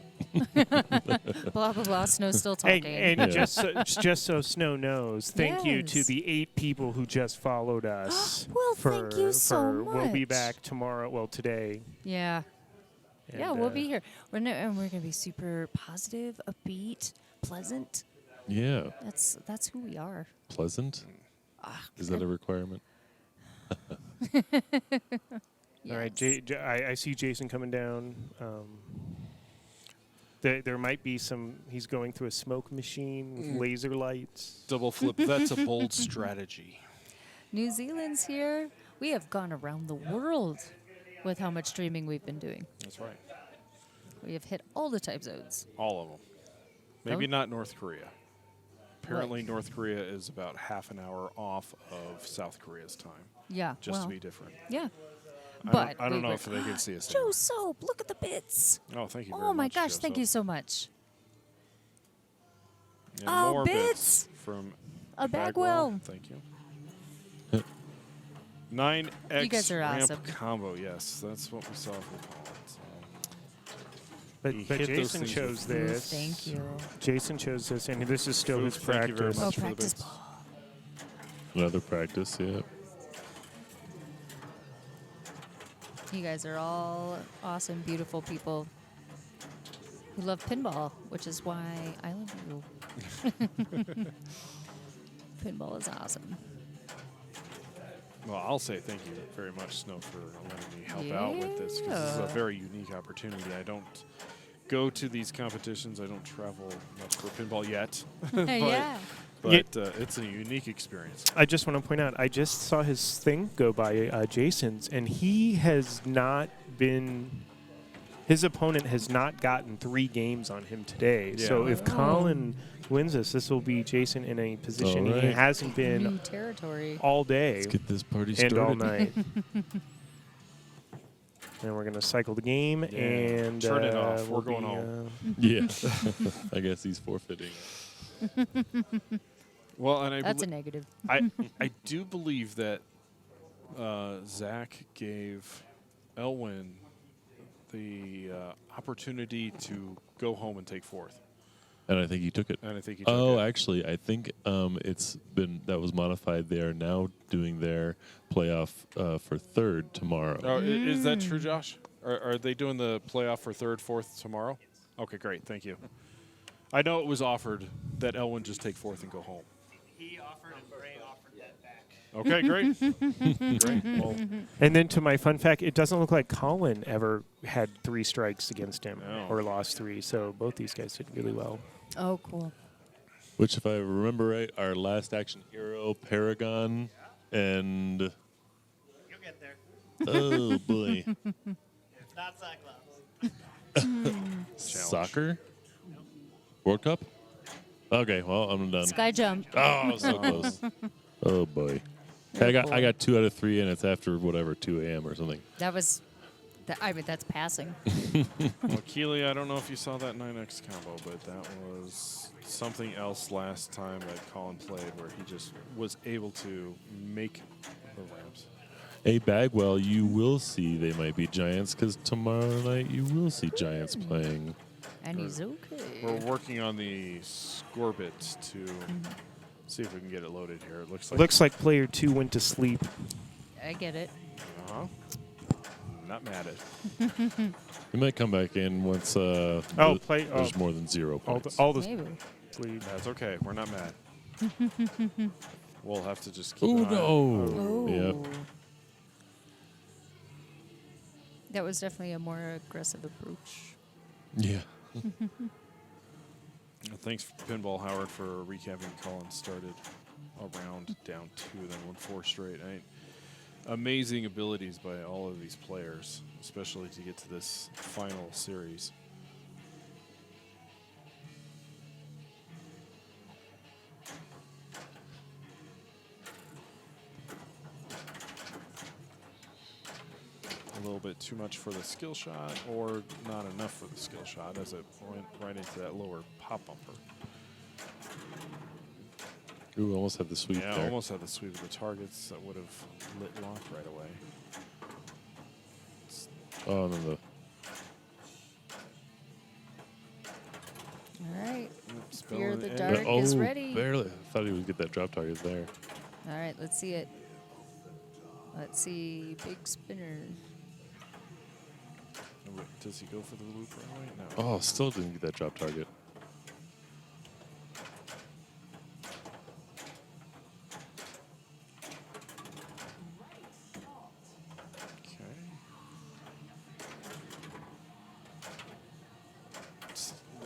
Blah blah blah. Snow's still talking. And just so Snow knows, thank you to the 8 people who just followed us. Well, thank you so much. We'll be back tomorrow. Well, today. Yeah. And yeah, we'll be here. We're going to be super positive, upbeat, pleasant. Yeah. That's who we are. Pleasant? Is that a requirement? All right, I see Jason coming down. There might be some. He's going through a smoke machine with laser lights. Double flip. That's a bold strategy. New Zealand's here. We have gone around the world with how much streaming we've been doing. That's right. We have hit all the time zones. All of them. Maybe not North Korea. Apparently, Right. North Korea is about half an hour off of South Korea's time. Yeah. Just well, to be different. Yeah. I But don't we know were- if they can see us. Joe Soap, look at the bits. Oh, thank you very Oh my much, gosh, Joe thank Soap. you so much. And Oh, more bits! from A Bagwell. Thank you. 9X You guys are ramp awesome. combo. Yes, that's what we saw from Colin. So But he hit those Jason things chose with- this. Thank you. Jason chose this, and this is still his Thank you very practice. much for the practice bits. Another practice, yeah. You guys are all awesome, beautiful people who love pinball, which is why I love you. Pinball is awesome. Well, I'll say thank you very much, Snow, for letting me help out with this, because this is a Yeah. very unique opportunity. I don't go to these competitions. I don't travel much for pinball yet. Yeah. But it's a unique experience. I just want to point out, I just saw his thing go by Jason's, and he has not been. His opponent has not gotten 3 games on him today. Yeah. So if Oh. Colin wins this will be Jason in a position he Alright. hasn't New been territory. all day Let's get this party and started. all night. And we're going to cycle the game Yeah. and Turn it off. we'll We're going be, home. Yeah. I guess he's forfeiting. Well, and I That's a negative. I do believe that Zach gave Elwin the opportunity to go home and take 4th. And I think he took it. And I think he took Oh, it. actually, I think that was modified. They are now doing their playoff for 3rd tomorrow. Oh, is that true, Josh? Are they doing the playoff for 3rd, 4th tomorrow? Okay, great. Thank you. I know it was offered that Elwin just take 4th and go home. He offered and Ray offered that back. Okay, great. Great. Well, And then to my fun fact, it doesn't look like Colin ever had 3 strikes against him No. or lost 3. So both these guys did really well. Oh, cool. Which, if I remember right, our last action hero, Paragon, and You'll get there. oh boy, Not Cyclops. soccer, World Cup. Okay, well I'm done. Sky jump. Oh, so close. Oh boy, I got 2 out of 3, and it's after whatever 2 a.m. or something. That was, I mean, that's passing. well, Keely, I don't know if you saw that 9X combo, but that was something else last time that Colin played where he just was able to make the ramps. Hey, Bagwell, you will see they might be Giants because tomorrow night you will see Giants playing. And he's okay. We're working on the Scorbit to see if we can get it loaded here. It Looks like player 2 went to sleep. I get it. Uh-huh. Not mad at it. We might come back in once there's more than 0 points. All the Maybe. sleep. That's okay. We're not mad. We'll have to just keep Oh an eye on- Oh. Yep. That was definitely a more aggressive approach. Yeah. Thanks, Pinball Howard, for recapping. Colin started around down 2, then won 4 straight. Amazing abilities by all of these players, especially to get to this final series. A little bit too much for the skill shot, or not enough for the skill shot, as it went right into that lower pop bumper. Ooh, almost had the sweep Yeah, there. almost had the sweep of the targets that would have lit lock right away. Oh, no. All right. Spell Fear in the the Dark air. is ready. Barely. I thought he would get that drop target there. All right, let's see it. Let's see. Big spinner. Does he go for the loop right away? No. Oh, still didn't get that drop target.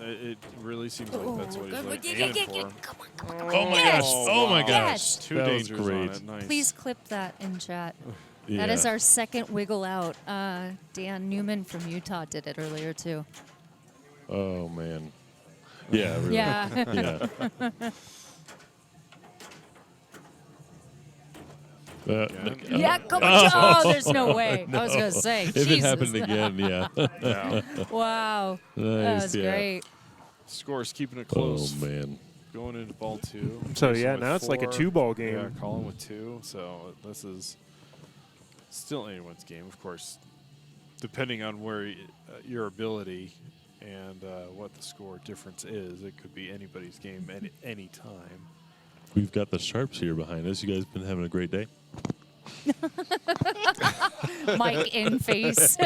It really seems like that's what he's like aiming for. Oh my gosh! Oh my gosh! Yes. Two That was dangers great. on it. Nice. Please clip that in chat. Yeah. That is our second wiggle out. Dan Newman from Utah did it earlier too. Oh man. Yeah. Really. Yeah. Yeah, come on. Oh, there's no way. I was going to say, If Jesus. it happened again, yeah. Wow. Nice, That was yeah. great. Score's keeping it close. Oh man. Going into ball 2. So, Jason yeah, with now it's like a 4. 2-ball game. Yeah, Colin with 2. So this is still anyone's game, of course, depending on where your ability and what the score difference is. It could be anybody's game at any time. We've got the Sharpes here behind us. You guys been having a great day? Mike in face.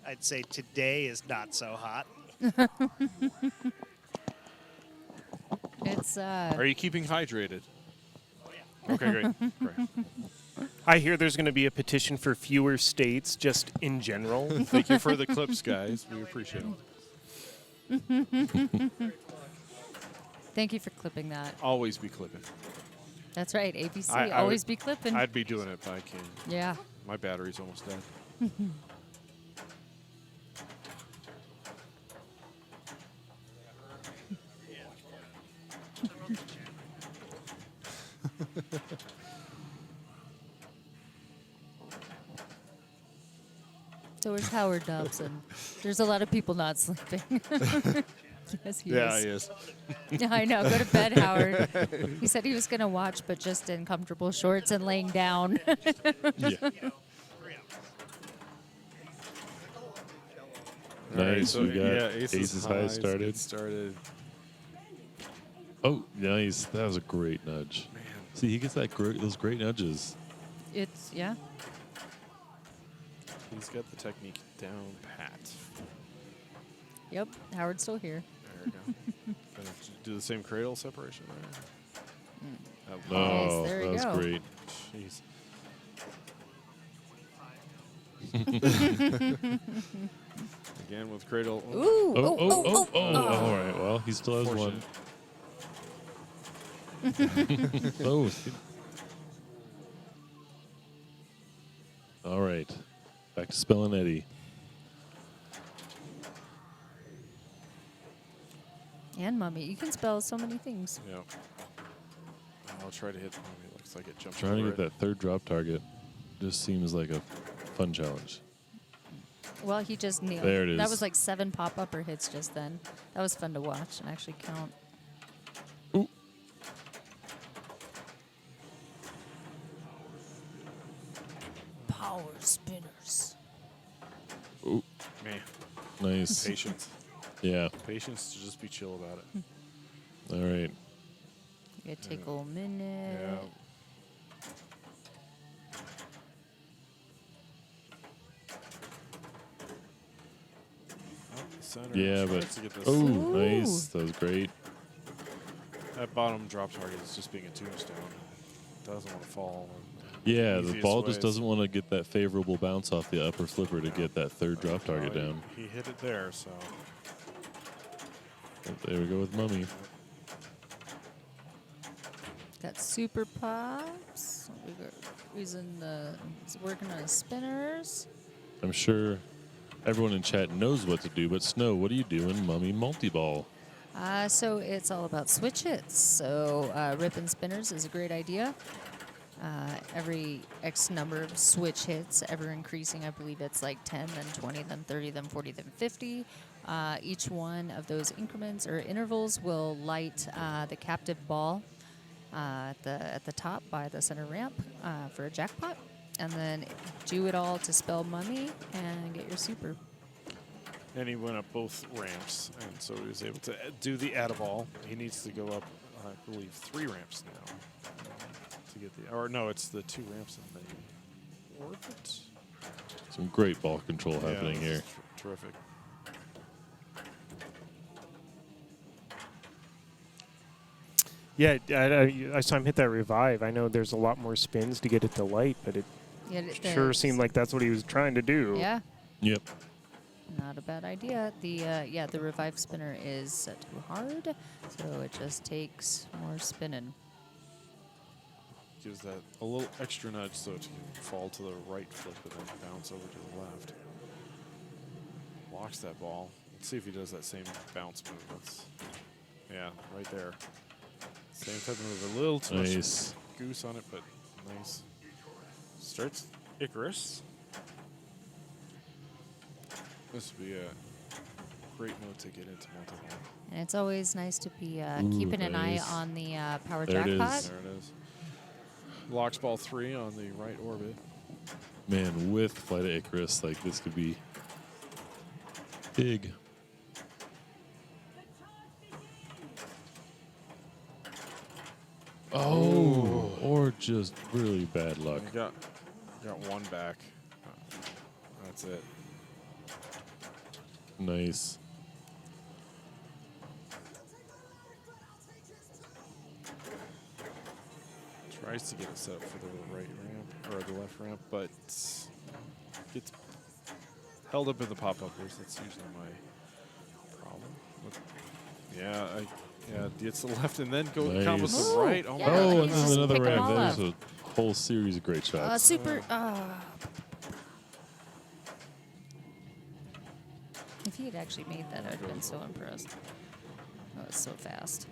I'd say today is not so hot. It's Are you keeping hydrated? Oh, yeah. Okay, great. Great. I hear there's going to be a petition for fewer states just in general. Thank you for the clips, guys. We appreciate it. Thank you for clipping that. Always be clipping. That's right, ABC. I Always would- be clipping. I'd be doing it, but I can't. Yeah. My battery's almost dead. So is Howard Dobson. There's a lot of people not sleeping. Yes, he Yeah, is. he is. Yeah, I know. Go to bed, Howard. He said he was going to watch, but just in comfortable shorts and laying down. Yeah. Nice. So, We got yeah, Aces High started. Get started. Oh, nice. That was a great nudge. Man. See, he gets those great nudges. It's, yeah. He's got the technique down pat. Yep. Howard's still here. There we go. Gonna do the same cradle separation there. Oh, there that we was go. great. Jeez. Again with cradle. Ooh. Oh, all right. Well, he still has one. Oh. All right. Back to spelling Eddie. And Mummy. You can spell so many things. Yeah. I'll try to hit Mummy. Looks like it jumped Trying to over get that third drop target just seems like a fun challenge. Well, he just nailed There it is. That was like 7 pop-upper hits just then. That was fun to watch and actually count. Ooh. Power spinners. Ooh. Man. Nice. Patience. Yeah. Patience to just be chill about it. All right. You gotta take a little minute. Yeah. Center Yeah, tries but to get this. oh, nice. That was great. That bottom drop target is just being a tombstone. Doesn't want to fall. Yeah, the Easiest ball way just is- doesn't want to get that favorable bounce off the upper flipper to get that third drop target Oh, down. He hit it there, so. There we go with Mummy. Got super pops. He's working on his spinners. I'm sure everyone in chat knows what to do, but Snow, what are you doing, Mummy multi-ball? So it's all about switch hits. So ripping spinners is a great idea. Every X number of switch hits, ever increasing. I believe it's like 10, then 20, then 30, then 40, then 50. Each one of those increments or intervals will light the captive ball at the top by the center ramp for a jackpot. And then do it all to spell Mummy and get your super. And he went up both ramps, and so he was able to do the add-a-ball. He needs to go up, I believe, 3 ramps now to get the. Or no, it's the 2 ramps in the orbit. Some great ball control happening this here. is terrific. Yeah, I saw him hit that revive. I know there's a lot more spins to get it to light, but it Yeah, Sure seemed like that's what he was trying to do. Yeah. Yep. Not a bad idea. The revive spinner is too hard, so it just takes more spinning. Gives that a little extra nudge so it can fall to the right flip and then bounce over to the left. Locks that ball. Let's see if he does that same bounce move. Yeah, right there. Same type of move. A little too much goose on it, but nice. Starts Icarus. This would be a great mode to get into multiple. And it's always nice to be keeping an eye on the power there jackpot. There it is. Locks ball 3 on the right orbit. Man, with Flight of Icarus, like this could be big. Oh, or just really bad luck. You got one back. That's it. Nice. Tries to get it set up for the right ramp or the left ramp, but gets held up in the pop-uppers. That's usually my problem. Yeah, gets the left and then combos the right. Oh, yeah, oh, and just then another pick 'em all ramp. There's up. a whole series of great shots. Super. If he had actually made that, I'd have been so impressed. That was so fast.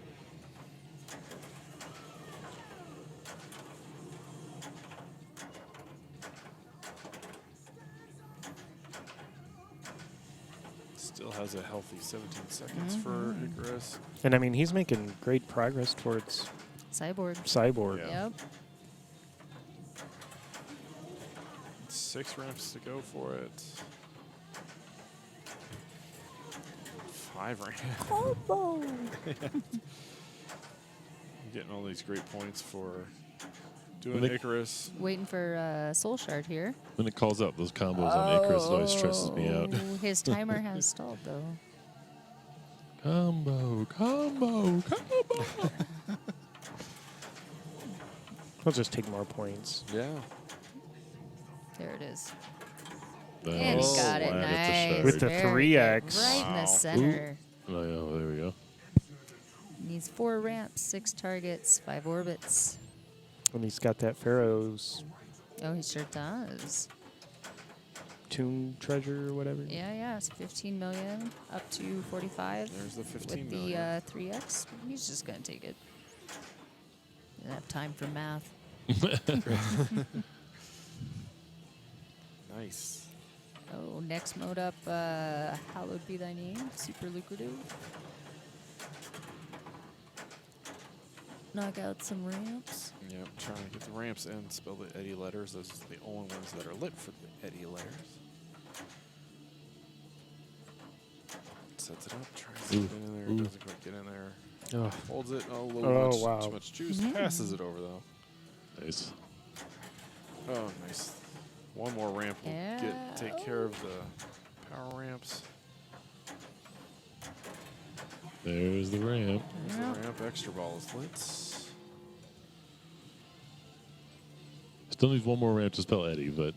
Still has a healthy 17 seconds for Icarus. And I mean, he's making great progress towards Cyborg. Yeah. Yep. 6 ramps to go for it. 5 ramps. Combo. Getting all these great points for doing Icarus. Waiting for Soul Shard here. When it calls out those combos on Icarus, it always stresses me out. His timer has stalled, though. Combo. He'll just take more points. Yeah. There it is. And he got it. Nice. With the Very 3x. good. Right in the center. Oh, there we go. Needs 4 ramps, 6 targets, 5 orbits. And he's got that Pharaoh's Oh, he sure does. tomb treasure or whatever. Yeah, it's 15 million up to 45. There's the 15 with million. the 3x. He's just going to take it. Doesn't have time for math. Nice. Oh, next mode up, hallowed be thy name. Super lucrative. Knock out some ramps. Yep, trying to get the ramps and spell the Eddie letters. Those are the only ones that are lit for the Eddie letters. Sets it up, tries to get in there, doesn't quite get in there. Oh. Holds it, a little wow. too much juice, passes it over though. Nice. Oh, nice. One more ramp will take care of the power ramps. There's the ramp. There's the ramp. Extra ball is lit. Still needs one more ramp to spell Eddie, but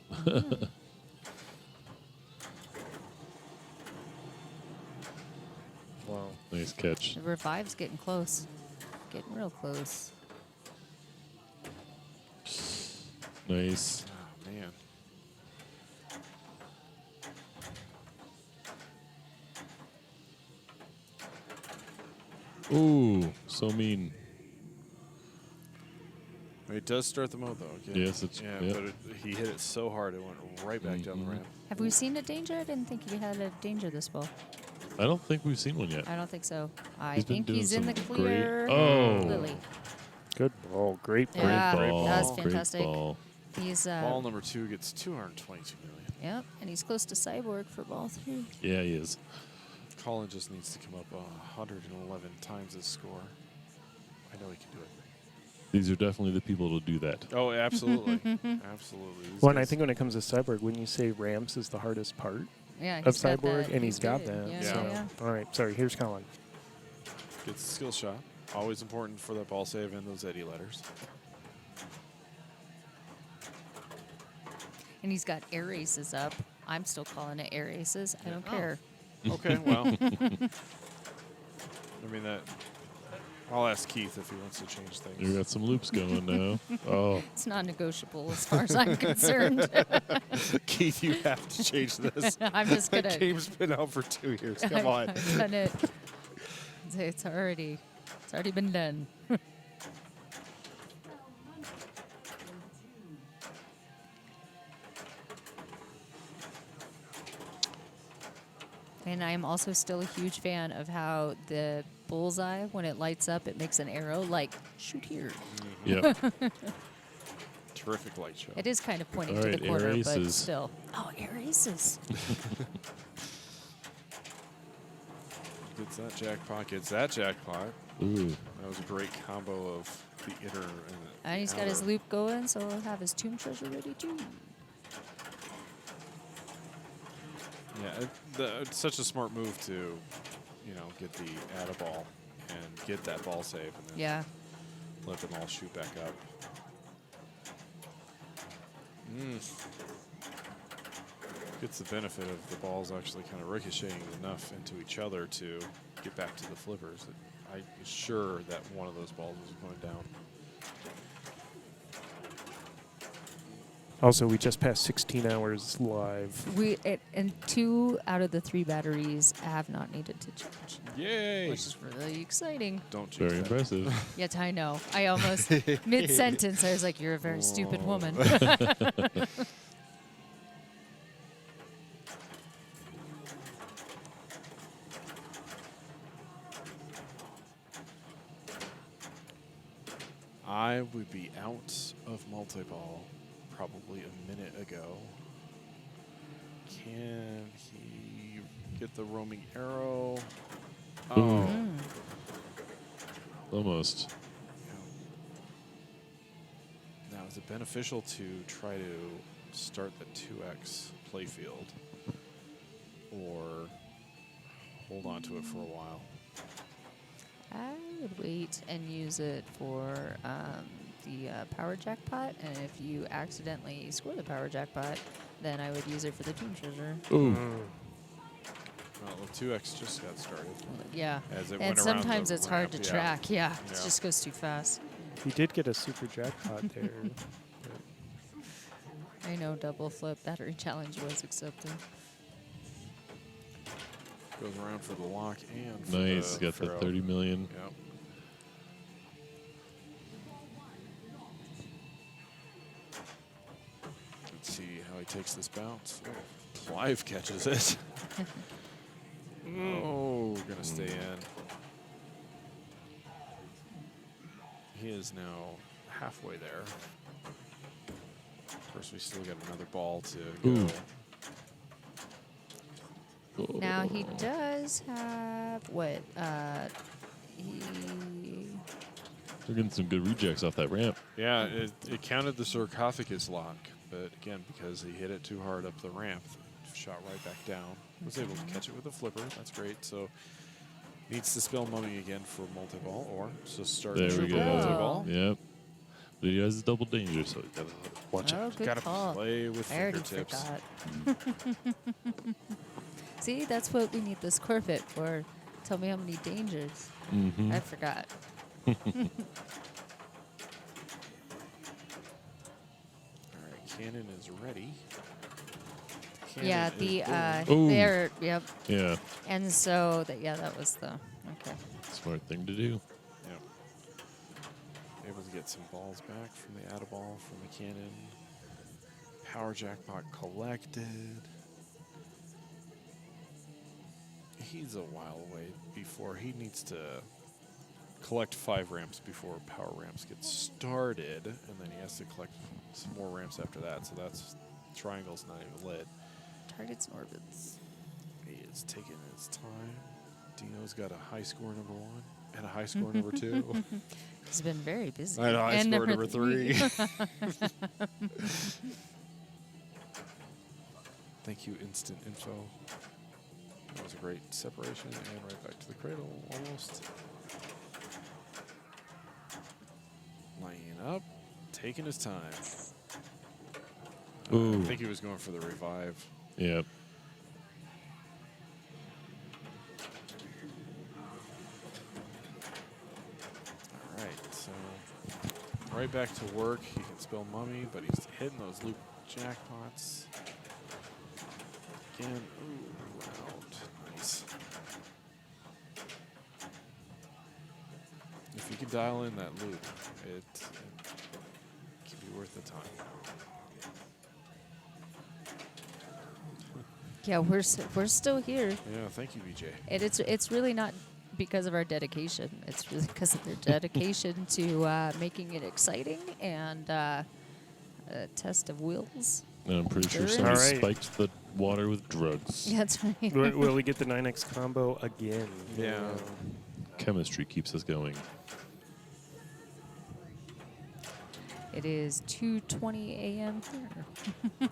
Wow. Nice catch. The revive's getting close. Getting real close. Nice. Oh, man. Ooh, so mean. It does start the mode though. Again. Yes, it's but he hit it so hard it went right back down the ramp. Have we seen a danger? I didn't think you had a danger this ball. I don't think we've seen one yet. I don't think so. I He's been think doing he's in the some clear. great- Oh. Lily. Good ball. Great ball. Yeah, Great ball. that's Great fantastic. ball. He's Ball number 2 gets 222 million. Yep, and he's close to Cyborg for ball 3. Yeah, he is. Colin just needs to come up 111 times his score. I know he can do it. These are definitely the people to do that. Oh, absolutely. Absolutely. These Well, and I guys- think when it comes to Cyborg, wouldn't you say ramps is the hardest part Yeah, of he's got Cyborg? that. And he's got good. that. Yeah, so. yeah. All right, sorry. Here's Colin. Gets the skill shot. Always important for that ball save and those Eddie letters. And he's got air aces up. I'm still calling it air aces. I don't care. Okay, well. I mean, that. I'll ask Keith if he wants to change things. You got some loops going now. Oh. It's non-negotiable as far as I'm concerned. Keith, you have to change this. I'm just going to. The game's been out for 2 years. Come on. I've done it. It's already been done. And I am also still a huge fan of how the bullseye, when it lights up, it makes an arrow like, shoot here. Yep. Terrific light show. It is kind of pointing All to right, the corner, air but aces. still. Oh, air aces. Gets that jackpot. Gets that jackpot. Ooh. That was a great combo of the inner and the And he's got his outer. loop going, so he'll have his tomb treasure ready too. Yeah, it's such a smart move to, you know, get the Addaball and get that ball save, and then Yeah. let them all shoot back up. Gets the benefit of the balls actually kind of ricocheting enough into each other to get back to the flippers. I'm sure that one of those balls was going down. Also, we just passed 16 hours live. And 2 out of the 3 batteries have not needed to charge. Yay! Which is really exciting. Don't Very impressive. Yes, I know. I almost, mid-sentence, I was like, you're a very stupid woman. I would be out of multi-ball probably a minute ago. Can he get the roaming arrow? Oh. Almost. Now, is it beneficial to try to start the 2x playfield or hold on to it for a while? I would wait and use it for the power jackpot, and if you accidentally score the power jackpot, then I would use it for the tomb treasure. Ooh. Well, the 2x just got started. Yeah, As it and went around sometimes the it's hard to ramp, track. Yeah, it Yeah. just goes too fast. He did get a super jackpot there. I know double flip battery challenge was accepted. Goes around for the lock and for Nice. the Got the throw. 30 million. Yep. Let's see how he takes this bounce. Oh, Clive catches it. Oh, gonna stay in. He is now halfway there. Of course, we still got another ball to go. Now he does have what? We're getting some good rejects off that ramp. Yeah, it counted the sarcophagus lock, but again, because he hit it too hard up the ramp, it shot right back down. Was able to catch it with a flipper. That's great. So needs to spell mummy again for multi-ball, or just start There we triple go. multi-ball. Yep. But he has double danger, so you gotta watch Oh, out. good Gotta call. play with I already fingertips. forgot. See, that's what we need this Corvette for. Tell me how many dangers. Mhm. I forgot. All right, cannon is ready. Yeah, Cannon the is there, yep. Yeah. And so that was the okay. Smart thing to do. Yep. Able to get some balls back from the Addaball from the cannon. Power jackpot collected. He's a while away before he needs to collect 5 ramps before power ramps get started, and then he has to collect some more ramps after that. So that's triangle's not even lit. Targets and orbits. He is taking his time. Dino's got a high score number 1 and a high score number 2. He's been very busy. And a high And score number 3. 3. Thank you, Instant Info. That was a great separation, and right back to the cradle, almost. Laying up, taking his time. I think he was going for the revive. Yep. All right, so right back to work. He can spell mummy, but he's hitting those loop jackpots. Again, ooh, round. Nice. If you can dial in that loop, it can be worth the time. Yeah, we're still here. Yeah, thank you, BJ. And it's really not because of our dedication. It's really because of their dedication to making it exciting and a test of wills. And I'm pretty sure somebody spiked the water with drugs. Yeah, that's right. Will we get the 9X combo again? Yeah. Chemistry keeps us going. It is 2:20 a.m. here.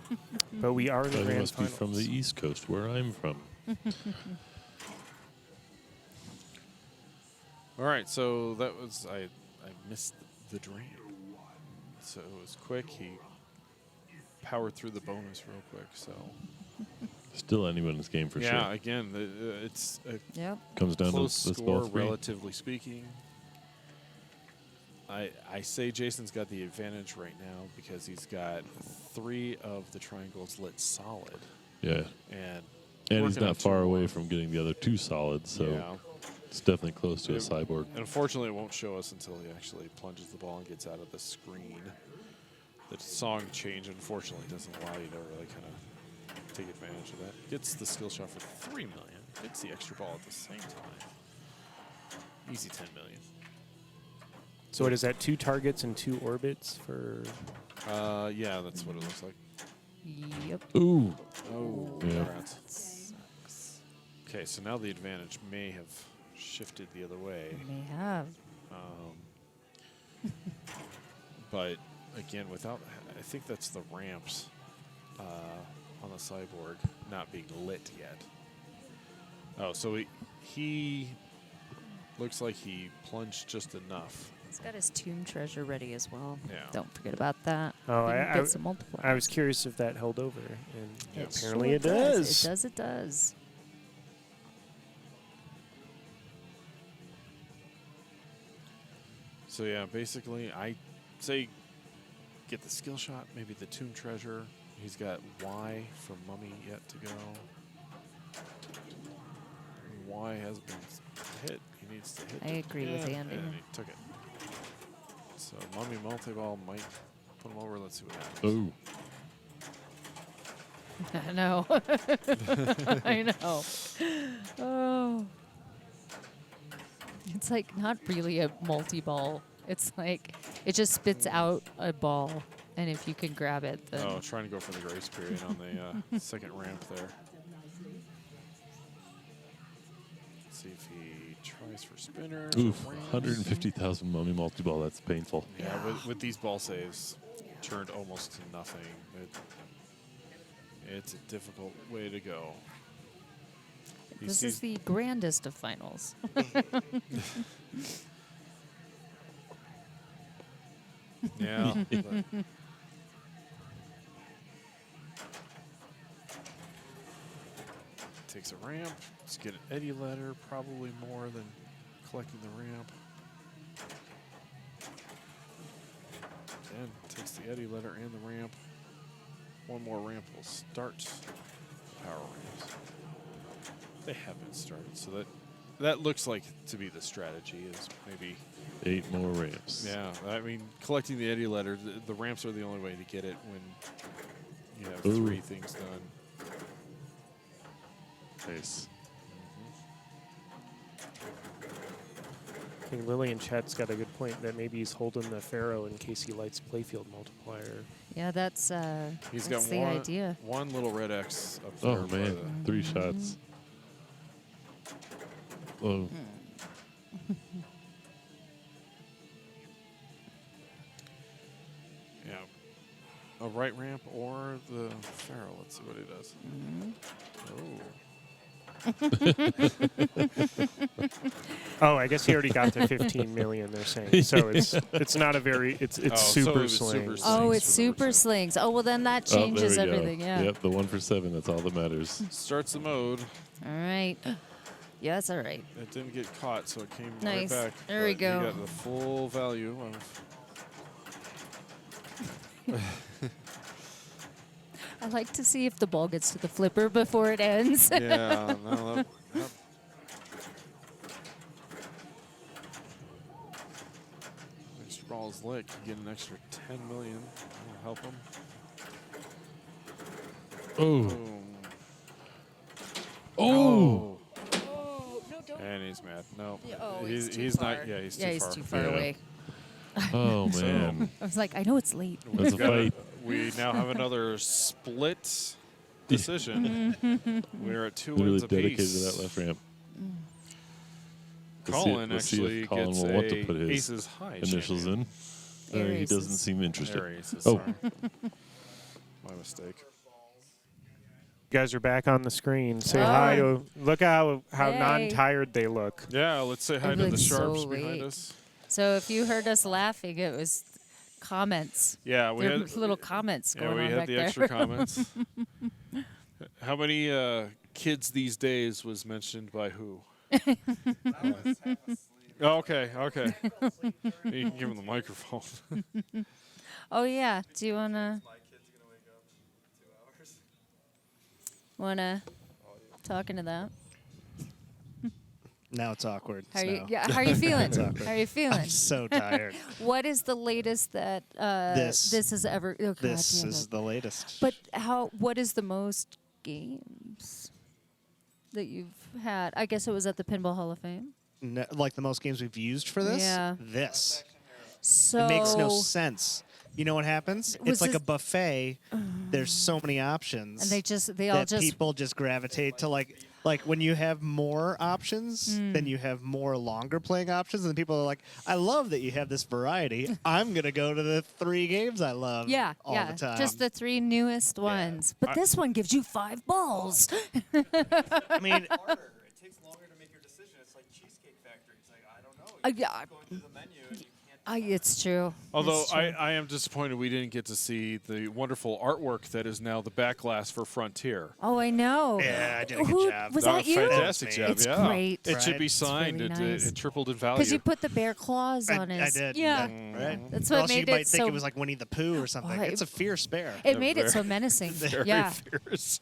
But we are in the You grand must be from the finals. East Coast, where I'm from. All right, so that was I missed the drain, so it was quick. He powered through the bonus real quick. So Still anyone's game for sure. yeah, again, it's a Comes down to close this score, ball three. relatively speaking. I say Jason's got the advantage right now because he's got 3 of the triangles lit solid. Yeah. And he's working on not 2 far more. away from getting the other 2 solids, so Yeah. it's definitely close to a cyborg. And unfortunately, it won't show us until he actually plunges the ball and gets out of the screen. The song change, unfortunately, doesn't allow you to really kind of take advantage of that. Gets the skill shot for 3 million. Gets the extra ball at the same time. Easy 10 million. So what is that? 2 targets and 2 orbits for? Yeah, that's what it looks like. Yep. Ooh. Oh, Yeah. congrats. Okay, so now the advantage may have shifted the other way. May have. But again, without, I think that's the ramps on the cyborg not being lit yet. Oh, so he looks like he plunged just enough. He's got his tomb treasure ready as well. Yeah. Don't forget about that. Oh, You can I get some multipliers. was curious if that held over, and It apparently sure it does. It does. It does. So yeah, basically, I say get the skill shot, maybe the tomb treasure. He's got Y for mummy yet to go. Y has been hit. He needs to hit. I agree with Andy. And he took it. So mummy multi-ball might put him over. Let's see what happens. I know. I know. Oh. It's like not really a multi-ball. It's like it just spits out a ball, and if you can grab it, then. Oh, trying to go for the grace period on the second ramp there. Let's see if he tries for spinner. Oof, 150,000 mummy multi-ball. That's painful. Yeah, with these ball saves, turned almost to nothing. It's a difficult way to go. This is the grandest of finals. Yeah. Takes a ramp. Let's get an Eddie letter, probably more than collecting the ramp. And takes the Eddie letter and the ramp. One more ramp will start the power ramps. They have been started, so that looks like to be the strategy is maybe 8 more ramps. Yeah, I mean, collecting the Eddie letter, the ramps are the only way to get it when you have Ooh. 3 things done. Nice. I think Lily in chat's got a good point that maybe he's holding the Pharaoh in case he lights playfield multiplier. Yeah, that's He's that's got the idea. one little red X up there. Oh, man. 3 shots. Oh. Yeah. A right ramp or the Pharaoh. Let's see what he does. Oh. Oh, I guess he already got to 15 million. They're saying so. It's not a very it's super slings. Oh, it's super slings. Oh, well then that changes there we everything. go. Yeah. Yep, the 1 for 7. That's all that matters. Starts the mode. All right. Yeah, that's all right. It didn't get caught, so it came Nice. right back. There we go. You got the full value of. I like to see if the ball gets to the flipper before it ends. Yeah, no, that extra ball's lick. You get an extra 10 million. That'll help him. Oh. Oh. Oh, no, don't. And he's mad. No. Oh, he's too not. far. Yeah, he's too far away. Oh, man. I was like, I know it's late. That's a fight. We now have another split decision. We're at 2 Literally wins dedicated apiece. to that left ramp. Colin Let's see actually if Colin gets will want to put a his aces high initials champion. in. He doesn't seem interested. Aces, Oh, sorry. My mistake. You guys are back on the screen. Say Oh. hi to. Look how Hey. non-tired they look. Yeah, let's say hi to the Evelyn's Sharpes so behind late. us. So if you heard us laughing, it was comments. Yeah, we There had were little comments Yeah, going we on had back the there. extra comments. How many kids these days was mentioned by who? Oh, okay. You can give him the microphone. Oh yeah. Do you wanna talk into that? Now it's awkward. How are you? so. Yeah. How are you feeling? It's awkward. How are you feeling? I'm so tired. What is the latest that This. has ever? Oh, God This damn is it. the latest. But what is the most games that you've had? I guess it was at the Pinball Hall of Fame. No, like the most games we've used for this? Yeah. This. So It makes no sense. You know what happens? Was It's like this- a buffet. There's so many options. And they all that just people just gravitate to like when you have more options, Hmm. then you have more longer playing options, and people are like, I love that you have this variety. I'm gonna go to the 3 games I love all the time. just the 3 newest ones. But this one gives you 5 balls. I mean, It takes longer to make your decision. It's like Cheesecake Factory. It's like, I don't know. You yeah. go into the menu and you can't It's true. Although It's true. I am disappointed we didn't get to see the wonderful artwork that is now the back glass for Frontier. Oh, I know. Yeah, I did a good Who- job. Was Oh, that you? fantastic job, It's yeah. great. It should be It's signed. really It, nice. it tripled in value. Because you put the bear claws on I his. did. Yeah. Right? That's Or what else made you might it think so. it was like Winnie the Pooh or something. Oh, It's a fierce bear. It made it so menacing. Very Yeah. fierce.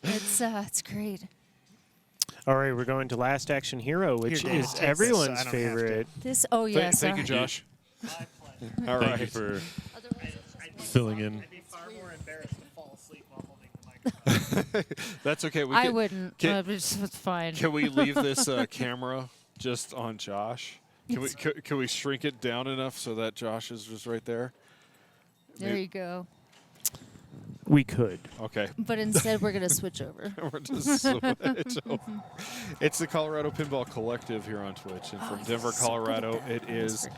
It's great. All right, we're going to Last Action Hero, which Here, is Dave, take this. everyone's I don't have to. favorite. This. Oh yes. Thank you, Josh. All Thank right. you for filling in. I'd be far more embarrassed to fall asleep while holding the mic. That's okay. We I can, wouldn't. It's fine. Can we leave this camera just on Josh? Can we shrink it down enough so that Josh is just right there? There you go. We could. Okay. But instead, we're gonna switch over. We're just switch over. It's the Colorado Pinball Collective here on Twitch, and from Denver, Colorado, it is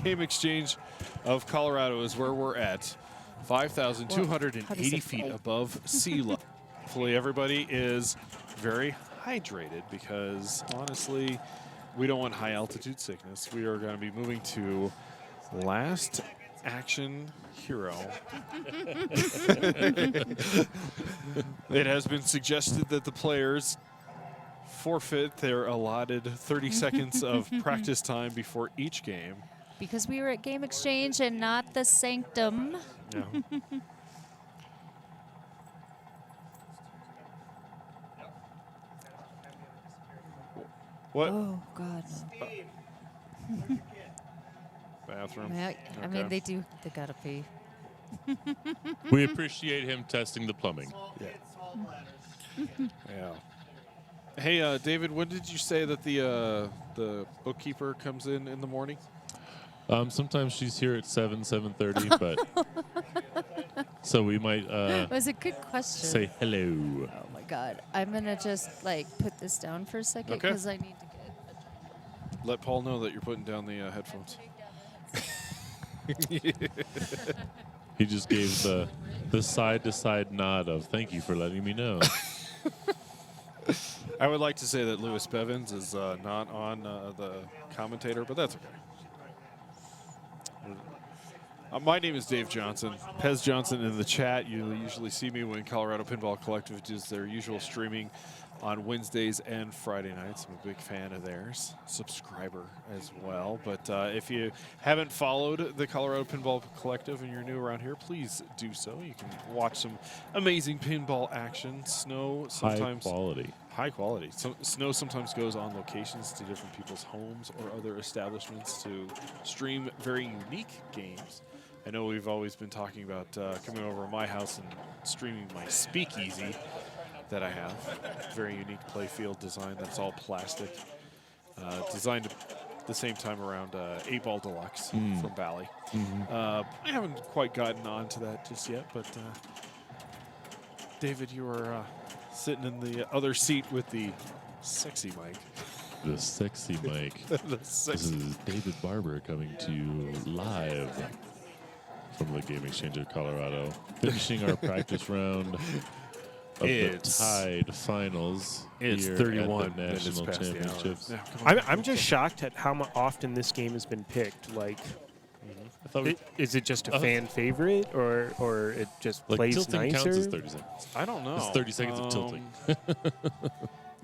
Game Exchange of Colorado is where we're at, 5,280 feet above sea level. Hopefully, everybody is very hydrated because honestly, we don't want high altitude sickness. We are going to be moving to Last Action Hero. It has been suggested that the players forfeit their allotted 30 seconds of practice time before each game. Because we were at Game Exchange and not the Sanctum. Yeah. What? Oh God. No. Bathroom. Yeah, I mean, they gotta pee. We appreciate him testing the plumbing. Yeah. Hey, David, when did you say that the bookkeeper comes in the morning? Sometimes she's here at 7:30, but so we might It was a good question. say hello. Oh my God. I'm gonna just like put this down for a second Okay. because I need to get. Let Paul know that you're putting down the headphones. He just gave the side-to-side nod of thank you for letting me know. I would like to say that Lewis Bevins is not on the commentator, but that's okay. My name is Dave Johnson. Pez Johnson in the chat. You usually see me when Colorado Pinball Collective does their usual streaming on Wednesdays and Friday nights. I'm a big fan of theirs. Subscriber as well. But if you haven't followed the Colorado Pinball Collective and you're new around here, please do so. You can watch some amazing pinball action. Snow sometimes... High quality. High quality. So, Snow sometimes goes on locations to different people's homes or other establishments to stream very unique games. I know we've always been talking about coming over to my house and streaming my speakeasy that I have. Very unique playfield design that's all plastic. Designed at the same time around 8-Ball Deluxe from Bally. I haven't quite gotten on to that just yet, but David, you are sitting in the other seat with the sexy mic. The sexy mic. This is David Barber coming to you live from the Game Exchange of Colorado, finishing our practice round of the tied finals. It's here 31 at the National Championships. I'm just shocked at how often this game has been picked. Like, I thought is it just a fan favorite, or it just like plays tilting nicer? counts as 30 seconds. I don't know. It's 30 seconds of tilting.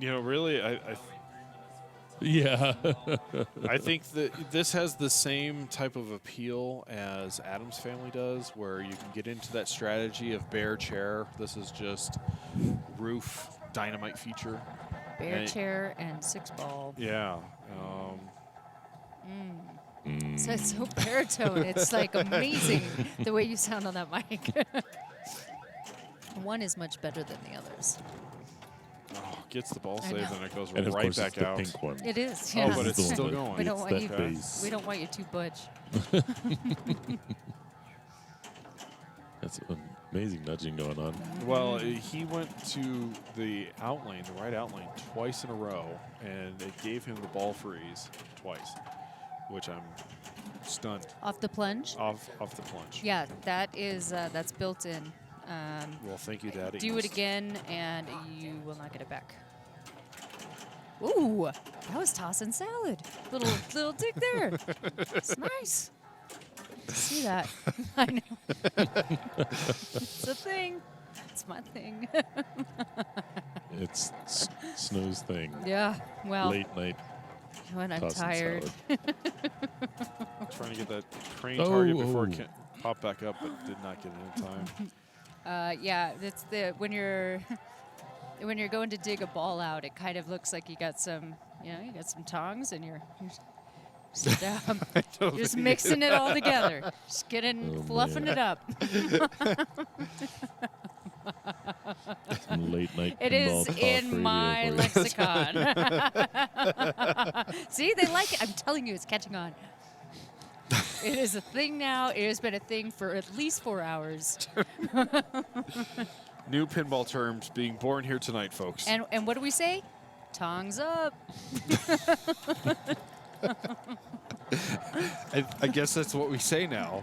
You know, really, yeah. I think that this has the same type of appeal as Addams Family does, where you can get into that strategy of bear chair. This is just roof dynamite feature. Bear chair and 6-ball. Yeah. So it's so baritone. It's like amazing the way you sound on that mic. One is much better than the others. Oh, gets the ball I saved know. and it goes And of right course back it's the out. pink one. It is. Oh, Yeah. but it's still going. We don't want you. face. We don't want you too butch. That's amazing nudging going on. Well, he went to the outlane, the right outlane, twice in a row, and it gave him the ball freeze twice, which I'm stunned. Off the plunge? Off the plunge. Yeah, that is that's built in. Well, thank you, Daddy. Do it again, and you will not get it back. Ooh, that was tossing salad. Little dig there. It's nice. See that? I know. It's a thing. It's my thing. It's Snow's thing. Yeah, well. Late night. When I'm tossing tired. Trying to get that crane target before it can pop back up, but did not get it in time. Yeah, it's the when you're going to dig a ball out, it kind of looks like you got some, you got some tongs and you're just mixing it all together, just fluffing it up. Late night. It is in my lexicon. See, they like it. I'm telling you, it's catching on. It is a thing now. It has been a thing for at least 4 hours. New pinball terms being born here tonight, folks. And what do we say? Tongs up. I guess that's what we say now.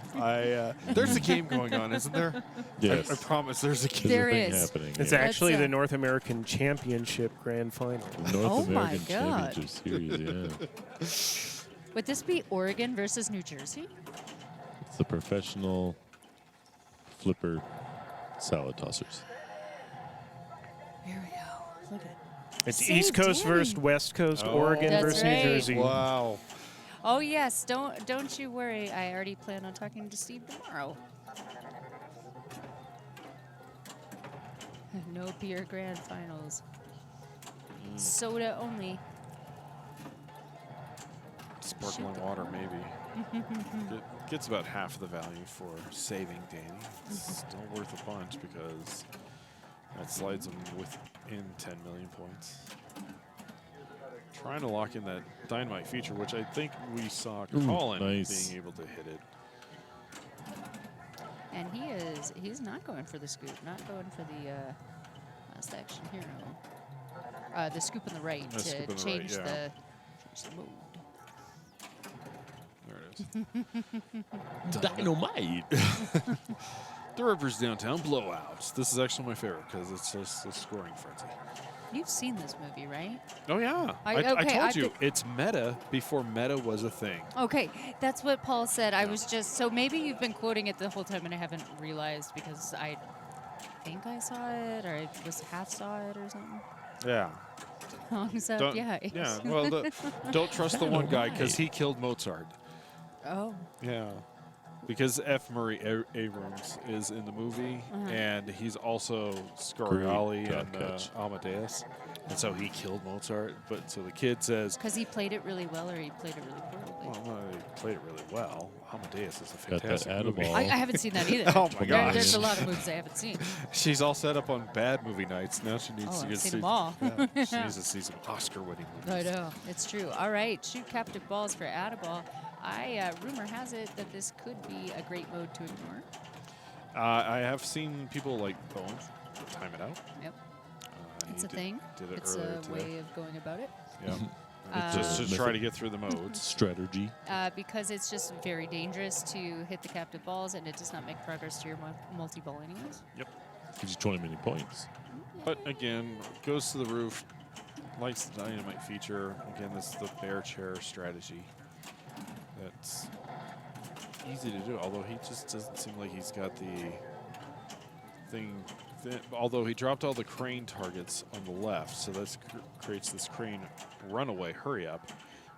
There's a game going on, isn't there? Yes. I promise there's a game There is. happening. It's actually the North American Championship Grand Final. North my American God. Championship Series, yeah. Would this be Oregon versus New Jersey? It's the professional flipper salad tossers. Here we go. Look at It's Same East Coast Danny. versus West Coast, Oregon That's versus right. New Jersey. Wow. Oh yes, don't you worry. I already plan on talking to Steve tomorrow. No beer grand finals. Soda only. Sparkling water, maybe. Gets about half the value for saving Danny. It's still worth a bunch because that slides him within 10 million points. Trying to lock in that dynamite feature, which I think we saw Colin being able to hit it. And he's not going for the scoop, not going for the last action hero. The scoop on the right to change the mode. There it is. Dynamite. The Rivers Downtown Blowouts. This is actually my favorite because it's just a scoring frenzy. You've seen this movie, right? Oh, yeah. I told you. It's meta before meta was a thing. Okay, that's what Paul said. I was just, so maybe you've been quoting it the whole time and I haven't realized because I think I saw it or I was half saw it or something. Yeah. So, yeah. Yeah, well, don't trust the one guy because he killed Mozart. Oh. Yeah. Because F. Murray Abrams is in the movie, and he's also Scoriali and Amadeus. And so he killed Mozart. But so the kid says... Because he played it really well or he played it really poorly? Well, no, he played it really well. Amadeus is a fantastic movie. I havened seen that either. Oh, my gosh. There's a lot of movies I haven't seen. She's all set up on bad movie nights. Now she needs to I've seen see them all. Yeah, she needs to see some Oscar-winning movies. I know. It's true. All right. Shoot captive balls for Addaball. Rumor has it that this could be a great mode to ignore. I have seen people like Bones time it out. Yep. It's a thing. Did it it's earlier a today. way of going about it. Yeah. Just to try to get through the modes. Strategy. Because it's just very dangerous to hit the captive balls, and it does not make progress to your multi-ball anyways. Yep. Gives you 20 many points. But again, goes to the roof, likes the dynamite feature. Again, this is the bear chair strategy. That's easy to do, although he just doesn't seem like he's got the thing. Although he dropped all the crane targets on the left, so that creates this crane runaway, hurry up.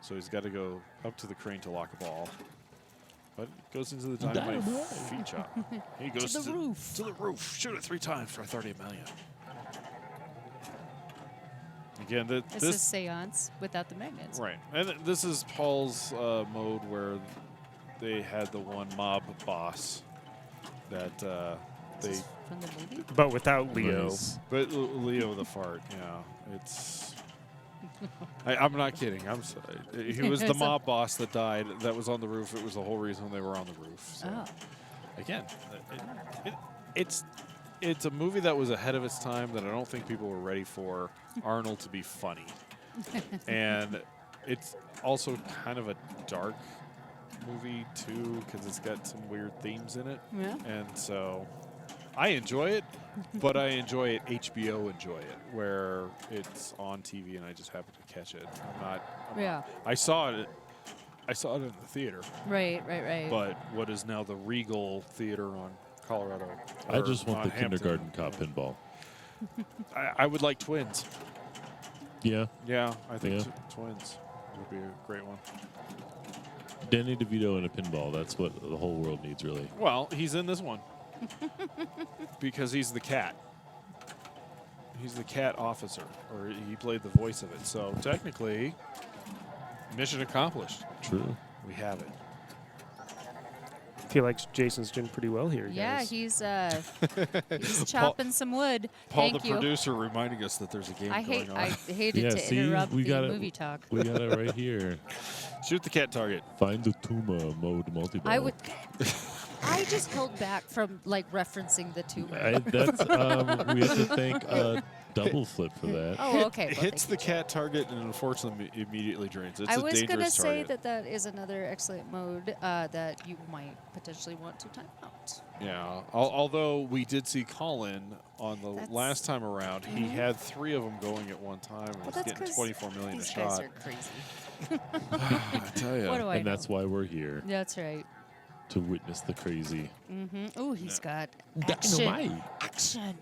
So he's got to go up to the crane to lock a ball. But it goes into the dynamite feature. He goes to the roof. To the roof. Shoot it 3 times for 30 million. Again, this is Seance without the magnets. Right. And this is Paul's mode where they had the one mob boss that they... From the movie? But without Leo. Nice. But Leo the fart, yeah. It's... I'm not kidding. I'm sorry. He was the mob boss that died. That was on the roof. It was the whole reason they were on the roof. So. Oh. Again, it's a movie that was ahead of its time that I don't think people were ready for Arnold to be funny. And it's also kind of a dark movie, too, because it's got some weird themes in it. Yeah. And so I enjoy it, but I enjoy it, HBO enjoy it, where it's on TV and I just happen to catch it. I'm not, I saw it in the theater. Right. But what is now the Regal Theater on Colorado. I just want the Hampton. kindergarten cop pinball. I would like twins. Yeah. Yeah, I think twins would be a great one. Danny DeVito in a pinball. That's what the whole world needs, really. Well, he's in this one. Because he's the cat. He's the cat officer, or he played the voice of it. So technically, mission accomplished. True. We have it. I feel like Jason's doing pretty well here, Yeah, guys. he's chopping some wood. Paul, Thank the you. producer, reminding us that there's a game going on. I hated to interrupt the movie talk. We got it right here. Shoot the cat target. Find the tumor mode multi-ball. I just held back from referencing the tumor. We have to thank Double Flip for that. Oh, okay. It well, hits the cat target and unfortunately immediately drains. It's I a was dangerous going to say target. that is another excellent mode that you might potentially want to time out. Yeah, although we did see Colin on the last time around, he had 3 of them going at one time and was getting 24 million a shot. These guys are crazy. I tell you. What do I And that's why we're here. That's right. To witness the crazy. Oh, he's got action. Dynamite. Action.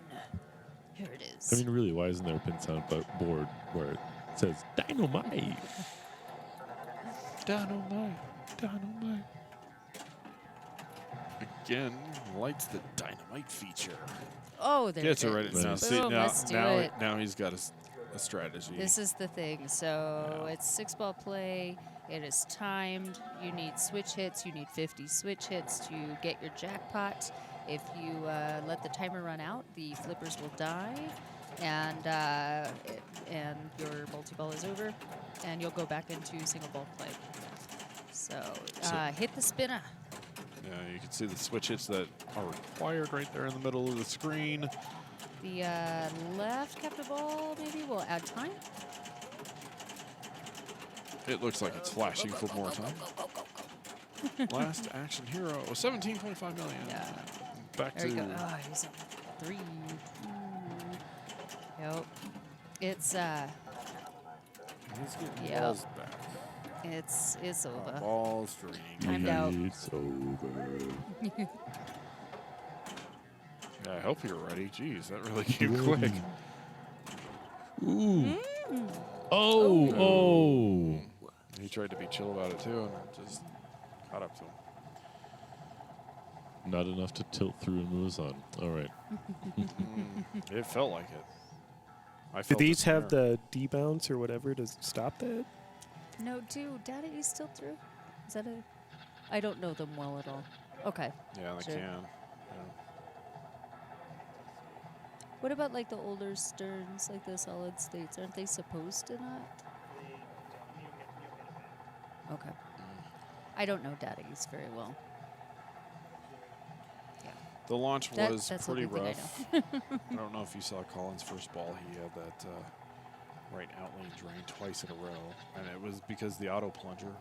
Here it is. I mean, really, why isn't there a pin sound board where it says dynamite? Dynamite. Again, lights the dynamite feature. Oh, there Gets it it right is. now. Boom, See, let's do it. now he's got a strategy. This is the thing. So it's 6-ball play. It is timed. You need switch hits. You need 50 switch hits to get your jackpot. If you let the timer run out, the flippers will die, and your multi-ball is over, and you'll go back into single ball play. So hit the spinner. Yeah, you can see the switch hits that are required right there in the middle of the screen. The left captive ball maybe will add time. It looks like it's flashing for more time. Last action hero, 17.5 million. Yeah. Back There to. you go. Oh, he's at 3. Yep. It's He's getting Yep. balls back. it's over. Ball string. Timed out. It's over. Yeah, I hope you're ready. Jeez, that really came quick. Ooh. Oh. He tried to be chill about it too, and it just caught up to him. Not enough to tilt through and move us on. All right. It felt like it. I Do felt these it have there. the debounce or whatever to stop that? No, do Data East still through? Is that a? I don't know them well at all. Okay. Yeah, they Sure. can. Yeah. What about like the older Sterns, like the solid states? Aren't they supposed to not? Okay. I don't know Data East very well. The launch That- was that's the pretty only rough. thing I don't know if you saw Colin's first ball. He had that right outlane drain twice in a row, and it was because the auto plunger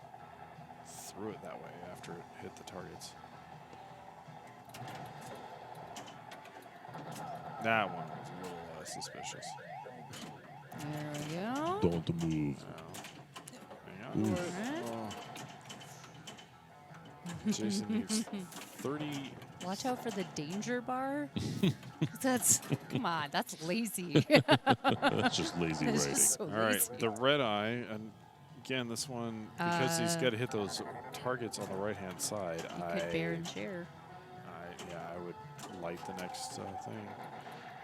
threw it that way after it hit the targets. That one was a little suspicious. There we go. Don't move. Hang on to it. Oh. Jason needs 30. Watch out for the danger bar. That's come on, that's lazy. That's just lazy That's writing. just so All right, lazy. the red eye, and again, this one, because he's got to hit those targets on the right-hand side, You could bear and share. I would light the next thing.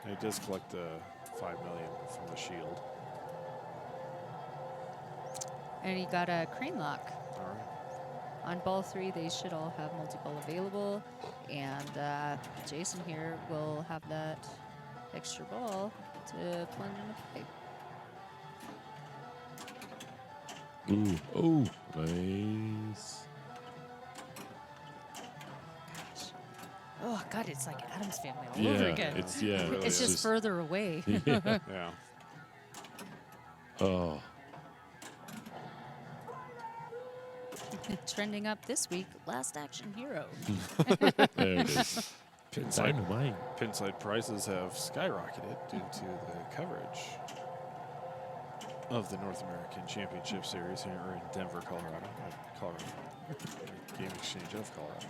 And he does collect the 5 million from the shield. And he got a crane lock. All right. On ball 3, they should all have multi-ball available. And Jason here will have that extra ball to plunge in the pipe. Ooh. Oh, nice. Oh, God, it's like Addams Family all Yeah, over again. it's really It's just further away. Yeah. Yeah. Oh. Trending up this week, Last Action Hero. There it is. Pinside prices have skyrocketed due to the coverage of the North American Championship Series here in Denver, Colorado. Game Exchange of Colorado.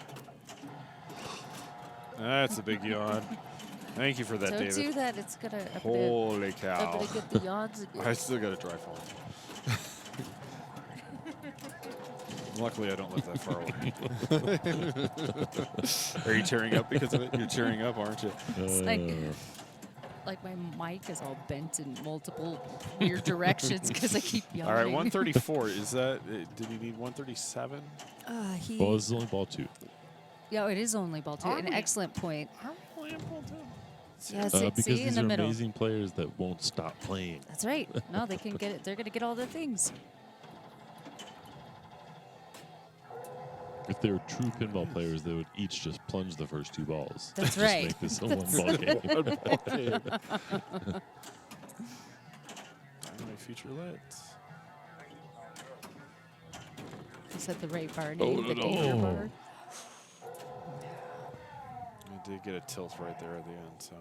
That's a big yawn. Thank you for that, Don't David. do that. It's gonna. Holy cow! I'm gonna get the yawns again. I still got a dry phone. Luckily, I don't live that far away. Are you tearing up because of it? You're tearing up, aren't you? It's like my mic is all bent in multiple weird directions because I keep yawning. All right, 134. Is that? Did he need 137? He. Well, this is only ball 2. Yeah, it is only ball 2. An excellent point. Yeah, Because see in these the are middle. amazing players that won't stop playing. That's right. No, they can get it. They're gonna get all the things. If they were true pinball players, they would each just plunge the first 2 balls. That's Just right. Make this a That's one-ball game. Dynamite featurette. Is that the right bar Oh, name? The danger no. bar? I did get a tilt right there at the end. So,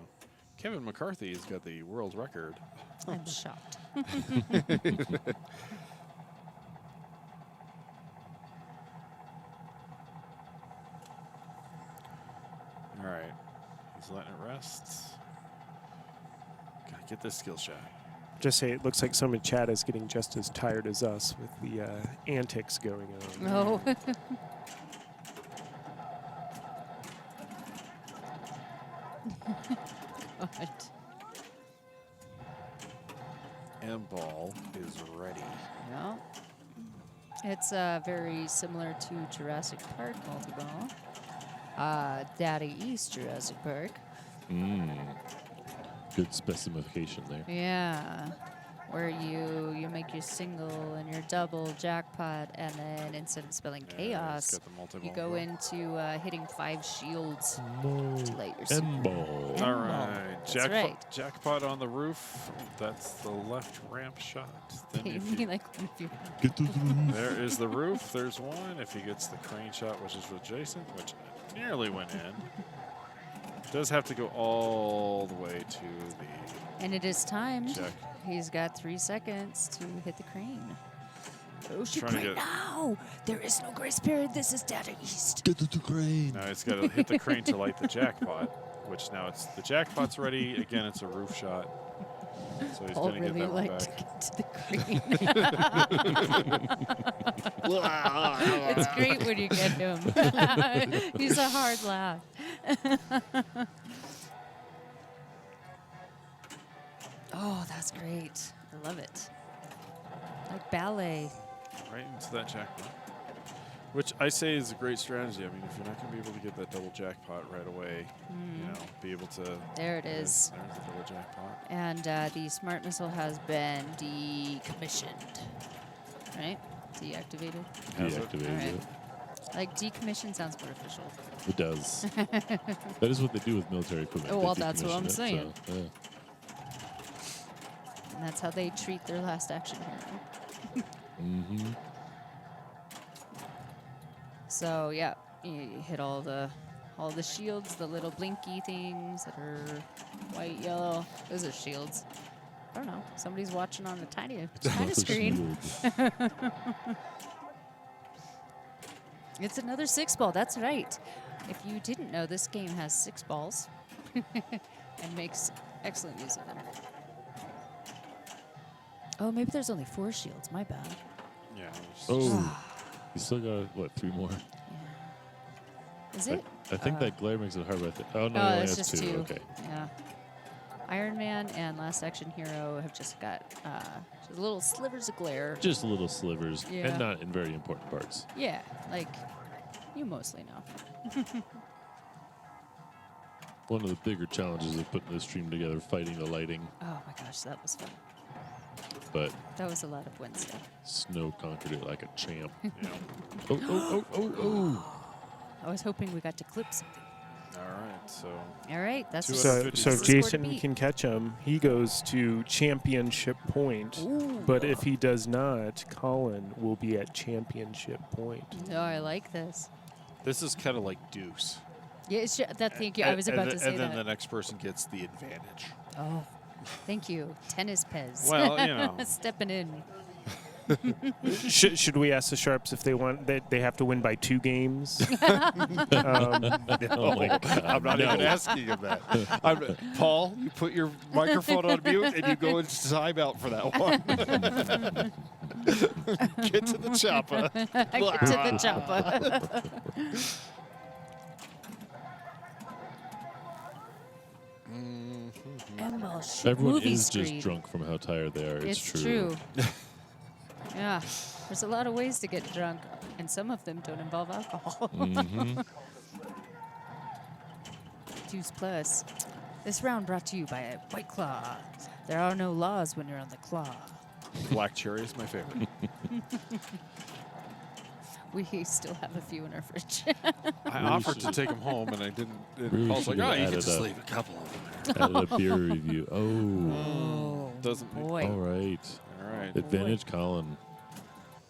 Kevin McCarthy has got the world record. I'm shocked. All right, he's letting it rest. Gotta get this skill shot. Just say it looks like someone in chat is getting just as tired as us with the antics going on. No. God. And ball is ready. Yeah. It's very similar to Jurassic Park multi-ball. Daddy East Jurassic Park. Good specification there. Yeah. Where you make your single and your double jackpot, and then instead of spelling chaos, got the multi-ball you go ball. into hitting 5 shields to light your Pinball. Pinball. All right, That's jackpot, right. jackpot on the roof. That's the left ramp shot. Then Pay if me you- like one of your. Get to the roof. there is the roof. There's one. If he gets the crane shot, which is with Jason, which nearly went in. Does have to go all the way to the. And it is timed. Check. He's got 3 seconds to hit the crane. Oh, shoot Trying to crane get- now! There is no grace period. This is Data East. Get to the crane. Now he's got to hit the crane to light the jackpot, which now it's the jackpot's ready. Again, it's a roof shot. So he's Paul going to get really that one like to back. get to the crane. It's great when you get him. He's a hard laugh. Oh, that's great. I love it. Like ballet. Right into that jackpot. Which I say is a great strategy. I mean, if you're not going to be able to get that double jackpot right away, you know, be able to. There it is. There's the double jackpot. And the smart missile has been decommissioned. Right? Deactivated? Deactivated. All right. it. Like decommission sounds more official. It does. That is what they do with military equipment. Oh, They well, that's what decommission I'm it, saying. so, yeah. And that's how they treat their last action hero. Mm-hmm. So yeah, you hit all the shields, the little blinky things that are white, yellow. Those are shields. I don't know. Somebody's watching on a tiny screen. It's another 6-ball. That's right. If you didn't know, this game has 6 balls and makes excellent use of them. Oh, maybe there's only 4 shields. My bad. Yeah. Oh, you still got, what, 3 more? Is it? I think that glare makes it hard. But oh, no, Oh, only it's has just 2. 2. Okay. Yeah. Iron Man and Last Action Hero have just got just little slivers of glare. Just little slivers, Yeah. and not in very important parts. Yeah, like you mostly know. One of the bigger challenges of putting this stream together, fighting the lighting, Oh my gosh, that was fun. but That was a lot of Wednesday. Snow conquered it like a champ. Oh. I was hoping we got to clip something. All right, so. All right, that's So, the so if score to Jason beat. can catch him, he goes to championship point. Ooh. But if he does not, Colin will be at championship point. Oh, I like this. This is kind of like deuce. Yeah, it's that. Thank you. I was about to say and then that. the next person gets the advantage. Oh, thank you, Tennis Pez. Well, you know. Stepping in. Should we ask the Sharps if they want that they have to win by 2 games? No, I'm not even asking him that. Paul, you put your microphone on mute and you go into timeout for that one. Get to the chopper. Get to the chopper. Everyone movie is screen. just drunk from how tired they are. It's true. Yeah, there's a lot of ways to get drunk, and some of them don't involve alcohol. Mhm. Deuce Plus. This round brought to you by White Claw. There are no laws when you're on the claw. Black cherry is my favorite. We still have a few in our fridge. I offered to take them home, and I didn't. Really Paul's like, should've oh, you can added just a- leave a couple of them there. Added a beer review. Oh. Doesn't boy. All right. All right. Advantage, Colin.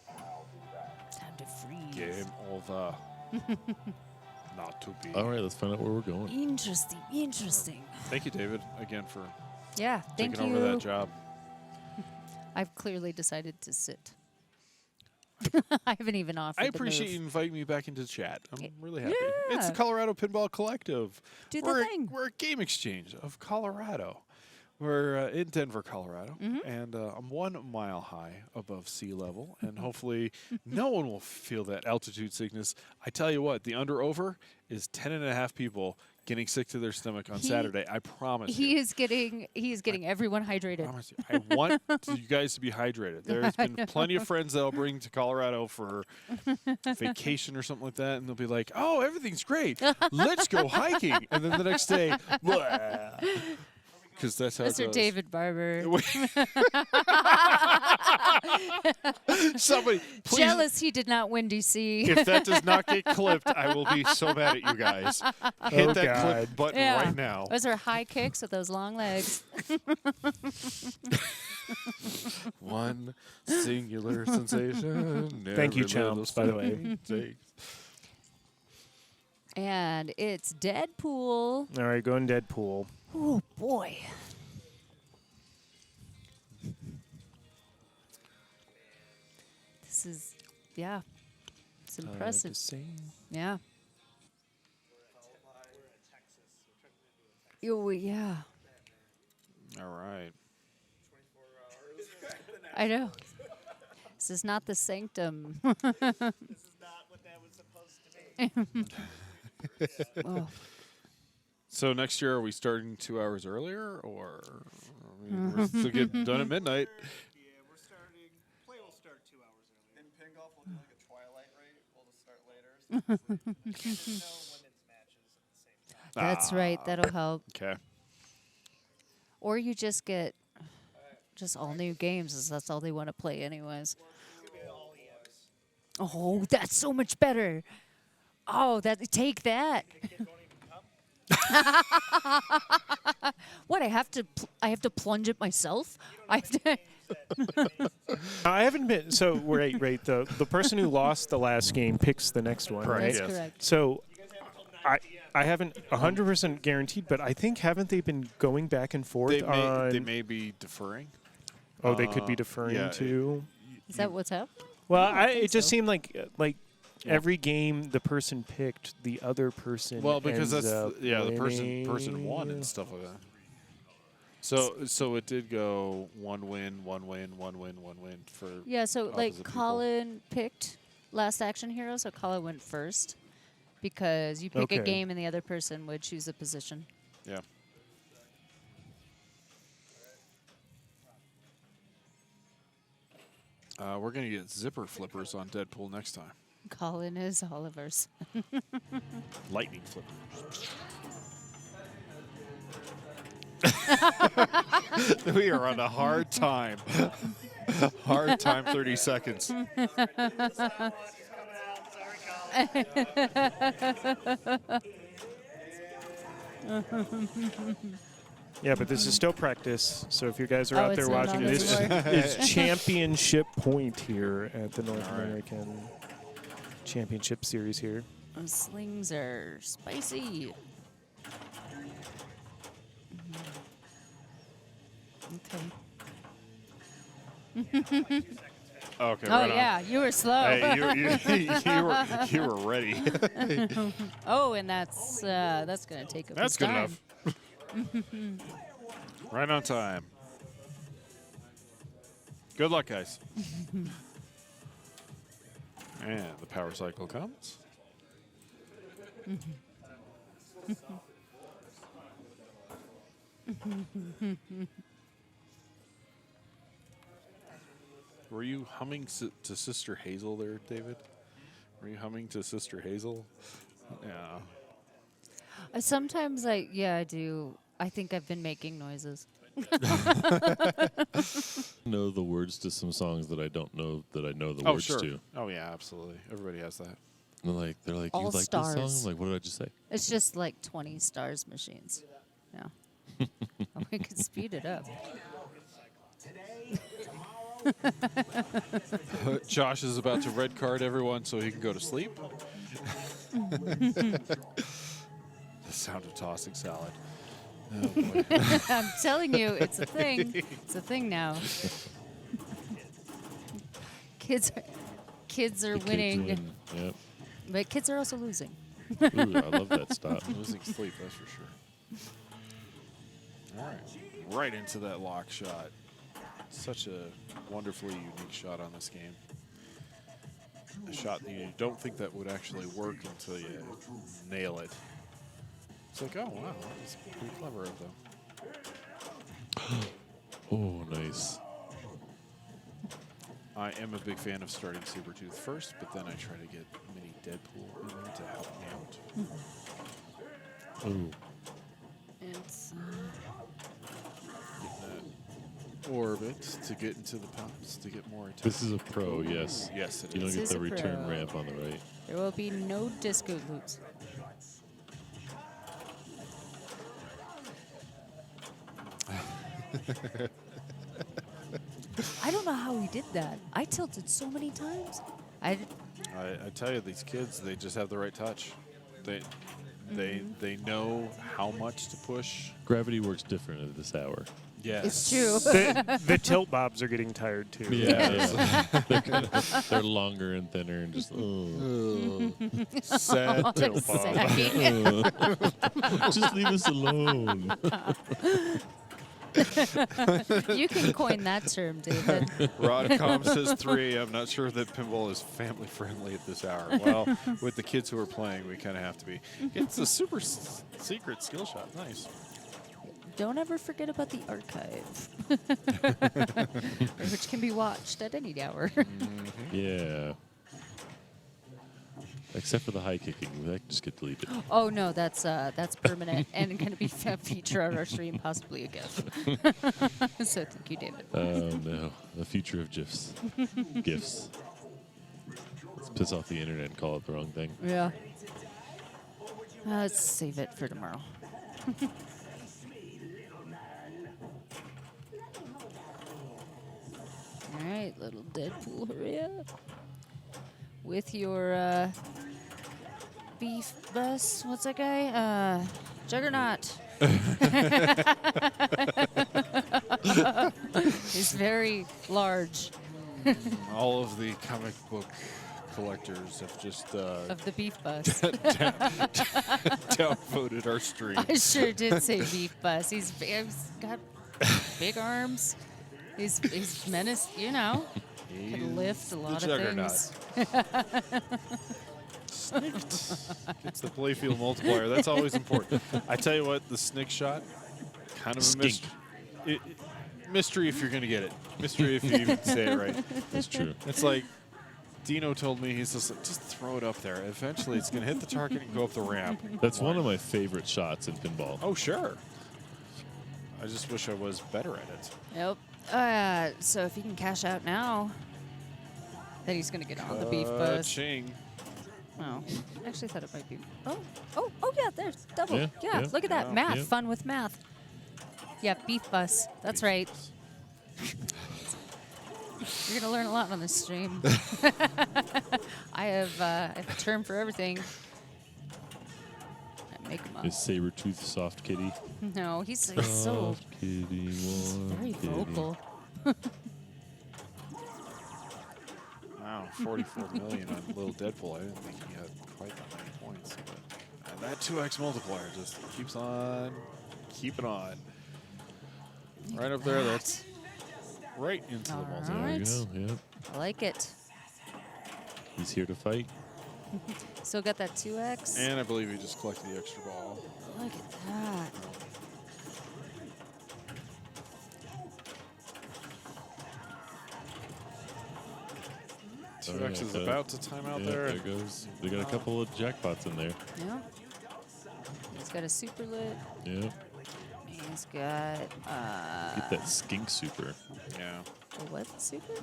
Time to freeze. Game over. Not to be. All right, let's find out where we're going. Interesting, interesting. Thank you, David, again for Yeah, thank taking you. over that job. I've clearly decided to sit. I haven't even offered I the appreciate move. you inviting me back into chat. I'm really happy. Yeah. It's the Colorado Pinball Collective. Do the we're thing. We're a game exchange of Colorado. We're in Denver, Colorado, and I'm 1 mile high above sea level, and hopefully no one will feel that altitude sickness. I tell you what, the under-over is 10.5 people getting sick to their stomach on Saturday. I promise you. He is getting everyone hydrated. Promise you. I want you guys to be hydrated. There's been plenty of friends that I'll bring to Colorado for vacation or something like that, and they'll be like, "Oh, everything's great. Let's go hiking." And then the next day, because that's how it Mr. goes. David Barber. Somebody, please. Jealous he did not win DC. If that does not get clipped, I will be so mad at you guys. Hit Oh, that God. clip button right now. Those are high kicks with those long legs. One singular sensation. Thank you, every little Chomps, by the way. thing takes. And it's Deadpool. All right, going Deadpool. Oh, boy. This is, yeah, it's impressive. Yeah. Oh, yeah. All right. I know. This is not the sanctum. This is not what that was supposed to be. Oh. So next year, are we starting 2 hours earlier, or we're still getting done at midnight? Yeah, we're starting. Play will start 2 hours early. In pin golf, we'll do like a twilight rate. We'll just start later. So no women's matches at the same time. That's right. That'll help. Okay. Or you just get just all new games, as that's all they want to play anyways. Oh, that's so much better. Oh, take that. What, I have to plunge it myself? I have to I haven't been so right. The person who lost the last game picks the next one. Correct. That's correct. So I haven't 100% guaranteed, but I think haven't they been going back and forth They may be deferring. Oh, they could be deferring too. Is that what's up? Well, it just seemed like every game the person picked, the other person. Well, because ends that's up the winning. person won and stuff like that. So it did go one win for Yeah, so like opposite Colin picked Last Action Hero, so Colin went first because you pick a game and the other person would choose a position. Yeah. We're going to get zipper flippers on Deadpool next time. Colin is Oliver's. Lightning flippers. We are on a hard time. Hard time, 30 seconds. Yeah, but this is still practice. So if you guys are out there it's not watching, on this anymore. is championship point here at the North American Championship Series here. Those slings are spicy. Okay. Oh right yeah, on. you were slow. Hey, you were ready. Oh, and that's gonna take a That's bit good time. enough. Right on time. Good luck, guys. And the power cycle comes. Were you humming to Sister Hazel there, David? Were you humming to Sister Hazel? Yeah. Sometimes I do. I think I've been making noises. Know the words to some songs that I don't know that I know the Oh, words sure. to. Oh, yeah, absolutely. Everybody has that. And they're like, All you like stars. this song? I'm like, what did I just say? It's just like 20 stars machines. Yeah. We could speed it up. Josh is about to red card everyone so he can go to sleep. The sound of tossing salad. Oh, boy. I'm telling you, it's a thing. It's a thing now. Kids are The winning, kids win. Yep. but kids are also losing. Ooh, I love that stop. Losing sleep, that's for sure. All right. Right into that lock shot. Such a wonderfully unique shot on this game. A shot that you don't think that would actually work until you nail it. It's like, oh, wow, that's pretty clever of them. Oh, nice. I am a big fan of starting Sabretooth first, but then I try to get mini Deadpool in there to help me out. Ooh. It's Orbit to get into the pops, to get more attack. This is a pro, yes. Yes, it You don't is. get This the is a return pro. ramp on the right. there will be no disco loops. I don't know how he did that. I tilted so many times. I tell you, these kids, they just have the right touch. They know how much to push. Gravity works different at this hour. Yes. It's true. The tilt bobs are getting tired too. Yeah. They're longer and thinner and just sad tilt bob. Just leave us alone. You can coin that term, David. Rodcom says 3. I'm not sure that pinball is family friendly at this hour. Well, with the kids who are playing, we kind of have to be. It's a super secret skill shot. Nice. Don't ever forget about the archive, which can be watched at any hour. Yeah. Except for the high kicking, that just get deleted. Oh no, that's permanent and going to be a feature on our stream, possibly a GIF. So thank you, David. Oh no, the future of GIFs. GIFs. Let's piss off the internet and call it the wrong thing. Yeah. Let's save it for tomorrow. All right, little Deadpool, hurry up. With your beef bus, what's that guy? Juggernaut. He's very large. All of the comic book collectors have just of the beef bus downvoted our stream. I sure did say beef bus. He's got big arms. He's menaced, you know. Can lift a lot of things. Snicked. Gets the playfield multiplier. That's always important. I tell you what, the snick shot, kind of a mystery if you're going to get it. Mystery if you even say it right. That's true. It's like Dino told me, he's just like, just throw it up there. Eventually, it's going to hit the target and go up the ramp. That's one of my favorite shots in pinball. Oh, sure. I just wish I was better at it. Yep. So if he can cash out now, then he's going to get on the beef bus. Ching. Oh, I actually thought it might be. Oh, yeah, there's double. Yeah, Yeah, look at that. yeah, Math, yeah. fun with math. Yeah, beef bus. That's right. You're going to learn a lot on this stream. I have a term for everything. I make them up. Is Sabertooth soft kitty? No, he's so Soft kitty, he's very kitty. vocal. Wow, 44 million on Little Deadpool. I didn't think he had quite that many points. But that 2x multiplier just keeps on keeping on. Right up there, that's right into the multiplier. There you go, yeah. I like it. He's here to fight. Still got that 2x. And I believe he just collected the extra ball. Look at that. 2x is about to time out there. There goes. They got a couple of jackpots in there. Yeah. He's got a super lit. Yeah. He's got Get that skink super. Yeah. a what super?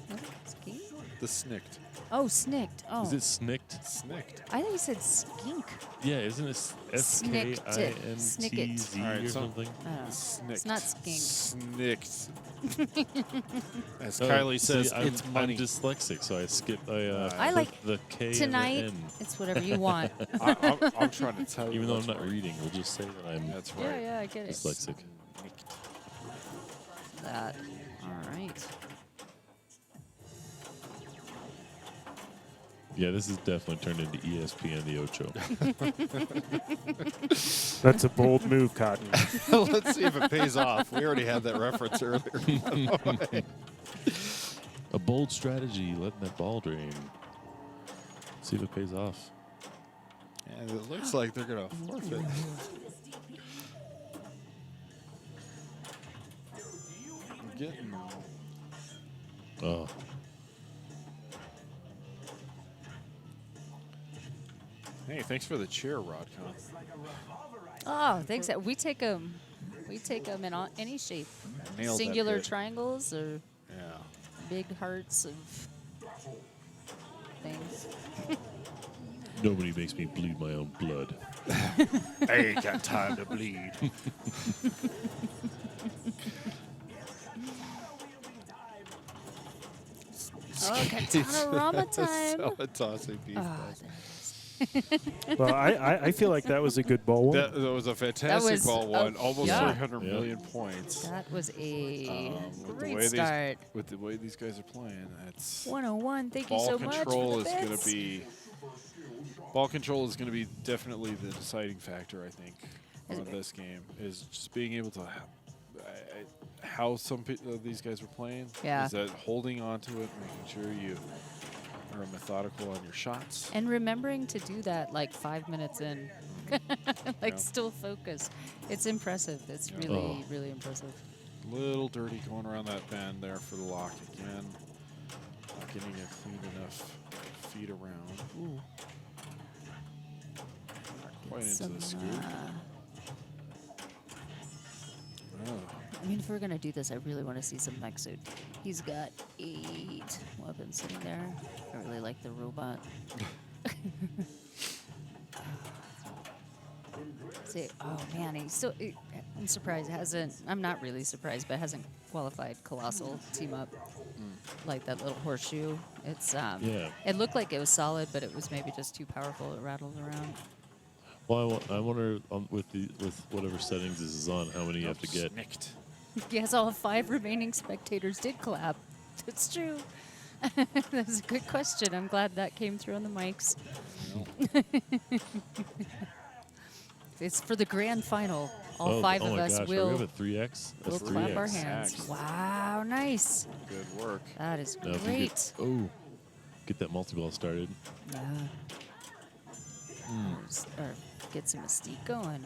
What? Skink? The snicked. Oh, snicked. Oh. Is it snicked? Snicked. I thought you said skink. Yeah, isn't it S-K-I-N-T-Z Alright, or so something? Snicked. It's not skink. Snicked. As Oh, Kylie says, see, it's money. I'm dyslexic, so I skip. I like the K tonight. and the N. It's whatever you want. I'm trying to tell you. Even though I'm what's not right. reading, we'll just say that I'm That's right. Yeah, I get it. dyslexic. That. All right. Yeah, this is definitely turned into ESPN the Ocho. That's a bold move, Cotton. Let's see if it pays off. We already had that reference earlier. A bold strategy, letting that ball drain. See if it pays off. And it looks like they're going to forfeit. I'm getting. Oh. Hey, thanks for the cheer, Rodcon. Oh, thanks. We take them. We take them in any shape. Nailed that Singular bit. triangles or Yeah. big hearts of things. Nobody makes me bleed my own blood. I ain't got time to bleed. Oh, Katana-rama time. Salatasi beef Oh, bus. there it is. Well, I feel like that was a good ball one. That was a fantastic ball one. Almost yeah. 300 million points. That was a with great the way start. With the way these guys are playing, that's 101. Thank you ball so much. control for the is going bits. to be ball control is going to be definitely the deciding factor. I think on this game is just being able to how some of these guys were playing. Yeah. Is that holding on to it, making sure you are methodical on your shots. And remembering to do that like 5 minutes in. Like still focused. It's impressive. It's really, really impressive. Little dirty going around that bend there for the lock again. Not getting a clean enough feed around. Ooh. Not quite into the scoop. I mean, if we're going to do this, I really want to see some mech suit. He's got 8 weapons sitting there. I really like the robot. See, oh man, he's still. I'm surprised it hasn't. I'm not really surprised, but it hasn't qualified Colossal team up like that little horseshoe. It's It looked like it was solid, but it was maybe just too powerful. It rattled around. Well, I wonder with whatever settings this is on, how many you have to get. Yes, all 5 remaining spectators did clap. That's true. That's a good question. I'm glad that came through on the mics. It's for the grand final. All 5 of us will. We have a 3x. We'll clap our hands. Wow, nice. Good work. That is now great. Get that multi-ball started. Yeah. Or get some mystique going.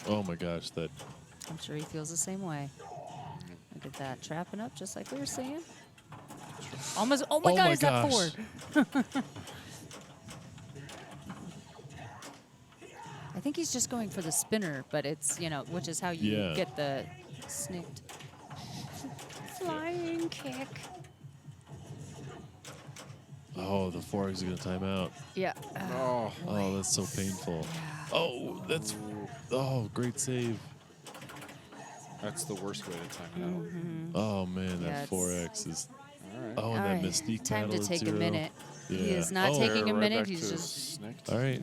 Oh my gosh, that. I'm sure he feels the same way. Look at that, trapping up just like we were saying. Almost. Oh my God, is that 4? I think he's just going for the spinner, but it's, which is how you get the snicked. Flying kick. Oh, the 4x is going to time out. Yeah. Oh, that's so painful. Yeah. Oh, that's. Oh, great save. That's the worst way to time it out. Oh, man, that 4x is. All right. Oh, and that Mystique time to take a minute. Yeah. He is not taking a minute. He's just. Snicked. All right.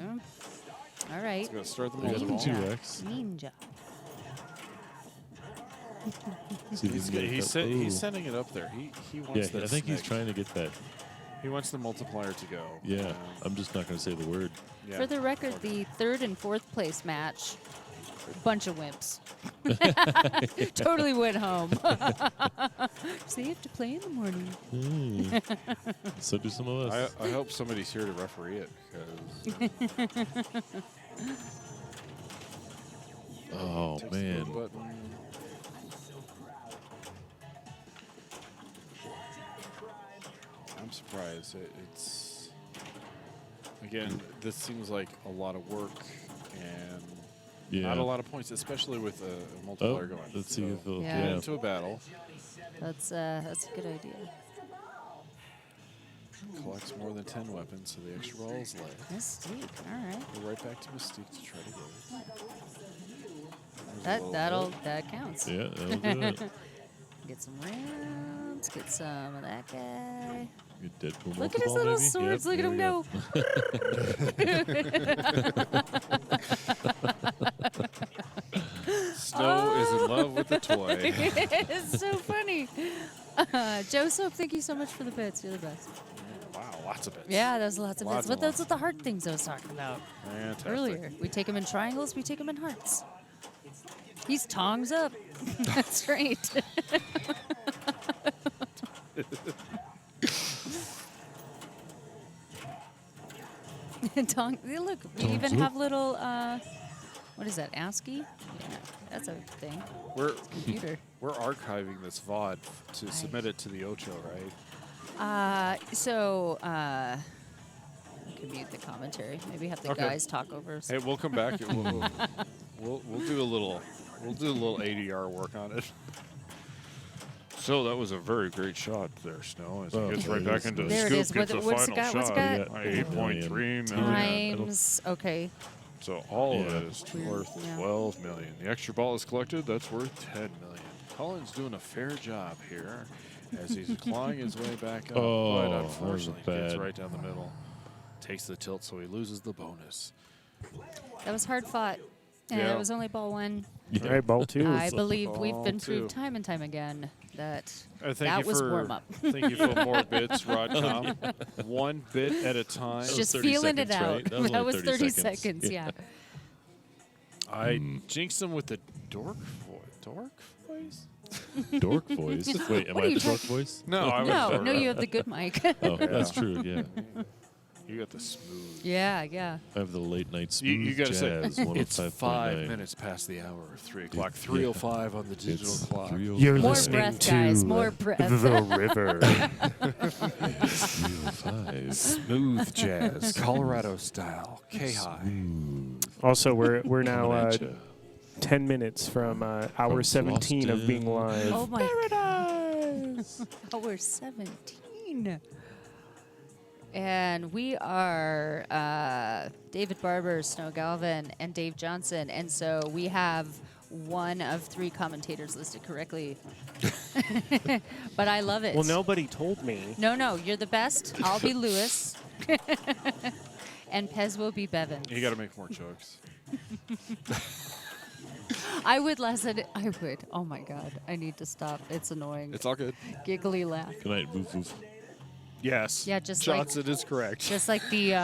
All right. Let's go start the multi-ball. 2x. Ninja. He's sending it up there. He wants that. I think he's trying to get that. He wants the multiplier to go. Yeah, I'm just not going to say the word. Yeah. For the record, the 3rd and 4th place match, bunch of wimps. Totally went home. So they have to play in the morning. So do some of us. I hope somebody's here to referee it. Oh, man. I'm surprised. It's again, this seems like a lot of work and not a lot of points, especially with a multiplier going. Let's see if they'll get into a battle. That's a good idea. Collects more than 10 weapons, so the extra ball is left. Mystique, all right. Go right back to Mystique to try to get it. That counts. Yeah, that'll do it. Get some rounds. Get some of that guy. Good Deadpool. Look at his little maybe? swords. Yep, Look at him go. Snow is in love with the toy. It's so funny. Joseph, thank you so much for the bits. You're the best. Wow, lots of bits. Yeah, there's lots of bits. But Lots. those are the heart things I was talking about earlier. We take them in triangles. We take them in hearts. He's tongs up. That's right. Look, we even have little, what is that, ASCII? Yeah, that's a thing. We're computer. We're archiving this VOD to submit it to the Ocho, right? We can mute the commentary. Maybe have the guys talk over us. Hey, we'll come back. we'll do a little ADR work on it. So that was a very great shot there, Snow. As he gets right back into the scoop, gets the final shot. 8.3 million. Times, okay. So all of it is worth 12 million. The extra ball is collected. That's worth 10 million. Colin's doing a fair job here as he's clawing his way back up. But unfortunately, gets right down the middle. Takes the tilt, so he loses the bonus. That was hard fought. And Yeah. it was only ball 1. All right, ball 2. I believe we've Ball been 2. proved time and time again that Thank that you was for, warm up. Thank you for more bits, Rodcom. 1 bit at a time. Just feeling it out. Right? That was 30 seconds. Yeah. I jinxed him with the dork voice? Dork voice. Wait, am What I are you the dork voice? No, I was No, dork. no, you have the good mic. Oh, that's true. Yeah, You got the smooth. Yeah, yeah. I have the late night smooth You gotta jazz. say, it's 105.9. 5 minutes past the hour of 3 o'clock. 3:05 on the digital It's clock. 3:05. You're More listening breath, to guys, more breath. The River. 3:05. Smooth jazz, Colorado style, K-high. Also, we're now Coming at ya. 10 minutes from hour From 17 of being Boston. live. Oh my Paradise. Hour 17. And we are David Barber, Snow Galvin, and Dave Johnson. And so we have one of 3 commentators listed correctly. But I love it. Well, nobody told me. No, you're the best. I'll be Lewis. And Pez will be Bevan. You got to make more jokes. I would lessen it. I would. Oh my God. I need to stop. It's annoying. It's all good. Giggly laugh. Good night, woof woof. Yes. Yeah, just Johnson is correct. Just like the.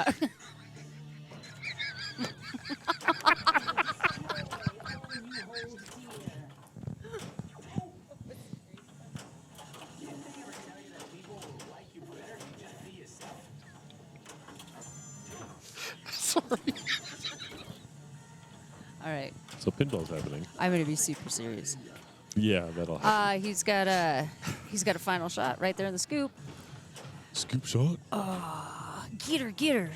Sorry. All right. So pinball's happening. I'm gonna be super serious. Yeah, that'll happen. He's got a final shot right there in the scoop. Scoop shot. Get her.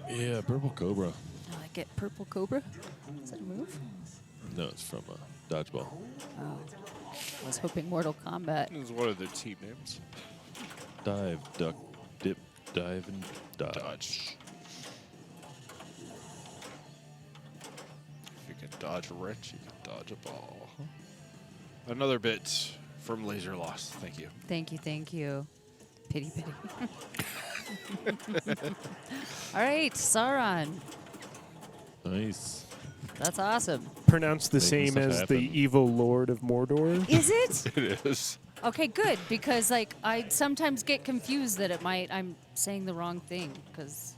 Yeah, purple cobra. I like it. Purple Cobra. Is that a move? No, it's from dodgeball. Oh. I was hoping Mortal Kombat. This is one of the team names. Dive, duck, dip, dive, and dodge. If you can dodge a wrench, you can dodge a ball. Another bit from Laser Loss. Thank you. Thank you. Pity. All right, Sauron. Nice. That's awesome. Pronounced the Making same stuff as happen. the evil Lord of Mordor. Is it? It is. Okay, good, because like I sometimes get confused that I'm saying the wrong thing because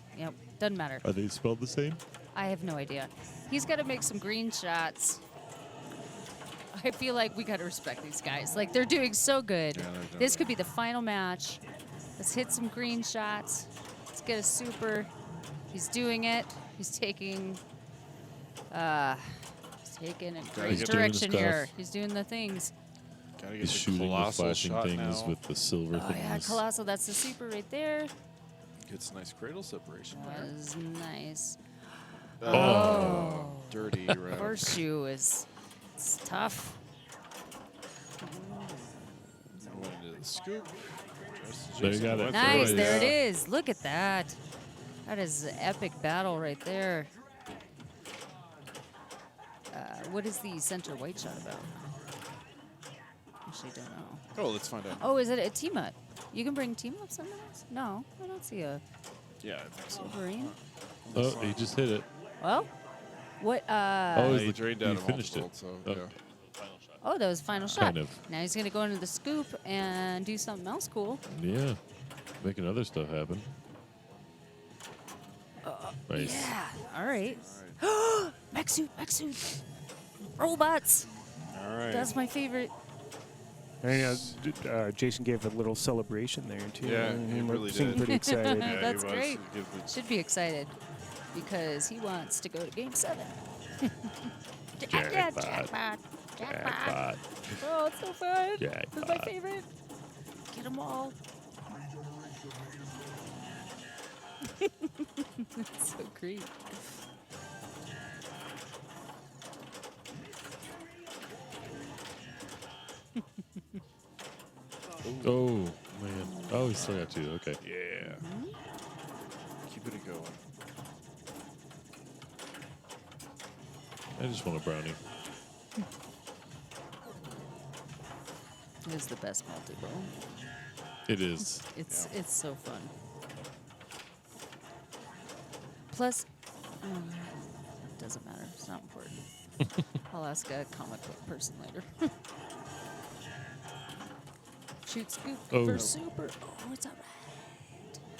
doesn't matter. Are they spelled the same? I have no idea. He's got to make some green shots. I feel like we got to respect these guys. Like they're doing so good. Yeah, they're doing This could be the final match. Let's hit some green shots. Let's get a super. He's doing it. He's taking a great get direction doing the here. stuff. He's doing the things. Gotta get He's the shooting with colossal flashing shot things now. with the silver Oh yeah, things. Colossal. That's the super right there. Gets nice cradle separation there. That was nice. Oh. Dirty round. Horseshoe is it's tough. Went into the scoop. There you got it. Nice, Right. there it is. Look at that. That is an epic battle right there. What is the center white shot about? Actually, don't know. Oh, let's find out. Oh, is it a team up? You can bring team ups sometimes? No, I don't see a Yeah, I think so. Wolverine. Oh, he just hit it. Well, what? Oh, he drained out he of finished it. multiple, so, Oh. yeah. Oh, that was final shot. Kind of. Now he's gonna go into the scoop and do something else cool. Yeah. Making other stuff happen. Nice. Yeah. All right. Mech suit. Robots. All right. That's my favorite. And, Jason gave a little celebration there too. Yeah, he really seemed did. pretty excited. Yeah, he That's was. great. He gave the- Should be excited because he wants to go to Game 7. Jackpot. Jackpot. Jackpot. Oh, it's so fun. This is my Jackpot. favorite. Get them all. That's so great. Oh, man. Oh, he still got two. Okay. Yeah. Keeping it going. I just want a brownie. It is the best multi-ball. It is. It's so fun. Plus, it doesn't matter. It's not important. I'll ask a comic book person later. Shoot scoop for super. Oh, it's all right.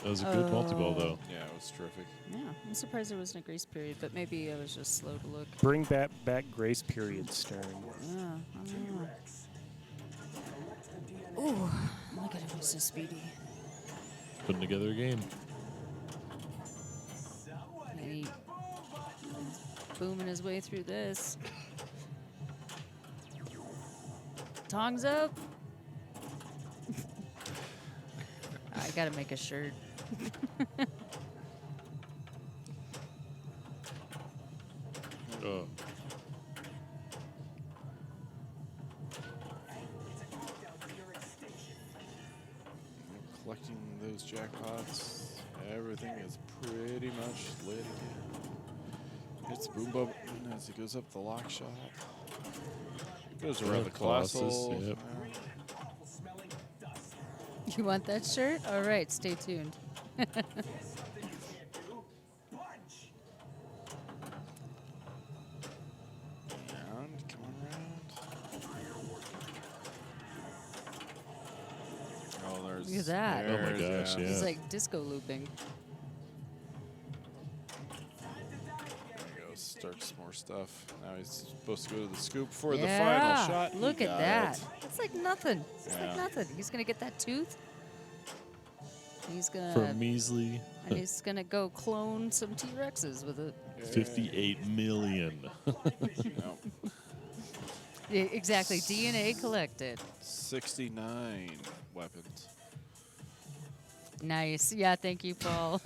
That was a good multi-ball, though. Yeah, it was terrific. Yeah, I'm surprised there wasn't a grace period, but maybe I was just slow to look. Bring back grace period, Stern. Yeah, I don't know. Ooh, look at him, he's so speedy. Putting together a game. He's booming his way through this. Tongs up. I gotta make a shirt. Oh. Collecting those jackpots, everything is pretty much lit again. Hits the boom bubble as it goes up the lock shot. It goes around the colossal. Yep. You want that shirt? All right, stay tuned. Oh, there's. Look at that. Oh my gosh, yeah. It's like disco looping. There he goes. Starts more stuff. Now he's supposed to go to the scoop for the Yeah, final shot. Look He at got that. it. It's like nothing. It's Yeah. like nothing. He's gonna get that tooth. He's gonna. For a measly And he's gonna go clone some T-Rexes with it. 58 million. Yeah, exactly. DNA collected. 69 weapons. Nice. Yeah, thank you, Paul.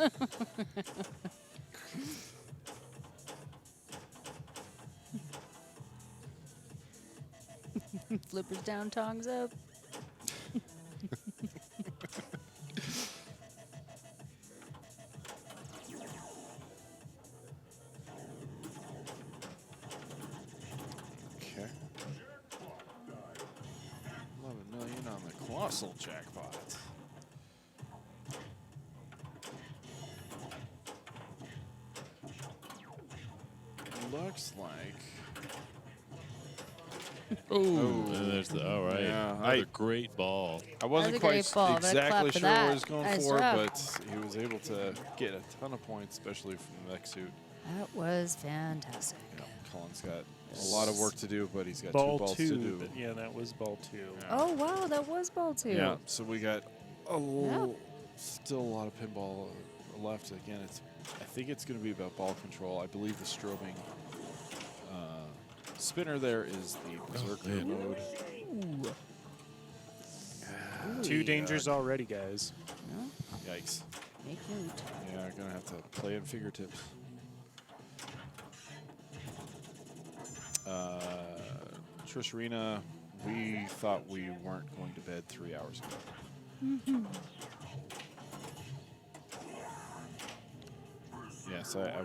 Flippers down, tongs up. Okay. 11 million on the colossal jackpot. Looks like. Oh, and there's the all right. Yeah, Another great ball. I wasn't Another quite great ball. exactly sure what he was going Nice for, job. but he was able to get a ton of points, especially from the mech suit. That was fantastic. Colin's got a lot of work to do, but he's got Ball 2 balls two. to do. But yeah, that was ball 2. Oh, wow, that was ball 2. Yeah, so we got still a lot of pinball left. Again, I think it's going to be about ball control. I believe the strobing spinner there is the berserker mode. Two dangers already, guys. Yikes. Make note. Yeah, I'm going to have to play in fingertips. Trisharina, we thought we weren't going to bed 3 hours ago. Yes, I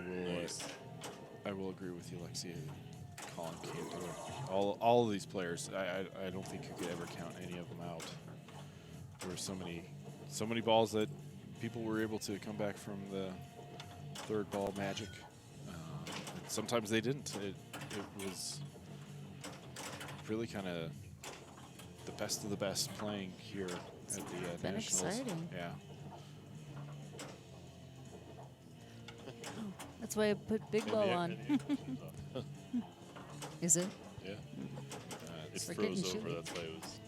will agree with you, Lexi. Colin can't do it. All of these players, I don't think you could ever count any of them out. There were so many balls that people were able to come back from the third ball magic. Sometimes they didn't. It was really kind of the best of the best playing here at the been Nationals. exciting. Yeah. That's why I put Big Ball on. Is it? Yeah. It We're getting froze over. chilly. That's why it was.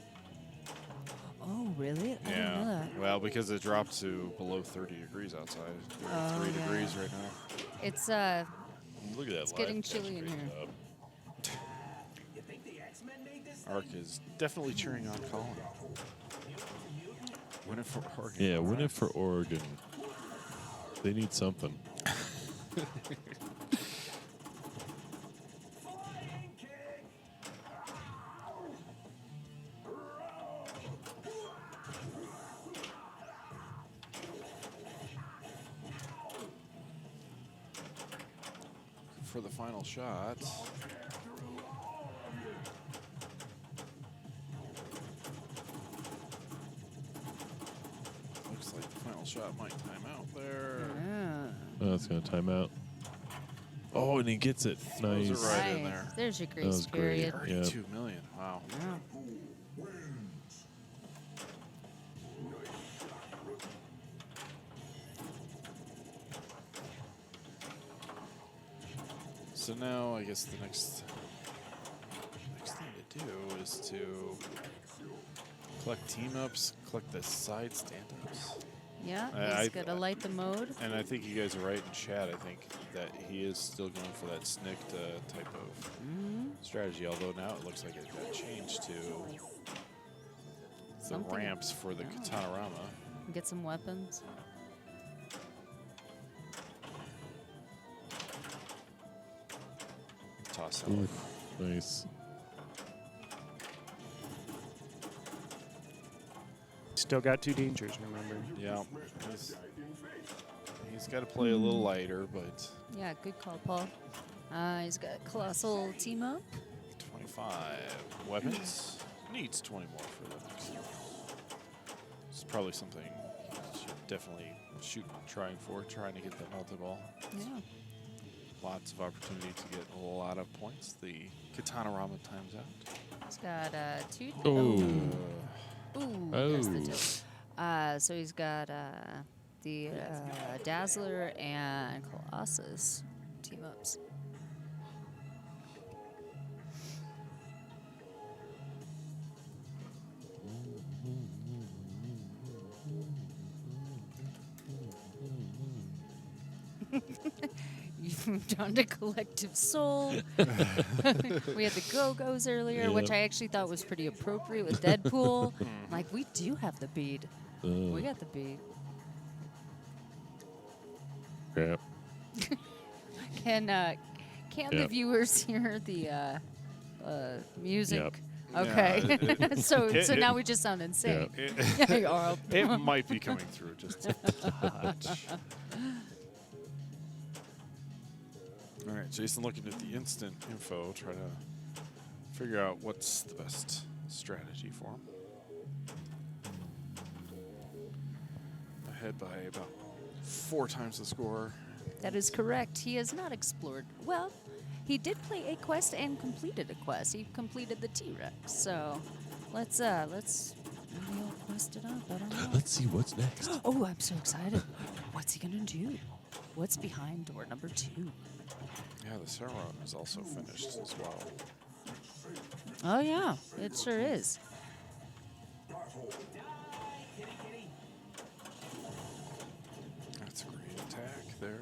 Oh, really? I didn't know that. Well, because it dropped to below 30 degrees outside. 33 degrees right now. It's Look at that. it's getting live chilly in catch here. up. Ark is definitely cheering on Colin. Win it for Oregon. Yeah, win it for Oregon. They need something. For the final shot. Looks like the final shot might time out there. Yeah. Oh, that's going to time out. Oh, and he gets it. Nice. Those are right in there. There's your That grace was great. period. Yeah. 32 million. Wow. So now I guess the next thing to do is to collect team ups, collect the side stand ups. Yeah, I he's got to light the mode. And I think you guys are right in chat. I think that he is still going for that snicked type of strategy, although now it looks like it got changed to the Something. ramps for the Katanorama. Get some weapons. Toss out. Nice. Still got 2 dangers, remember? Yeah. He's got to play a little lighter, but Yeah, good call, Paul. He's got Colossal team up. 25 weapons. Needs 20 more for the next one. It's probably something you should definitely trying to get the melted ball. Yeah. Lots of opportunity to get a lot of points. The Katanorama times out. He's got 2. Oh. There's the tip. So he's got the Dazzler and Colossus team ups. You've moved on to Collective Soul. We had the Go-Go's earlier, which I actually thought was pretty appropriate with Deadpool. Like, we do have the bead. We got the bead. Crap. Can the viewers hear the music? Yep. Okay. Yeah, so now we just sound insane. It might be coming through just a touch. All right, Jason looking at the instant info, trying to figure out what's the best strategy for him. Ahead by about 4 times the score. That is correct. He has not explored. Well, he did play a quest and completed a quest. He completed the T-Rex. So let's maybe he'll quest it up. I don't know. Let's see what's next. Oh, I'm so excited. What's he gonna do? What's behind door number 2? Yeah, the Sauron is also finished as well. Oh yeah, it sure is. That's a great attack there.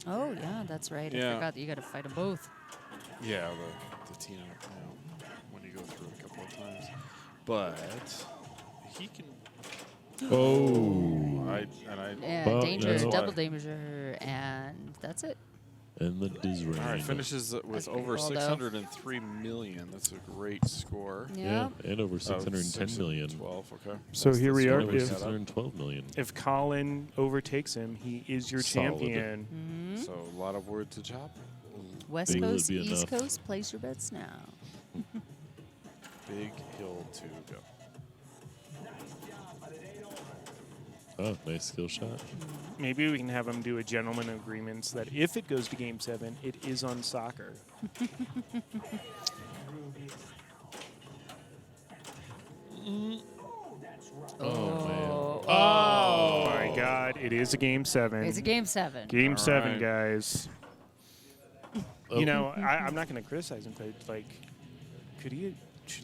Oh yeah, that's right. Yeah. I forgot that you got to fight them both. Yeah, the Tina, when you go through it a couple of times. But he can. Oh. Yeah, danger, double danger, and that's it. And the Disraeli. All right, finishes with over 603 million. That's a great score. Yeah, and over 610 million. 12, okay. So here we are. Over 612 million. If Colin overtakes him, he is your champion. So a lot of wood to chop. West Coast, East Coast, place your bets now. Big hill to go. Oh, nice skill shot. Maybe we can have him do a gentleman agreement so that if it goes to Game 7, it is on soccer. Oh, man. Oh, my God. It is a Game 7. It's a Game 7. Game 7, guys. You know, I'm not going to criticize him, but, like, should he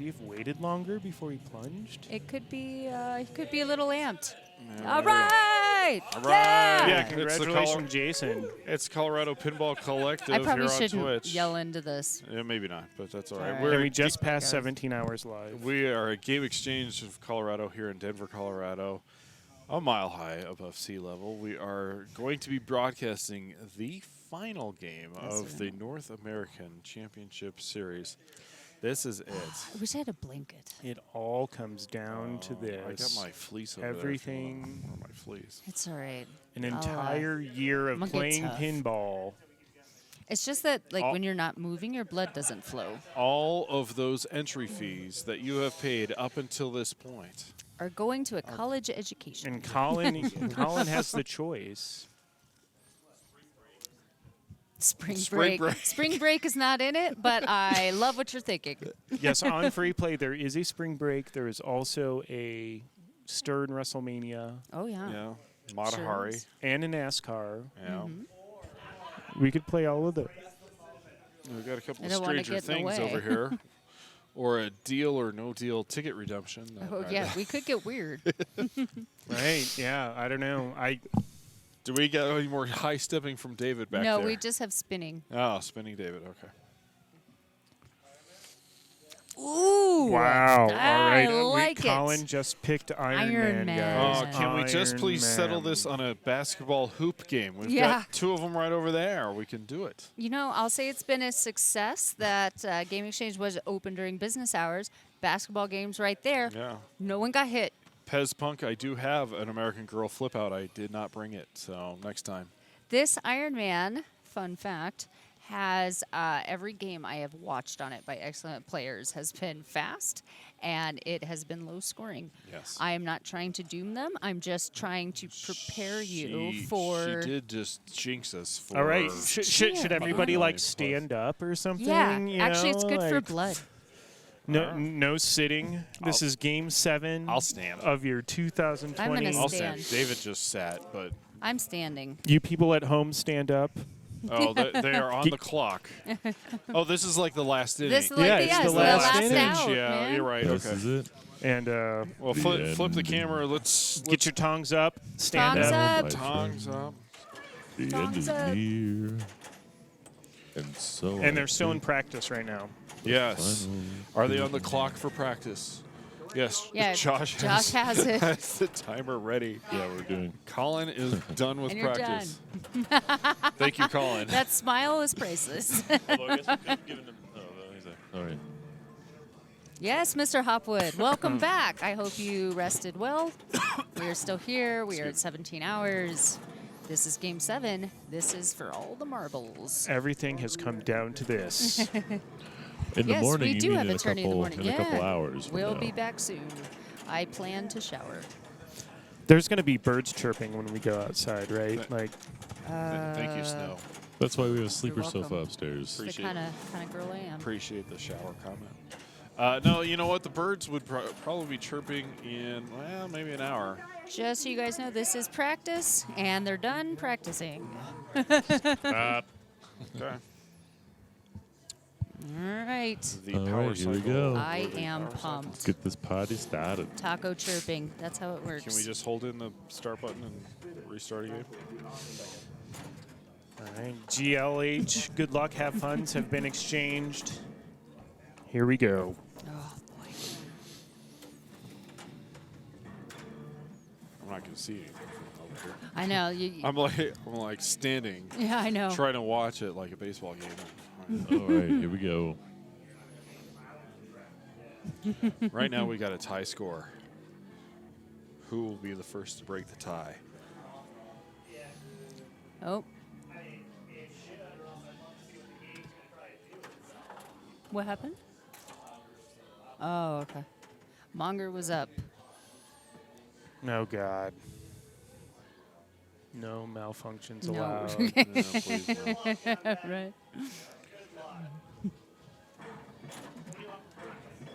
have waited longer before he plunged? It could be a little amped. Yeah, All right! All right! Yeah, congratulations, Jason. It's Colorado Pinball Collective I probably here on shouldn't Twitch. yell into this. Yeah, maybe not, but that's all right. And we just passed 17 hours live. We are at Game Exchange of Colorado here in Denver, Colorado, a mile high above sea level. We are going to be broadcasting the final game of the North American Championship Series. This is it. I wish I had a blanket. It all comes down to this. I got my fleece over Everything. there. Where are my fleece? It's all right. An entire year of I'm gonna get playing tough. pinball It's just that, like, when you're not moving, your blood doesn't flow. All of those entry fees that you have paid up until this point are going to a college education. And Colin has the choice. Spring break. Spring break is not in it, but I love what you're thinking. Yes, on free play there is a spring break. There is also a Stern WrestleMania. Oh yeah. Yeah. Matahari. Sure. And a NASCAR. Yeah. We could play all of those. We've got a couple of Stranger Things over here. Or a deal or no deal ticket redemption. Oh yeah, we could get weird. Right, yeah, I don't know. Do we get any more high stepping from David back there? No, we just have spinning. Oh, spinning David, okay. Ooh. Wow. All I right. like it. Colin just picked Iron Man, guys. Oh, can we just Iron please settle Man. this on a basketball hoop game? We've Yeah. got 2 of them right over there. We can do it. You know, I'll say it's been a success that Game Exchange was open during business hours. Basketball games right there. Yeah. No one got hit. Pez Punk, I do have an American Girl flip out. I did not bring it, so next time. This Iron Man, fun fact, has every game I have watched on it by excellent players has been fast, and it has been low scoring. Yes. I am not trying to doom them. I'm just trying to prepare you for... She did just jinx us for... All right. Should everybody, like, stand up or something? Yeah. you Actually, it's know? good for Like, blood. No sitting. This is Game 7 I'll stand. of your 2020. I'm gonna I'll stand. stand. David just sat, but... I'm standing. You people at home stand up. Oh, they are on the clock. Oh, this is like the last inning. This is like it's the the last last inning. out, Yeah, man. you're right. This Okay. is it. And Well, flip the camera. Let's get your tongs up. Stand Tongs up. up. tongs up. The end Tongs is up. near. And so And they're still in practice right now. Yes. Are they on the clock for practice? Yes. Yeah, Josh has it. has the timer ready. Yeah, we're doing. Colin is done with And you're practice. Thank you, Colin. That smile is priceless. Although I guess we could have given him. Oh, no, he's there. All right. Yes, Mr. Hopwood, welcome back. I hope you rested well. We are still here. We are at 17 hours. This is Game 7. This is for all the marbles. Everything has come down to this. In the Yes, morning, we you do mean have in a tourney in the morning. a couple hours. from We'll now. be back soon. I plan to shower. There's going to be birds chirping when we go outside, right? Like, Thank you, Snow. That's why we have a sleeper welcome. sofa upstairs. The kind of girl I am. Appreciate the shower comment. No, you know what? The birds would probably be chirping in, well, maybe an hour. Just so you guys know, this is practice, and they're done practicing. Okay. All right. The All power right, here we cycle. go. I am pumped. Let's get this party started. Taco chirping. That's how it works. Can we just hold in the start button and restart again? all right, GLH, good luck, have funds have been exchanged. Here we go. Oh, boy. I'm not going to see anything from over here. I know. I'm like standing, Yeah, I know. trying to watch it like a baseball game. All right, here we go. Right now we got a tie score. Who will be the first to break the tie? Oh. What happened? Oh, okay. Monger was up. Oh, God. No malfunctions No. allowed. No, please no. Right.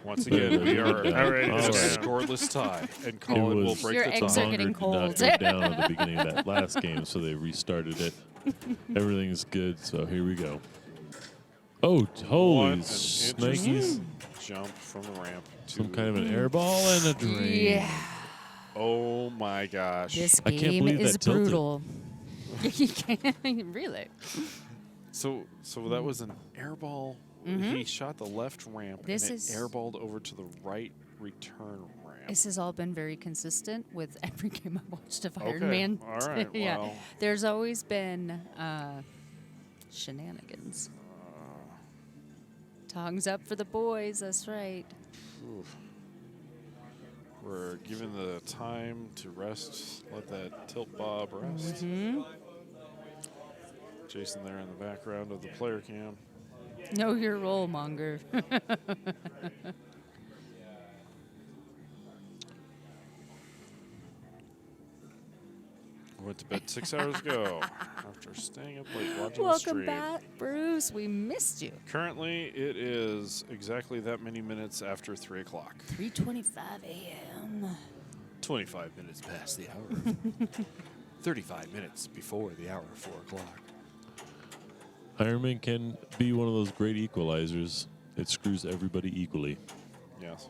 Once again, we are All right, in a all right. scoreless tie, and Colin will break Your the eggs tie. are getting Monger cold. did not go down at the beginning of that last game, so they restarted it. Everything's good, so here we go. Oh, What holy an snikes. interesting jump from the ramp to Some kind of an air ball and a drain. Yeah. Oh my gosh. This I can't game believe is that tilted. brutal. You can't really. So that was an air ball. He shot the left ramp This and is- it airballed over to the right return ramp. This has all been very consistent with every game I've watched of Iron Okay, Man. all right, Yeah. well. There's always been shenanigans. Tongs up for the boys. That's right. Oof. We're given the time to rest. Let that tilt bob rest. Jason there in the background of the player cam. Know your role, Monger. Went to bed 6 hours ago after staying up late watching the stream. Welcome back, Bruce. We missed you. Currently, it is exactly that many minutes after 3 o'clock. 3:25 a.m. 25 minutes past the hour. 35 minutes before the hour of 4 o'clock. Ironman can be one of those great equalizers. It screws everybody equally. Yes.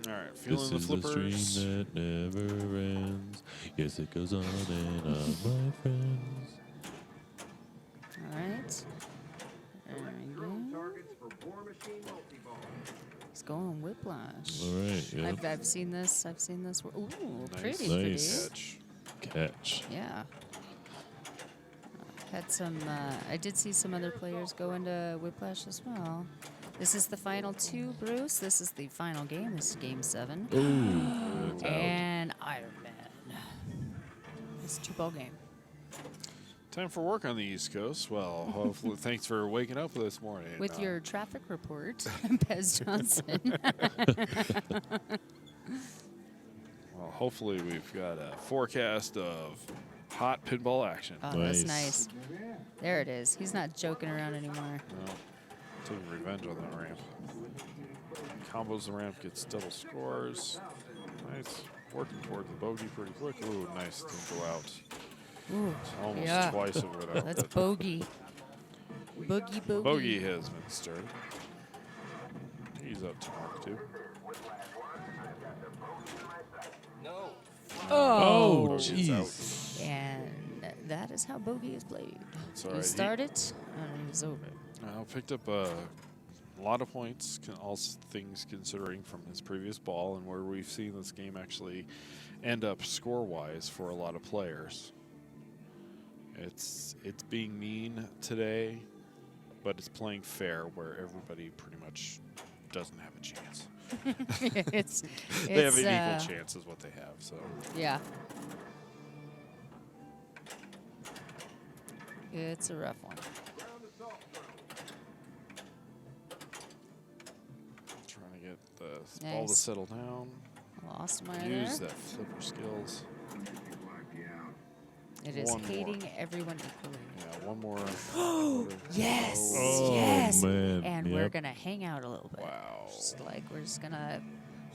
All right, feeling This the is flippers. The stream that never ends. Yes, it goes on and on, my friends. All right. There we go. It's going whiplash. All right, yeah. I've seen this. I've seen this. Ooh, Nice. Nice. Catch. Yeah. Had some. I did see some other players go into whiplash as well. This is the final two, Bruce. This is the final game. This is game 7. Ooh. And Ironman. It's a 2-ball game. Time for work on the East Coast. Well, hopefully, thanks for waking up this morning. With your traffic report, Pez Johnson. Well, hopefully we've got a forecast of hot pinball action. Oh, that's nice. There it is. He's not joking around anymore. No, taking revenge on that ramp. Combos the ramp, gets double scores. Nice. Working toward the bogey pretty quick. Ooh, nice. Didn't go out. Ooh, Almost yeah. twice it went out. That's bogey. Boogie, boogie. Bogey has been stirred. He's up to mark 2. Oh, jeez. And that is how bogey is played. That's all You right. start it, and it's over. Picked up a lot of points, all things considering from his previous ball and where we've seen this game actually end up score-wise for a lot of players. It's being mean today, but it's playing fair where everybody pretty much doesn't have a chance. They have an equal chance is what they have. So yeah. It's a rough one. trying to get the ball to settle down. Lost my Use there. that flipper skills. It is One more. hating everyone equally. Yeah, one more. Yes, Oh, yes. man. And we're Yep. gonna hang out a little bit. Wow. Just like we're just gonna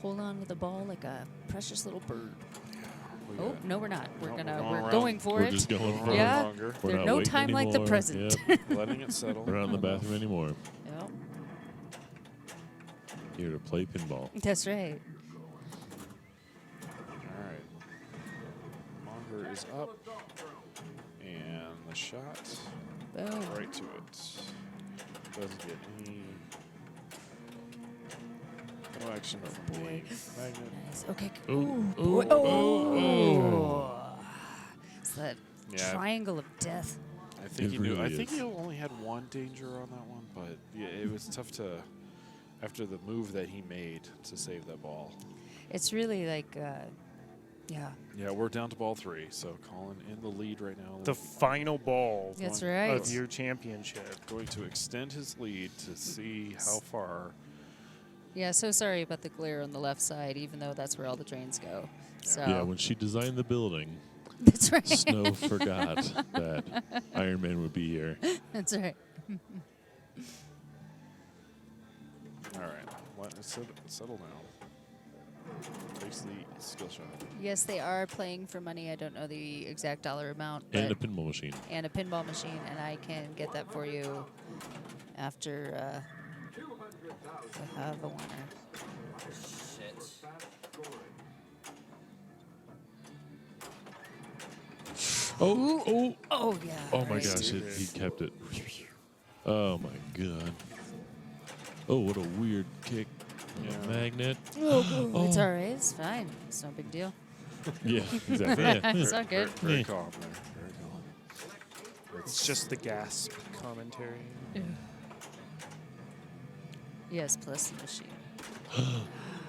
hold on to the ball like a precious little bird. Oh no, we're not. We're going for We're it. just going for yeah. it. Longer. We're There's not no waiting time like the anymore. present. Yep. Letting it settle. We're not in the bathroom anymore. Yep. Here to play pinball. That's right. All right. Monger is up. And the shot. Boom. Right to it. Doesn't get any. No action from the magnet. Nice. Okay. Ooh, Ooh, ooh, boy. Oh. It's that Yeah. triangle of death. I think It he knew. really I think is. he only had one danger on that one, but yeah, it was tough to. After the move that he made to save that ball. It's really like, yeah. Yeah, we're down to ball 3, so Colin in the lead right now. The final ball That's of right. your championship. Going to extend his lead to see how far. Yeah, so sorry about the glare on the left side, even though that's where all the drains go. So Yeah, when she designed the building, that's right. Snow forgot that Iron Man would be here. That's right. All right, let it settle down. Takes the skill shot. Yes, they are playing for money. I don't know the exact dollar amount. And a but- pinball machine. And a pinball machine, and I can get that for you after we have a winner. Oh, yeah. Oh my nice. gosh, he kept it. Oh my god. Oh, what a weird kick. Yeah. Magnet. Oh, it's all right. It's fine. It's no big deal. Yeah, exactly. Yeah. It's all good. Very calm there. Very calm. It's just the gasp commentary. Yes, plus the machine.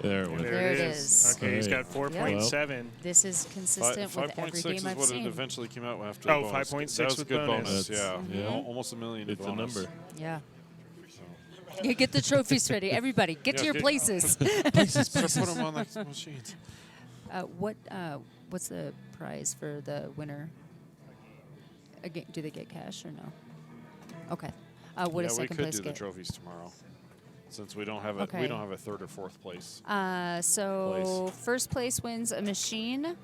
There it went. There it is. Okay, he's got 4.7. Yep. This is consistent with every game I've is what seen. it eventually came out after. Oh, bonus. 5.6 That was a with good bonus. Yeah, Yeah. almost $1 million. It's a number. Yeah. Yeah, get the trophies ready. Everybody, get to your places. Places. Put them on the machines. What's the prize for the winner? Again, do they get cash or no? Okay. What does second we place could do get? the trophies tomorrow, since we don't have a Okay. we don't have a third or fourth place. So first place wins a machine.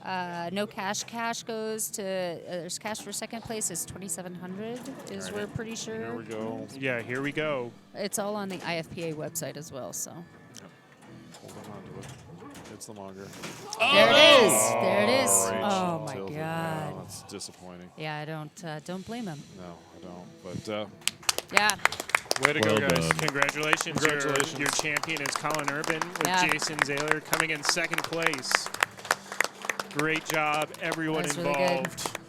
No cash. Cash goes to there's cash for second place is 2,700. Is we're pretty sure. Here we go. Yeah, here we go. It's all on the IFPA website as well. So. Hold on to it. It's the longer. There it is. There it is. Rage Oh my tilted. God. Oh, that's disappointing. Yeah, I don't blame him. No, I don't. But Yeah. Way to go, Well guys. done. Congratulations. Congratulations. Your champion is Colin Urban with Yeah. Jason Zahler coming in second place. Great job, everyone That's really good. involved.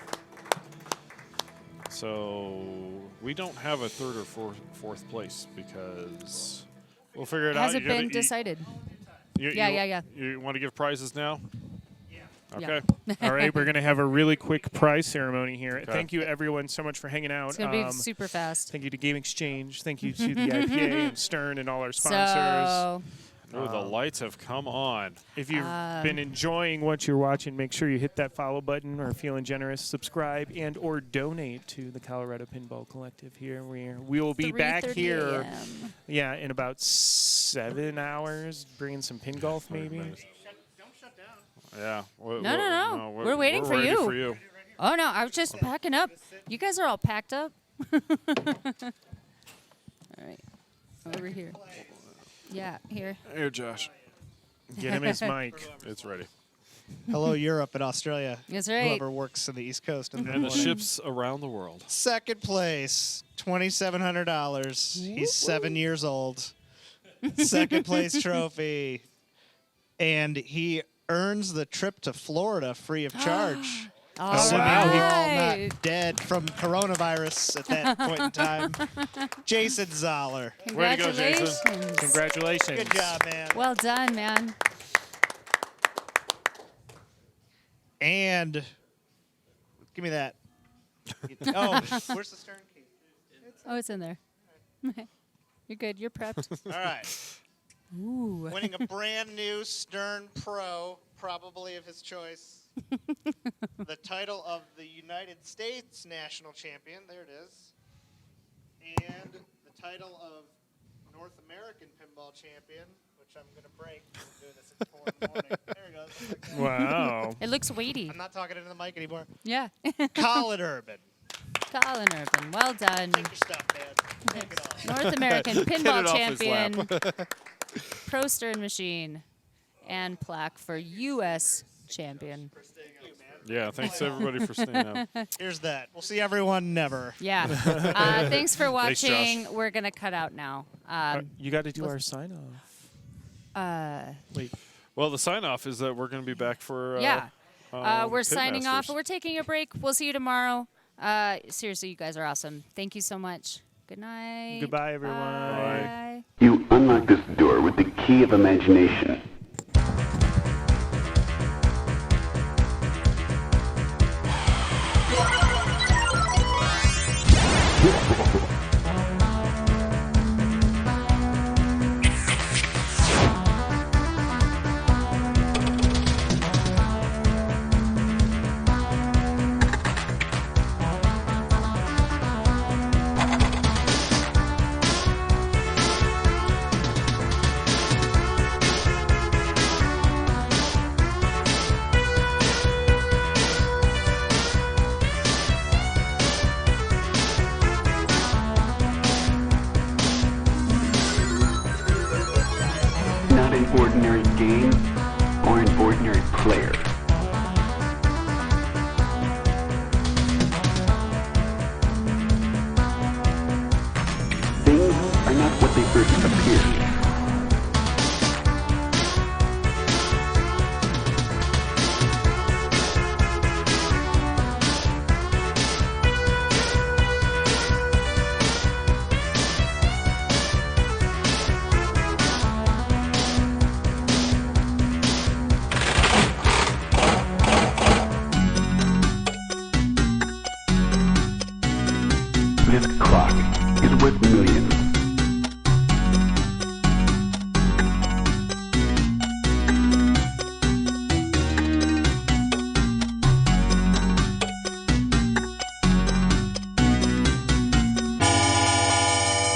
so we don't have a third or fourth place because we'll figure it out. Hasn't You gotta- been decided. You, Yeah. You want to give prizes now? Yeah. Okay. All right, we're going to have a really quick prize ceremony here. Okay. Thank you, everyone, so much for hanging out. It's gonna be super fast. Thank you to Game Exchange. Thank you to the IPA and Stern and all our sponsors. So Oh, the lights have come on. If you've been enjoying what you're watching, make sure you hit that follow button, or feeling generous, subscribe and or donate to the Colorado Pinball Collective here. We will be back 3:30 here, a.m. yeah, in about 7 hours, bringing some pin golf maybe. Yeah. No. We're waiting for ready you. for you. Oh no, I was just packing up. You guys are all packed up. All right, over here. Yeah, here. Here, Josh. Get him his mic. It's ready. Hello, Europe and Australia. That's right. Whoever works in the East Coast. In the And the morning. ships around the world. Second place, $2,700. He's 7 years old. Second place trophy. And he earns the trip to Florida free of charge. Assuming people not dead from coronavirus at that point in time. Jason Zahler. Way to go, Jason. Congratulations. Good job, man. Well done, man. And give me that. Oh, where's the stern key? Oh, it's in there. You're good. You're prepped. All right. Ooh. Winning a brand new Stern Pro, probably of his choice. The title of the United States National Champion. There it is. And the title of North American Pinball Champion, which I'm going to break. I'm doing this at 4 in the morning. There it goes. Wow. It looks weighty. I'm not talking into the mic anymore. Yeah. Colin Urban. Colin Urban. Well done. Take your stuff, man. Take it off. North American Get Pinball it off his Champion. lap. Pro Stern Machine. And plaque for U.S. Champion. Yeah, thanks everybody for staying up. Here's that. We'll see everyone never. Yeah. Thanks for Thanks, watching. Josh. We're going to cut out now. You got to do our sign off. Wait. Well, the sign off is that we're going to be back for. Yeah. We're Pit signing off. Masters. We're taking a break. We'll see you tomorrow. Seriously, you guys are awesome. Thank you so much. Good night. Goodbye, everyone. Bye. You unlock this door with the key of imagination. Not an ordinary game or an ordinary player. Things are not what they first appear. with millions.